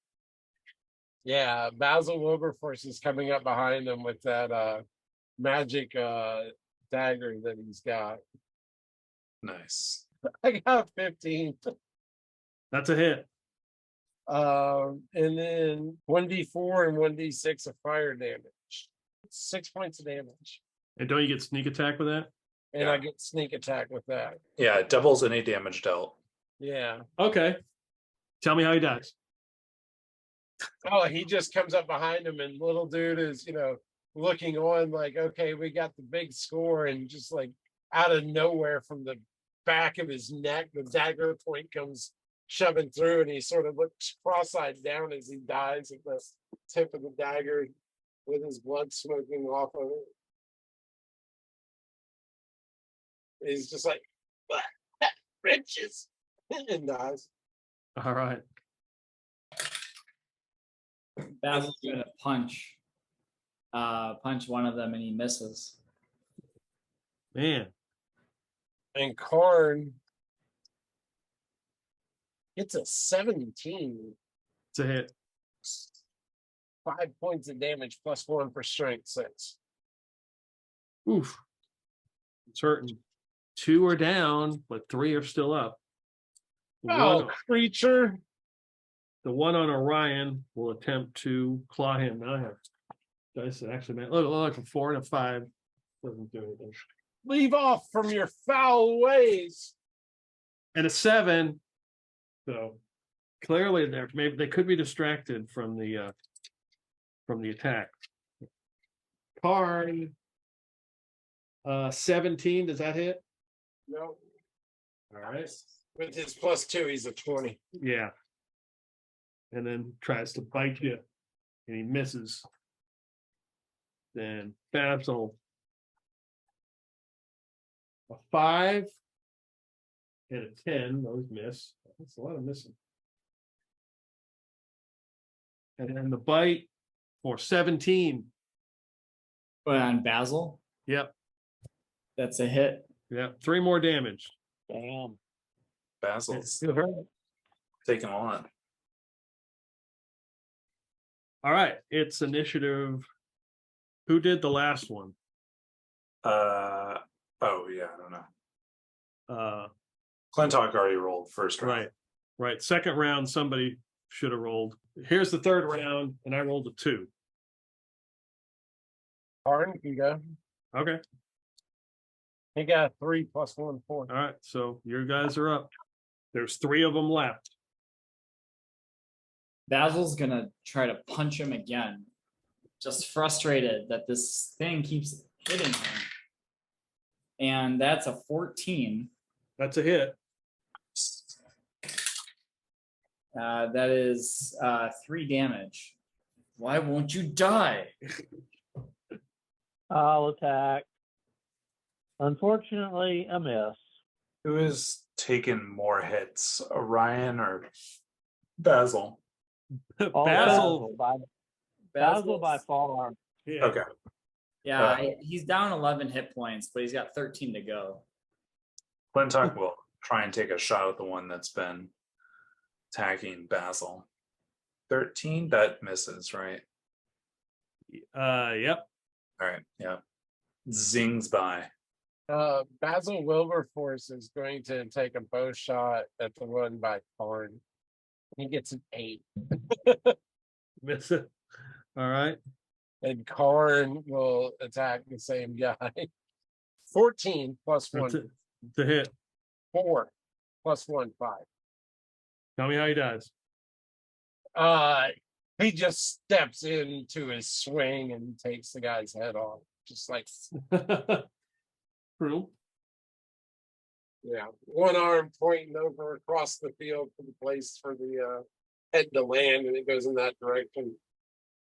Yeah, Basil Wilberforce is coming up behind him with that magic dagger that he's got. Nice. I got 15. That's a hit. And then 1d4 and 1d6 of fire damage. 6 points of damage. And don't you get sneak attack with that? And I get sneak attack with that. Yeah, it doubles any damage dealt. Yeah. Okay. Tell me how he dies. Oh, he just comes up behind him, and little dude is, looking on like, okay, we got the big score, and just like out of nowhere from the back of his neck, the dagger point comes shoving through, and he sort of looks cross-eyed down as he dies at the tip of the dagger with his blood smoking off of it. He's just like, riches, and dies. All right. Basil's gonna punch one of them, and he misses. Man. And Karn gets a 17. It's a hit. 5 points of damage plus 1 for strength 6. Oof. It's hurting. 2 are down, but 3 are still up. Oh, creature. The one on Orion will attempt to claw him. Now I have dice that actually man. Look, a 4 and a 5 doesn't do anything. Leave off from your foul ways. And a 7. So clearly maybe they could be distracted from the attack. Karn 17, does that hit? No. All right. With his plus 2, he's a 20. Yeah. And then tries to bite you, and he misses. Then Basil, a 5 and a 10. Those miss. That's a lot of missing. And then the bite for 17. But on Basil, Yep. that's a hit. Yep. 3 more damage. Damn. Basil's You heard? taking a lot. All right. It's initiative. Who did the last one? Oh yeah, I don't know. Uh, Clintock already rolled first round. right. Right. Second round, somebody should have rolled. Here's the third round, and I rolled a 2. Karn can go. Okay. He got 3 plus 1, 4. All right. So your guys are up. There's 3 of them left. Basil's gonna try to punch him again, just frustrated that this thing keeps hitting him. And that's a 14. That's a hit. That is 3 damage. Why won't you die? I'll attack. Unfortunately, a miss. Who has taken more hits, Orion or Basil? Oh, Basil. Basil by far. Yeah. Okay. Yeah, he's down 11 hit points, but he's got 13 to go. Clintock will try and take a shot at the one that's been attacking Basil. 13, that misses, right? Yep. All right, yeah. Zings by. Basil Wilberforce is going to take a bow shot at the one by Karn. He gets an 8. Miss it. All right. And Karn will attack the same guy. 14 plus 1, The hit. 4 plus 1, 5. Tell me how he dies. He just steps into his swing and takes the guy's head off. Just like, True. yeah, one arm pointing over across the field for the place for the head to land, and it goes in that direction,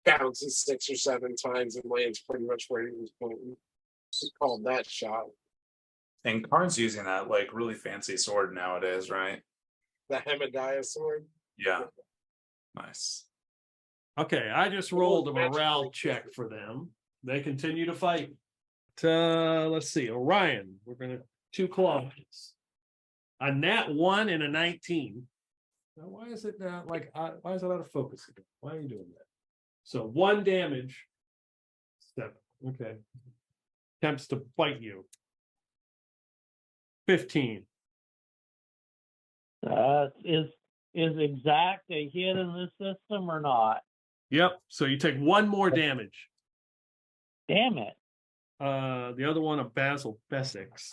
bounces 6 or 7 times and lands pretty much where he was pointing. Just called that shot. And Karn's using that like really fancy sword nowadays, right? The Hemadiah sword. Yeah. Nice. Okay, I just rolled a morale check for them. They continue to fight. Let's see, Orion. We're gonna 2 kilometers. A nat 1 and a 19. Now, why is it not like why is it out of focus again? Why are you doing that? So 1 damage. 7. Okay. Attempts to bite you. 15. Is exact a hit in this system or not? Yep. So you take 1 more damage. Damn it. The other one of Basil Bessex.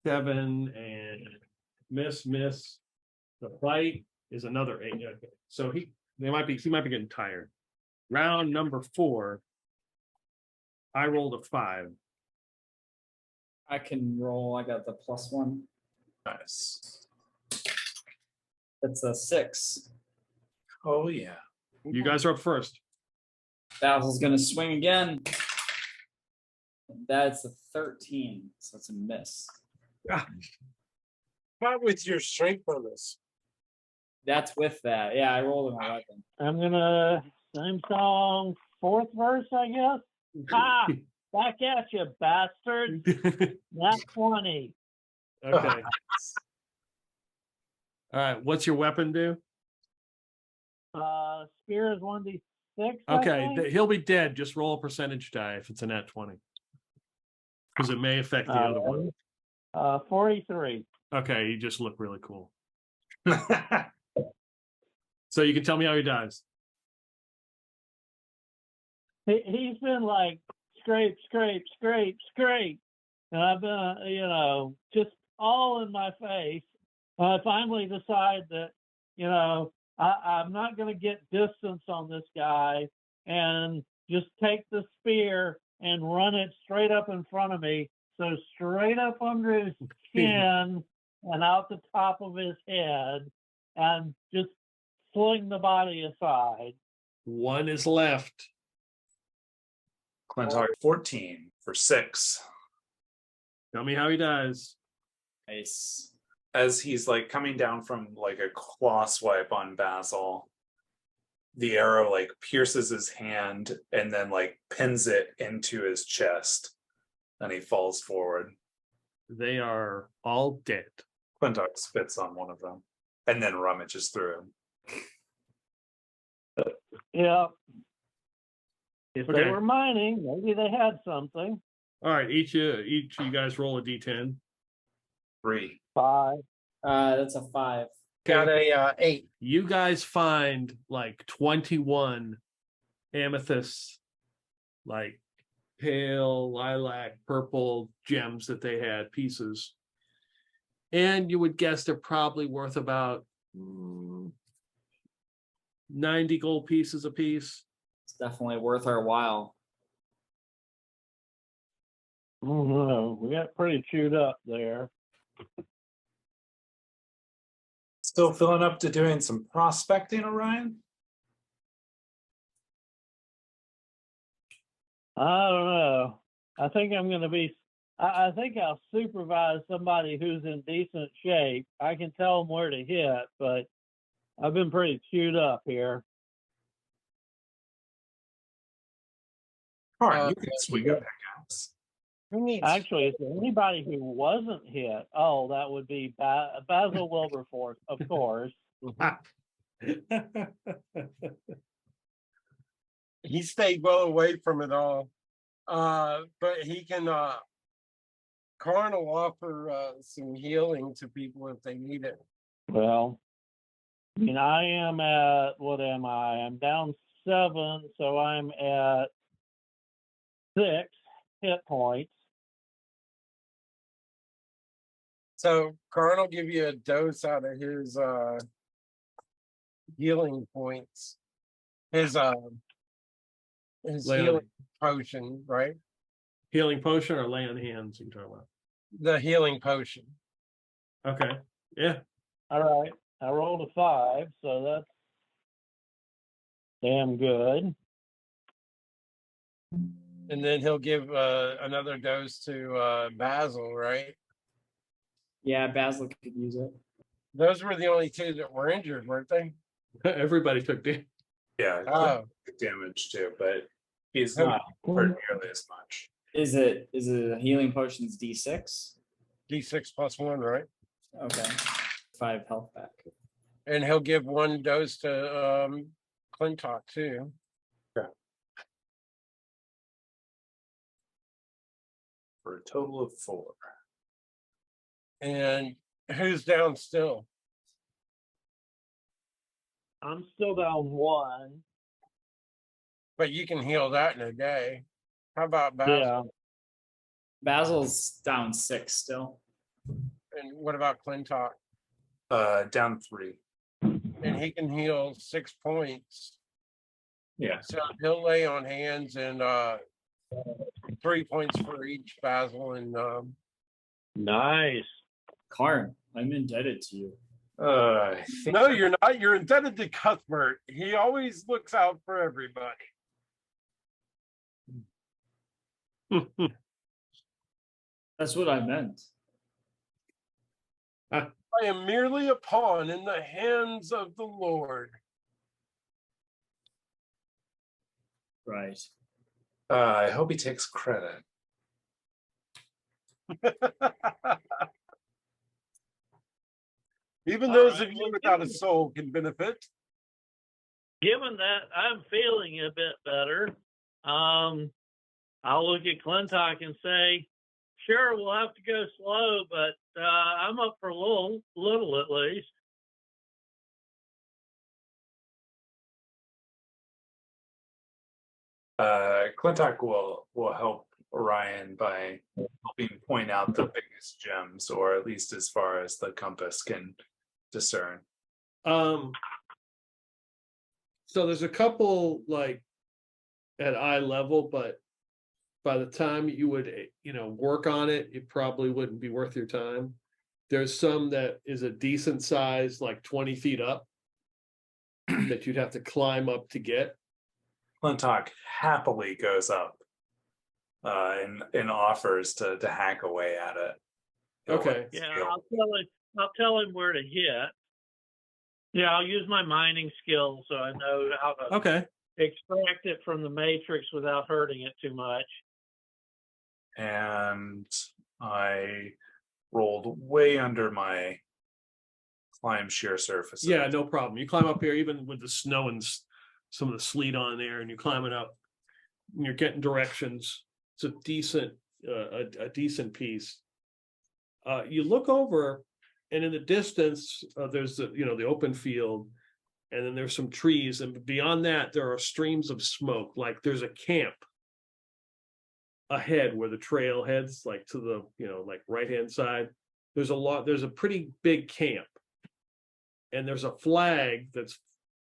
7 and miss. The bite is another 8. Okay. So he might be getting tired. Round number 4. I rolled a 5. I can roll. I got the +1. Nice. It's a 6. Oh yeah. You guys are up first. Basil's gonna swing again. That's a 13, so it's a miss. Not with your strength bonus. That's with that. Yeah, I rolled my weapon. I'm gonna same song, 4th verse, I guess. Ha! Back at you, bastard. That's 20. Okay. All right. What's your weapon do? Spear is 1d6. Okay. He'll be dead. Just roll a percentage die if it's a nat 20. Because it may affect the other one. 43. Okay. You just look really cool. So you can tell me how he dies. He's been like scrape. And I've been, just all in my face. I finally decide that, I'm not going to get distance on this guy and just take the spear and run it straight up in front of me. So straight up under his chin and out the top of his head and just fling the body aside. 1 is left. Clintar 14 for 6. Tell me how he dies. Nice. As he's like coming down from like a claw swipe on Basil, the arrow like pierces his hand and then like pins it into his chest, and he falls forward. They are all dead. Clintar spits on one of them and then rummages through him. Yeah. If Okay. they were mining, maybe they had something. All right. Each of you guys roll a d10. 3. 5. That's a 5. Got a 8. You guys find like 21 amethysts, like pale lilac, purple gems that they had, pieces. And you would guess they're probably worth about 90 gold pieces a piece. It's definitely worth our while. Oh no, we got pretty chewed up there. Still filling up to doing some prospecting, Orion? I don't know. I think I'm going to be. I think I'll supervise somebody who's in decent shape. I can tell them where to hit, but I've been pretty chewed up here. All right, you can swing up pickaxe. Who needs? Actually, is there anybody who wasn't hit? Oh, that would be Basil Wilberforce, of course. He stayed well away from it all. But he can Karn will offer some healing to people if they need it. Well, I mean, I am at, what am I? I'm down 7, so I'm at 6 hit points. So Karn will give you a dose out of his healing points. His Lay on- healing potion, right? Healing potion or lay on hands, you talking about? The healing potion. Okay. Yeah. All right. I rolled a 5, so that's damn good. And then he'll give another dose to Basil, right? Yeah, Basil could use it. Those were the only 2 that were injured, weren't they? Everybody took damage. Yeah, Oh. damage too, but he's Okay. not hurt nearly as much. Is it a healing potion's D6? D6 plus 1, right? Okay. 5 health back. And he'll give 1 dose to Clintock too. For a total of 4. And who's down still? I'm still down 1. But you can heal that in a day. How about Basil? Yeah. Basil's down 6 still. And what about Clintock? Down 3. And he can heal 6 points. Yeah. So he'll lay on hands and 3 points for each Basil and Nice. Karn, I'm indebted to you. I think no, you're not. You're indebted to Cuthbert. He always looks out for everybody. That's what I meant. I am merely a pawn in the hands of the Lord. Right. I hope he takes credit. Even All those right, of you well, without a soul can benefit. Given that I'm feeling a bit better, I'll look at Clintock and say, sure, we'll have to go slow, but I'm up for a little at least. Clintock will help Orion by helping point out the biggest gems, or at least as far as the compass can discern. So there's a couple like at eye level, but by the time you would, work on it, it probably wouldn't be worth your time. There's some that is a decent size, like 20 feet up, that you'd have to climb up to get. Clintock happily goes up and offers to hack away at it. He'll Okay. Yeah, skill. I'll tell him where to hit. Yeah, I'll use my mining skills so I know how to Okay. extract it from the matrix without hurting it too much. And I rolled way under my climb sheer surface. Yeah, no problem. You climb up here, even with the snow and some of the sleet on there, and you climb it up. And you're getting directions. It's a decent, a decent piece. You look over, and in the distance, there's the open field, and then there's some trees, and beyond that, there are streams of smoke. Like there's a camp ahead where the trail heads, like to the like right hand side. There's a pretty big camp, and there's a flag that's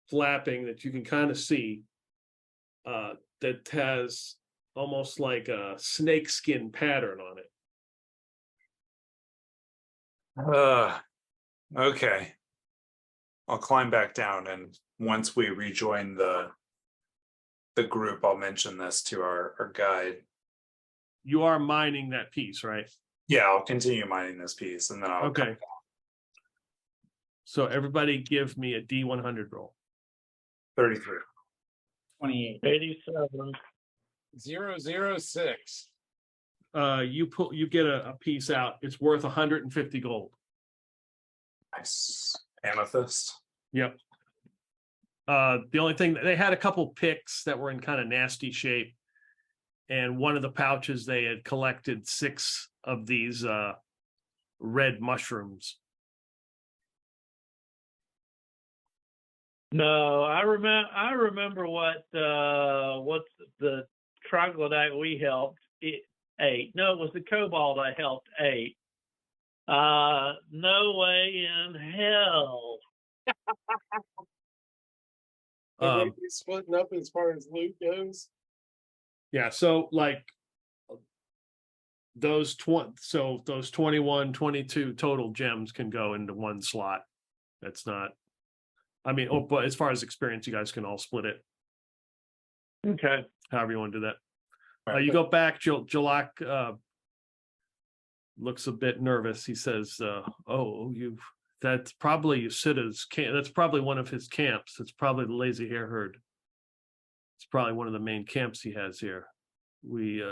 flapping that you can kind of see, that has almost like a snakeskin pattern on it. Okay. I'll climb back down, and once we rejoin the group, I'll mention this to our guide. You are mining that piece, right? Yeah, I'll continue mining this piece, and then I'll come Okay. So everybody give me a D100 roll. 33. 28. 87. 006. You get a piece out. It's worth 150 gold. Nice. Amethyst. Yep. The only thing, they had a couple picks that were in kind of nasty shape, and one of the pouches they had collected 6 of these red mushrooms. No, I remember what the troglodyte we helped ate. No, it was the kobold I helped ate. No way in hell. Are we splitting up as far as loot goes? Yeah, so like those 21, 22 total gems can go into one slot. That's not, but as far as experience, you guys can all split it. Okay. However you want to do that. Right. You go back, Jalak looks a bit nervous. He says, that's probably Ye'Sider's camp. That's probably one of his camps. It's probably the Lazy Hair Herd. It's probably one of the main camps he has here. We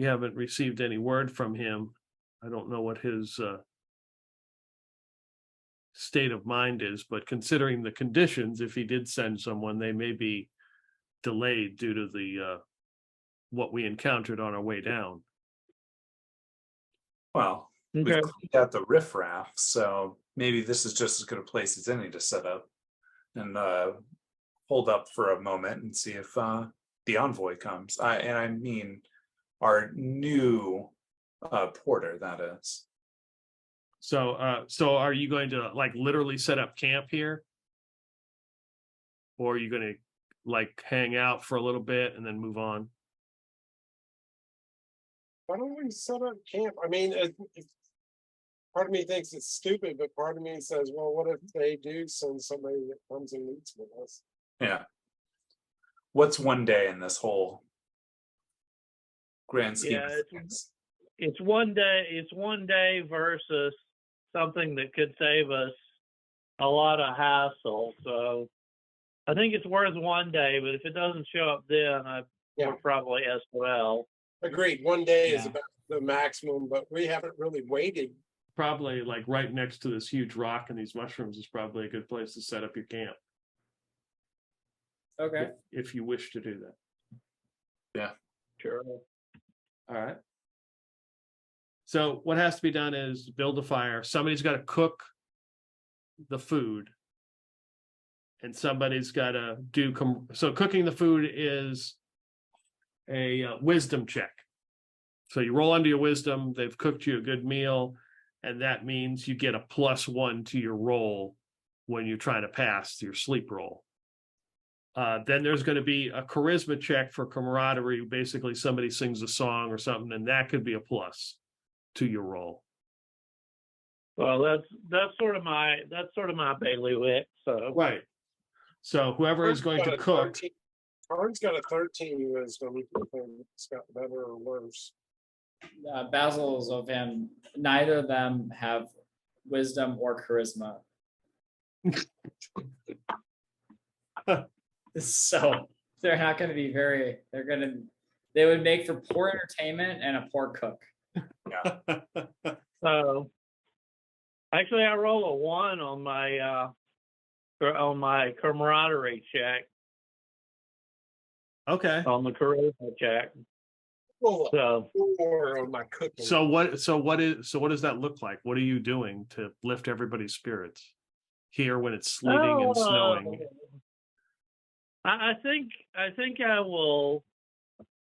haven't received any word from him. I don't know what his state of mind is, but considering the conditions, if he did send someone, they may be delayed due to the what we encountered on our way down. Well, we've Okay. cleaned out the riffraff, so maybe this is just as good a place as any to set up and hold up for a moment and see if the envoy comes. I mean our new porter, that is. So are you going to like literally set up camp here? Or are you going to like hang out for a little bit and then move on? Why don't we set up camp? I mean, part of me thinks it's stupid, but part of me says, well, what if they do send somebody that comes and meets with us? Yeah. What's one day in this whole grand scheme? Yeah, of things? it's one day. It's one day versus something that could save us a lot of hassle. So I think it's worth one day. But if it doesn't show up then, Yeah. we're probably SOL. Agreed. One day is Yeah. about the maximum, but we haven't really waited. Probably like right next to this huge rock and these mushrooms is probably a good place to set up your camp. Okay. If you wish to do that. Sure. All right. So what has to be done is build a fire. Somebody's got to cook the food. And somebody's got to do so cooking the food is a wisdom check. So you roll under your wisdom, they've cooked you a good meal, and that means you get a +1 to your roll when you're trying to pass your sleep roll. Then there's going to be a charisma check for camaraderie. Basically, somebody sings a song or something, and that could be a plus to your roll. Well, that's sort of my bailiwick. So Right. So whoever is going to cook. Karn's got a 13 wisdom. It's got better or worse. Basil, Zofan, neither of them have wisdom or charisma. So they're not going to be they would make for poor entertainment and a poor cook. So actually, I roll a 1 on my camaraderie check, Okay. on the charisma check. Roll So a 4 on my cooking. So what does that look like? What are you doing to lift everybody's spirits here when it's sleeting and snowing? I think I will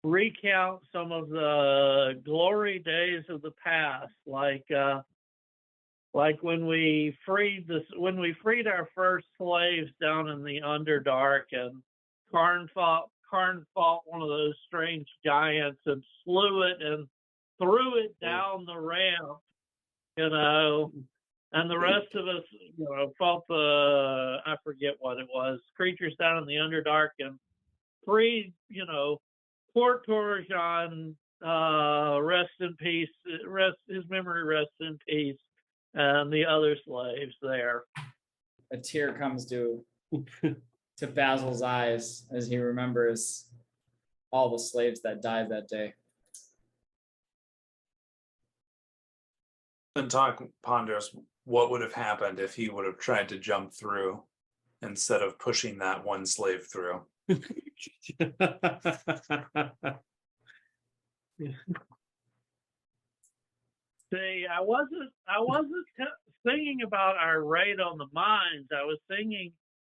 recount some of the glory days of the past, like when we freed our first slaves down in the Underdark, and Karn fought one of those strange giants and slew it and threw it down the ramp, and the rest of us, fought I forget what it was, creatures down in the Underdark, and freed, Port Torjan, rest in peace, his memory rests in peace, and the other slaves there. A tear comes to Basil's eyes as he remembers all the slaves that died that day. And ponders what would have happened if he would have tried to jump through instead of pushing that one slave through. See, I wasn't singing about our raid on the mines. I was singing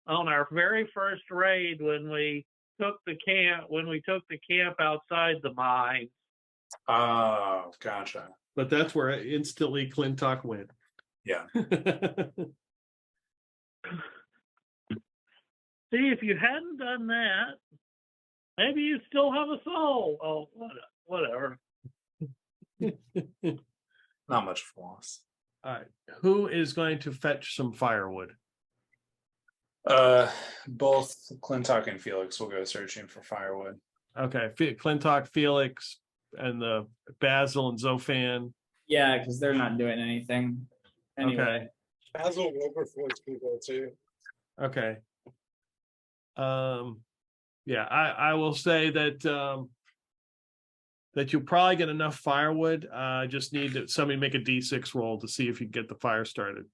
on our very first raid when we took the camp outside the mines. Oh, gotcha. But that's where instantly Clintock went. Yeah. See, if you hadn't done that, maybe you'd still have a soul. Oh, whatever. Not much floss. All right. Who is going to fetch some firewood? Both Clintock and Felix will go searching for firewood. Okay. Clintock, Felix, and the Basil and Zofan. Yeah, because they're not doing anything. Anyway. Okay. Basil Wilberforce can go too. Okay. Yeah, I will say that that you'll probably get enough firewood. Just need somebody make a D6 roll to see if you get the fire started.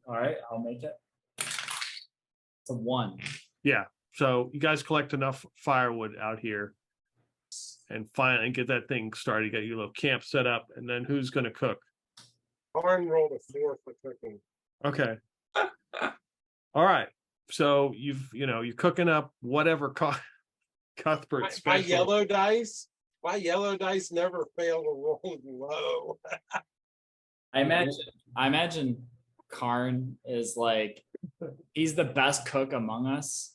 All right, I'll make it. It's a 1. Yeah. So you guys collect enough firewood out here and finally get that thing started. You got your little camp set up, and then who's going to cook? Karn rolled a 4 for cooking. Okay. All right. So you're cooking up whatever Cuthbert My special. yellow dice never fail to roll low. I imagine Karn is like, he's the best cook among us,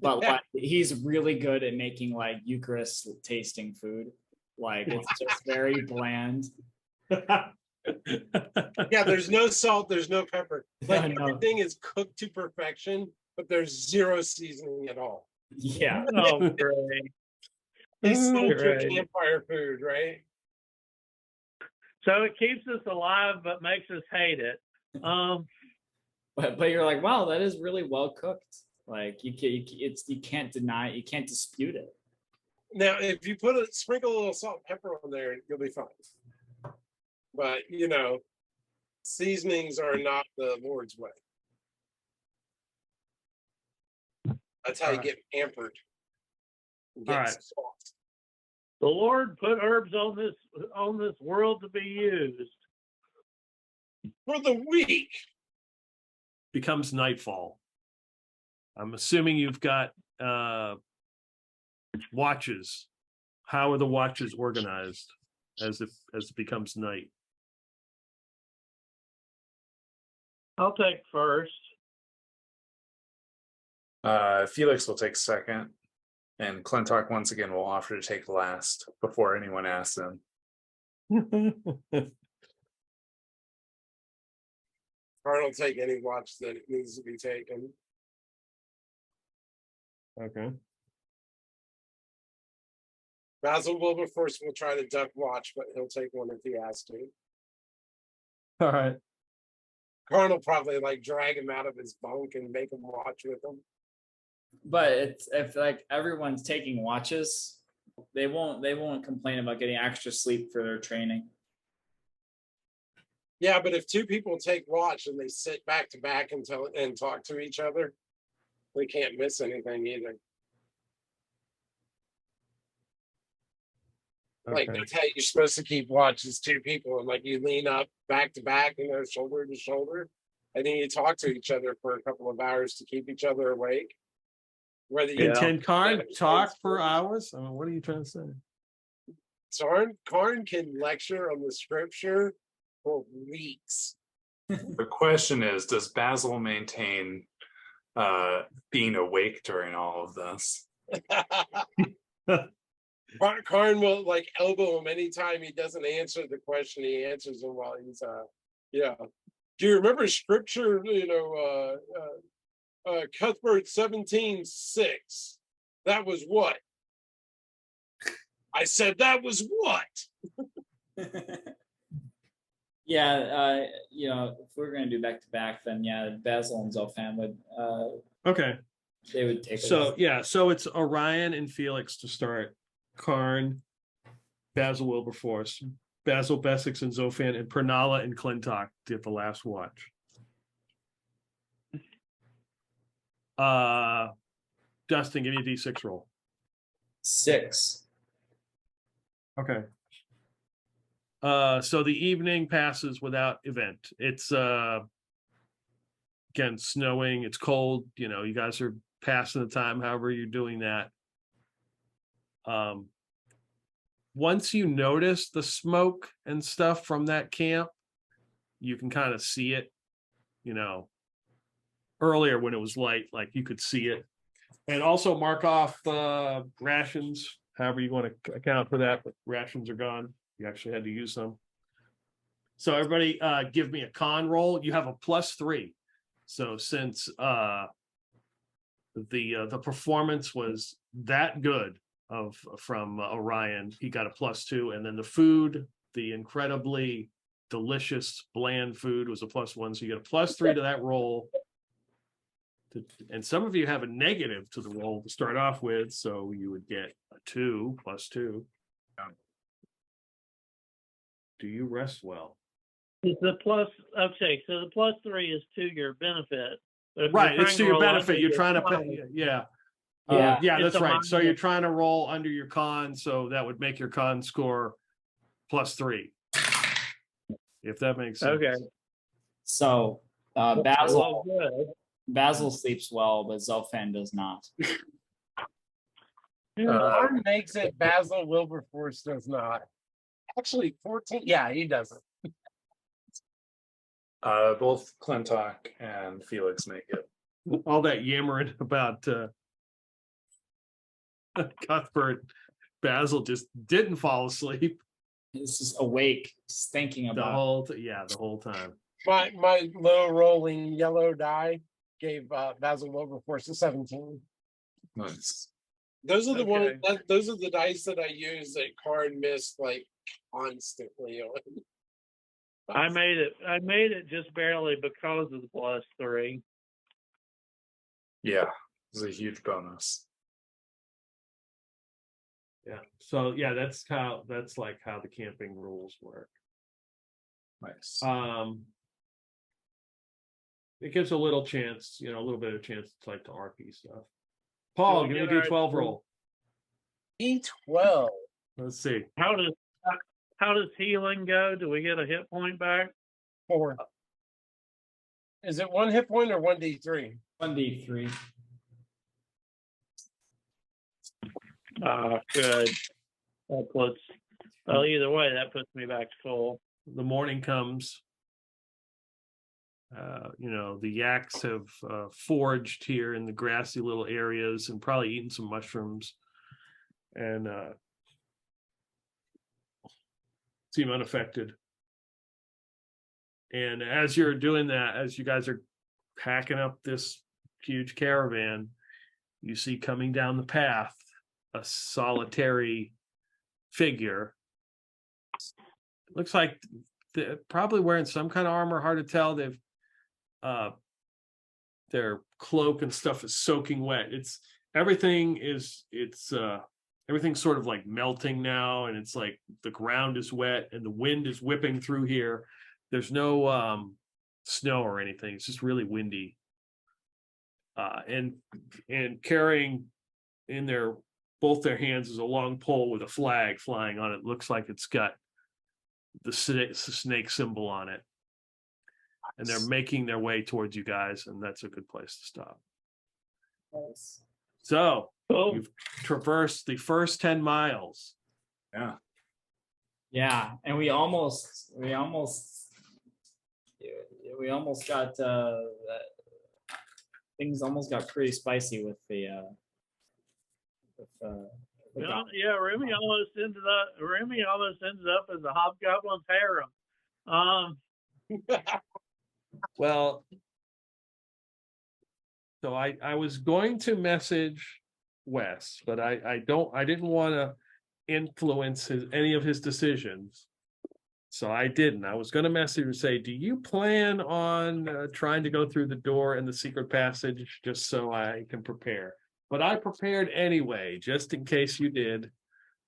but like he's really good at making like Eucharist tasting food. Like it's just very bland. Yeah, there's no salt, there's no pepper. Like No. everything is cooked to perfection, but there's zero seasoning at all. Yeah. Oh, great. It's soldier Right. campfire food, right? So it keeps us alive, but makes us hate it. But you're like, wow, that is really well cooked. Like you can't deny it, you can't dispute it. Now, if you sprinkle a little salt and pepper on there, you'll be fine. But seasonings are not the Lord's way. That's how you get pampered. Get All right. soft. The Lord put herbs on this world to be used. For the weak. Becomes nightfall. I'm assuming you've got watches. How are the watches organized as it becomes night? I'll take first. Felix will take second, and Clintock once again will offer to take last before anyone asks him. Karn will take any watch that needs to be taken. Okay. Basil Wilberforce will try to duck watch, but he'll take one if he has to. All right. Karn will probably drag him out of his bunk and make him watch with him. But it's if like everyone's taking watches, they won't complain about getting extra sleep for their training. Yeah, but if 2 people take watch and they sit back to back and talk to each other, we can't miss anything either. Okay. That's how you're supposed to keep watch is 2 people, and you lean up back to back, shoulder to shoulder, and then you talk to each other for a couple of hours to keep each other awake. Whether you Can Karn talk for hours? I mean, what are you trying to say? Karn can lecture on the scripture for weeks. The question is, does Basil maintain being awake during all of this? Karn will elbow him anytime he doesn't answer the question. He answers him while he's Do you remember scripture? Cuthbert 17:6. That was what? I said that was what? Yeah, if we're gonna do back to back, then yeah, Basil and Zolfan would Okay. they would take So so it's Orion and Felix to start. Karn, Basil Wilberforce, Basil Bessex and Zofan, and Pernala and Clintock get the last watch. Dustin, give me a D6 roll. 6. Okay. So the evening passes without event. It's again snowing, it's cold, you guys are passing the time however you're doing that. Once you notice the smoke and stuff from that camp, you can kind of see it, earlier when it was light, you could see it. And also mark off rations, however you want to account for that, but rations are gone. You actually had to use them. So everybody give me a con roll. You have a +3. So since the performance was that good from Orion, he got a +2, and then the food, the incredibly delicious bland food, was a +1. So you get a +3 to that roll. And some of you have a negative to the roll to start off with, so you would get a 2 plus 2. Do you rest well? It's the plus. Okay, so the +3 is to your benefit. But if you're Right, it's trying to your roll benefit. under You're your trying to con, pay. Yeah. Yeah. Yeah, It's that's a right. So minus. you're trying to roll under your con, so that would make your con score +3. If that makes sense. Okay. So Oh, Basil good. Basil sleeps well, but Zolfan does not. Arm makes it. Basil Wilberforce does not. Actually, 14. Yeah, he doesn't. Both Clintock and Felix make it. All that yammering about Cuthbert, Basil just didn't fall asleep He's just awake, just thinking the about. whole the whole time. My low rolling yellow die gave Basil Wilberforce a 17. Nice. Those are the Okay. those are the dice that I use that Karn missed like constantly on. I made it just barely because of the +3. Yeah, it's a huge bonus. Yeah. So yeah, that's like how the camping rules work. Nice. It gives a little chance, a little bit of chance to like to RP stuff. Paul, give me a D12 roll. D12. Let's see. How does healing go? Do we get a hit point back? 4. Is it 1 hit point or 1d3? 1d3. Good. That puts. Well, either way, that puts me back to full. The morning comes. The Yaks have foraged here in the grassy little areas and probably eaten some mushrooms and seem unaffected. And as you're doing that, as you guys are packing up this huge caravan, you see coming down the path a solitary figure. It looks like they're probably wearing some kind of armor. Hard to tell. They've their cloak and stuff is soaking wet. Everything's sort of like melting now, and it's like the ground is wet and the wind is whipping through here. There's no snow or anything. It's just really windy. And carrying in both their hands is a long pole with a flag flying on it. Looks like it's got the snake symbol on it. And they're making their way towards you guys, and that's a good place to stop. Nice. So you've traversed the first 10 miles. Yeah. Yeah, and we almost got things almost got pretty spicy with the Well, yeah, Remy almost ended up as a hobgoblin's harem. Well, so I was going to message Wes, but I didn't want to influence any of his decisions. So I didn't. I was going to message and say, do you plan on trying to go through the door in the secret passage just so I can prepare? But I prepared anyway, just in case you did.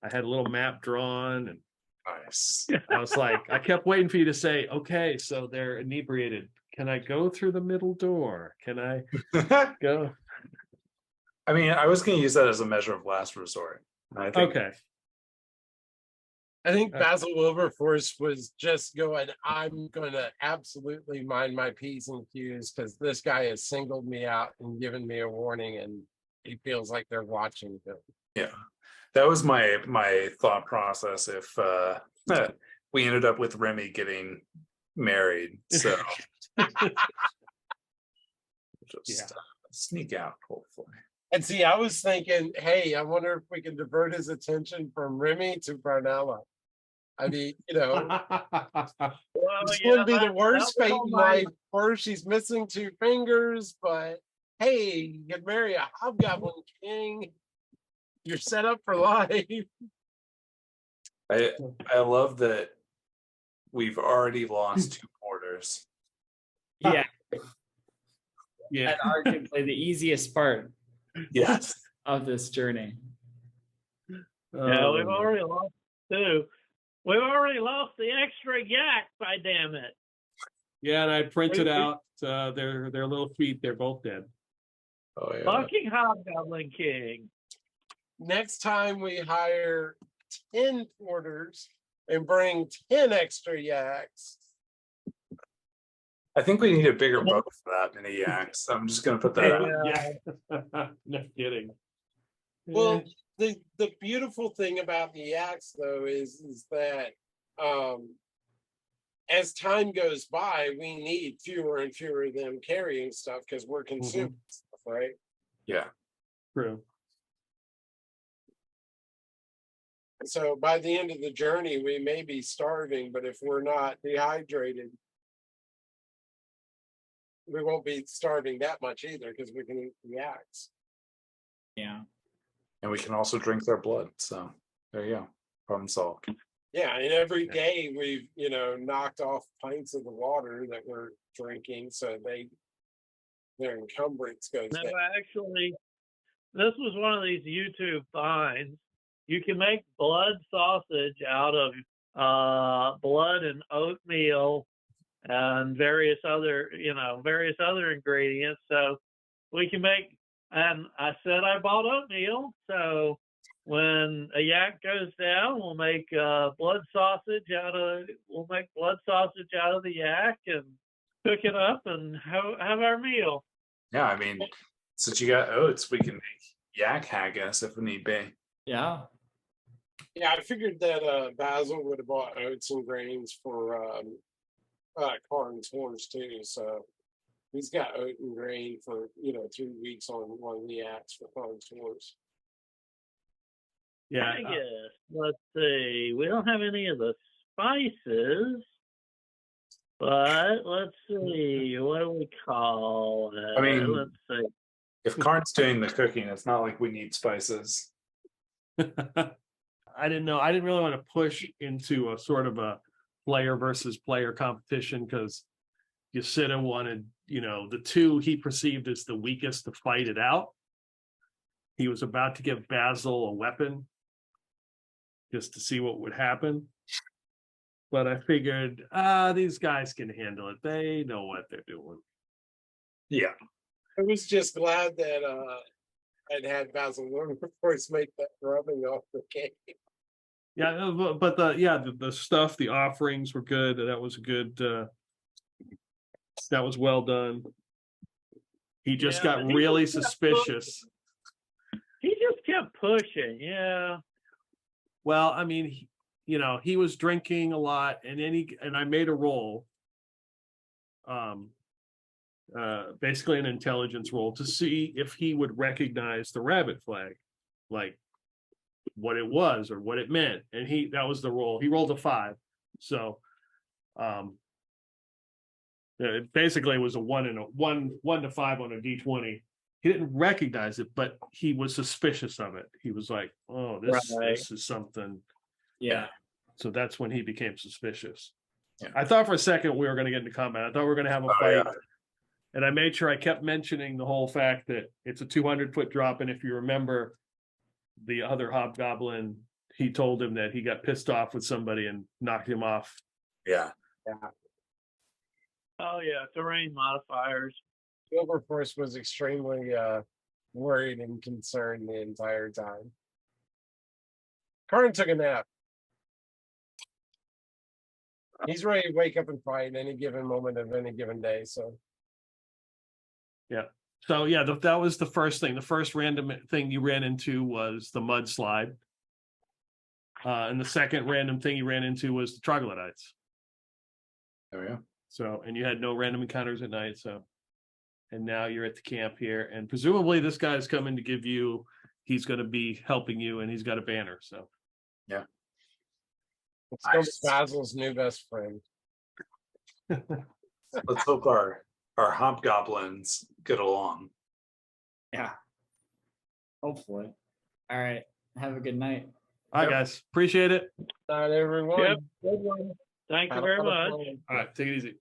I had a little map drawn, and Nice. I was like, I kept waiting for you to say, okay, so they're inebriated. Can I go through the middle door? Can I go? I mean, I was going to use that as a measure of last resort. I think, Okay. I think Basil Wilberforce was just going, I'm going to absolutely mind my P's and Q's because this guy has singled me out and given me a warning, and he feels like they're watching him. Yeah, that was my thought process. If we ended up with Remy getting married, so just sneak out, hopefully. And see, I was thinking, hey, I wonder if we can divert his attention from Remy to Barnella. I mean, Well, this yeah, wouldn't be the that worst was fate all in my- life. First, she's missing 2 fingers, but hey, you could marry a hobgoblin king. You're set up for life. I love that we've already lost 2 porters. yeah. Yeah. and arguably the easiest part Yes. of this journey. Yeah, we've Um, already lost 2. We've already lost the extra yak, by damn it. yeah, and I printed We- out their little feet. They're both dead. Oh yeah. Fucking Hobgoblin King. Next time we hire 10 porters and bring 10 extra yaks. I think we need a bigger boat for that than a Yaks. I'm just gonna put that out. Yeah. No kidding. Well, the beautiful thing about the yaks though is that as time goes by, we need fewer and fewer of them carrying stuff because we're consuming stuff, right? Yeah. True. So by the end of the journey, we may be starving, but if we're not dehydrated, we won't be starving that much either because we can eat the yaks. Yeah. And we can also drink their blood. So there you go. Problem solved. Yeah, and every day we've knocked off pints of the water that we're drinking, so their encumbrance goes No, down. actually, this was one of these YouTube finds. You can make blood sausage out of blood and oatmeal and various other ingredients. So we can make, and I said I bought oatmeal. So when a yak goes down, we'll make blood sausage out of the yak and cook it up and have our meal. Yeah, I mean, since you got oats, we can make yak haggis if we need be. Yeah. Yeah, I figured that Basil would have bought oats and grains for Karn's horns too. So he's got oat and grain for 3 weeks on one of the yaks for Karn's horns. Yeah. I guess. Let's see. We don't have any of the spices, but let's see. What do we call it? I mean, Let's see. If Karn's doing the cooking, it's not like we need spices. I didn't know. I didn't really want to push into a sort of a player versus player competition because Ye'Sider wanted, the 2 he perceived as the weakest to fight it out. He was about to give Basil a weapon just to see what would happen. But I figured, these guys can handle it. They know what they're doing. Yeah. I was just glad that I'd had Basil Wilberforce make that rubbing off the cake. Yeah, but the stuff, the offerings were good. That was good. That was well done. He just got really suspicious. He just kept pushing. Yeah. Well, I mean, he was drinking a lot, and I made a roll, basically an intelligence roll to see if he would recognize the rabbit flag, like what it was or what it meant. And that was the roll. He rolled a 5. So, it basically was a 1 to 5 on a D20. He didn't recognize it, but he was suspicious of it. He was like, "Oh, this is something." Yeah. So that's when he became suspicious. Yeah. I thought for a second we were going to get into combat. I thought we were going to have a fight. Yeah. And I made sure I kept mentioning the whole fact that it's a 200-foot drop. And if you remember the other hobgoblin, he told him that he got pissed off with somebody and knocked him off. Yeah. Oh yeah, terrain modifiers. Wilberforce was extremely worried and concerned the entire time. Karn took a nap. He's ready to wake up and fight any given moment of any given day. So that was the first thing. The first random thing you ran into was the mudslide. And the second random thing you ran into was the troglodytes. There we go. So, and you had no random encounters at night. So, and now you're at the camp here, and presumably this guy's coming to give you, he's going to be helping you, and he's got a banner. So, Yeah. it's going to be Basil's new best friend. Let's hope our hobgoblins get along. Yeah. Hopefully. All right. Have a good night. all right, guys, appreciate it. Not everyone. Yep. Good one. Thank you very much. All right, take it easy.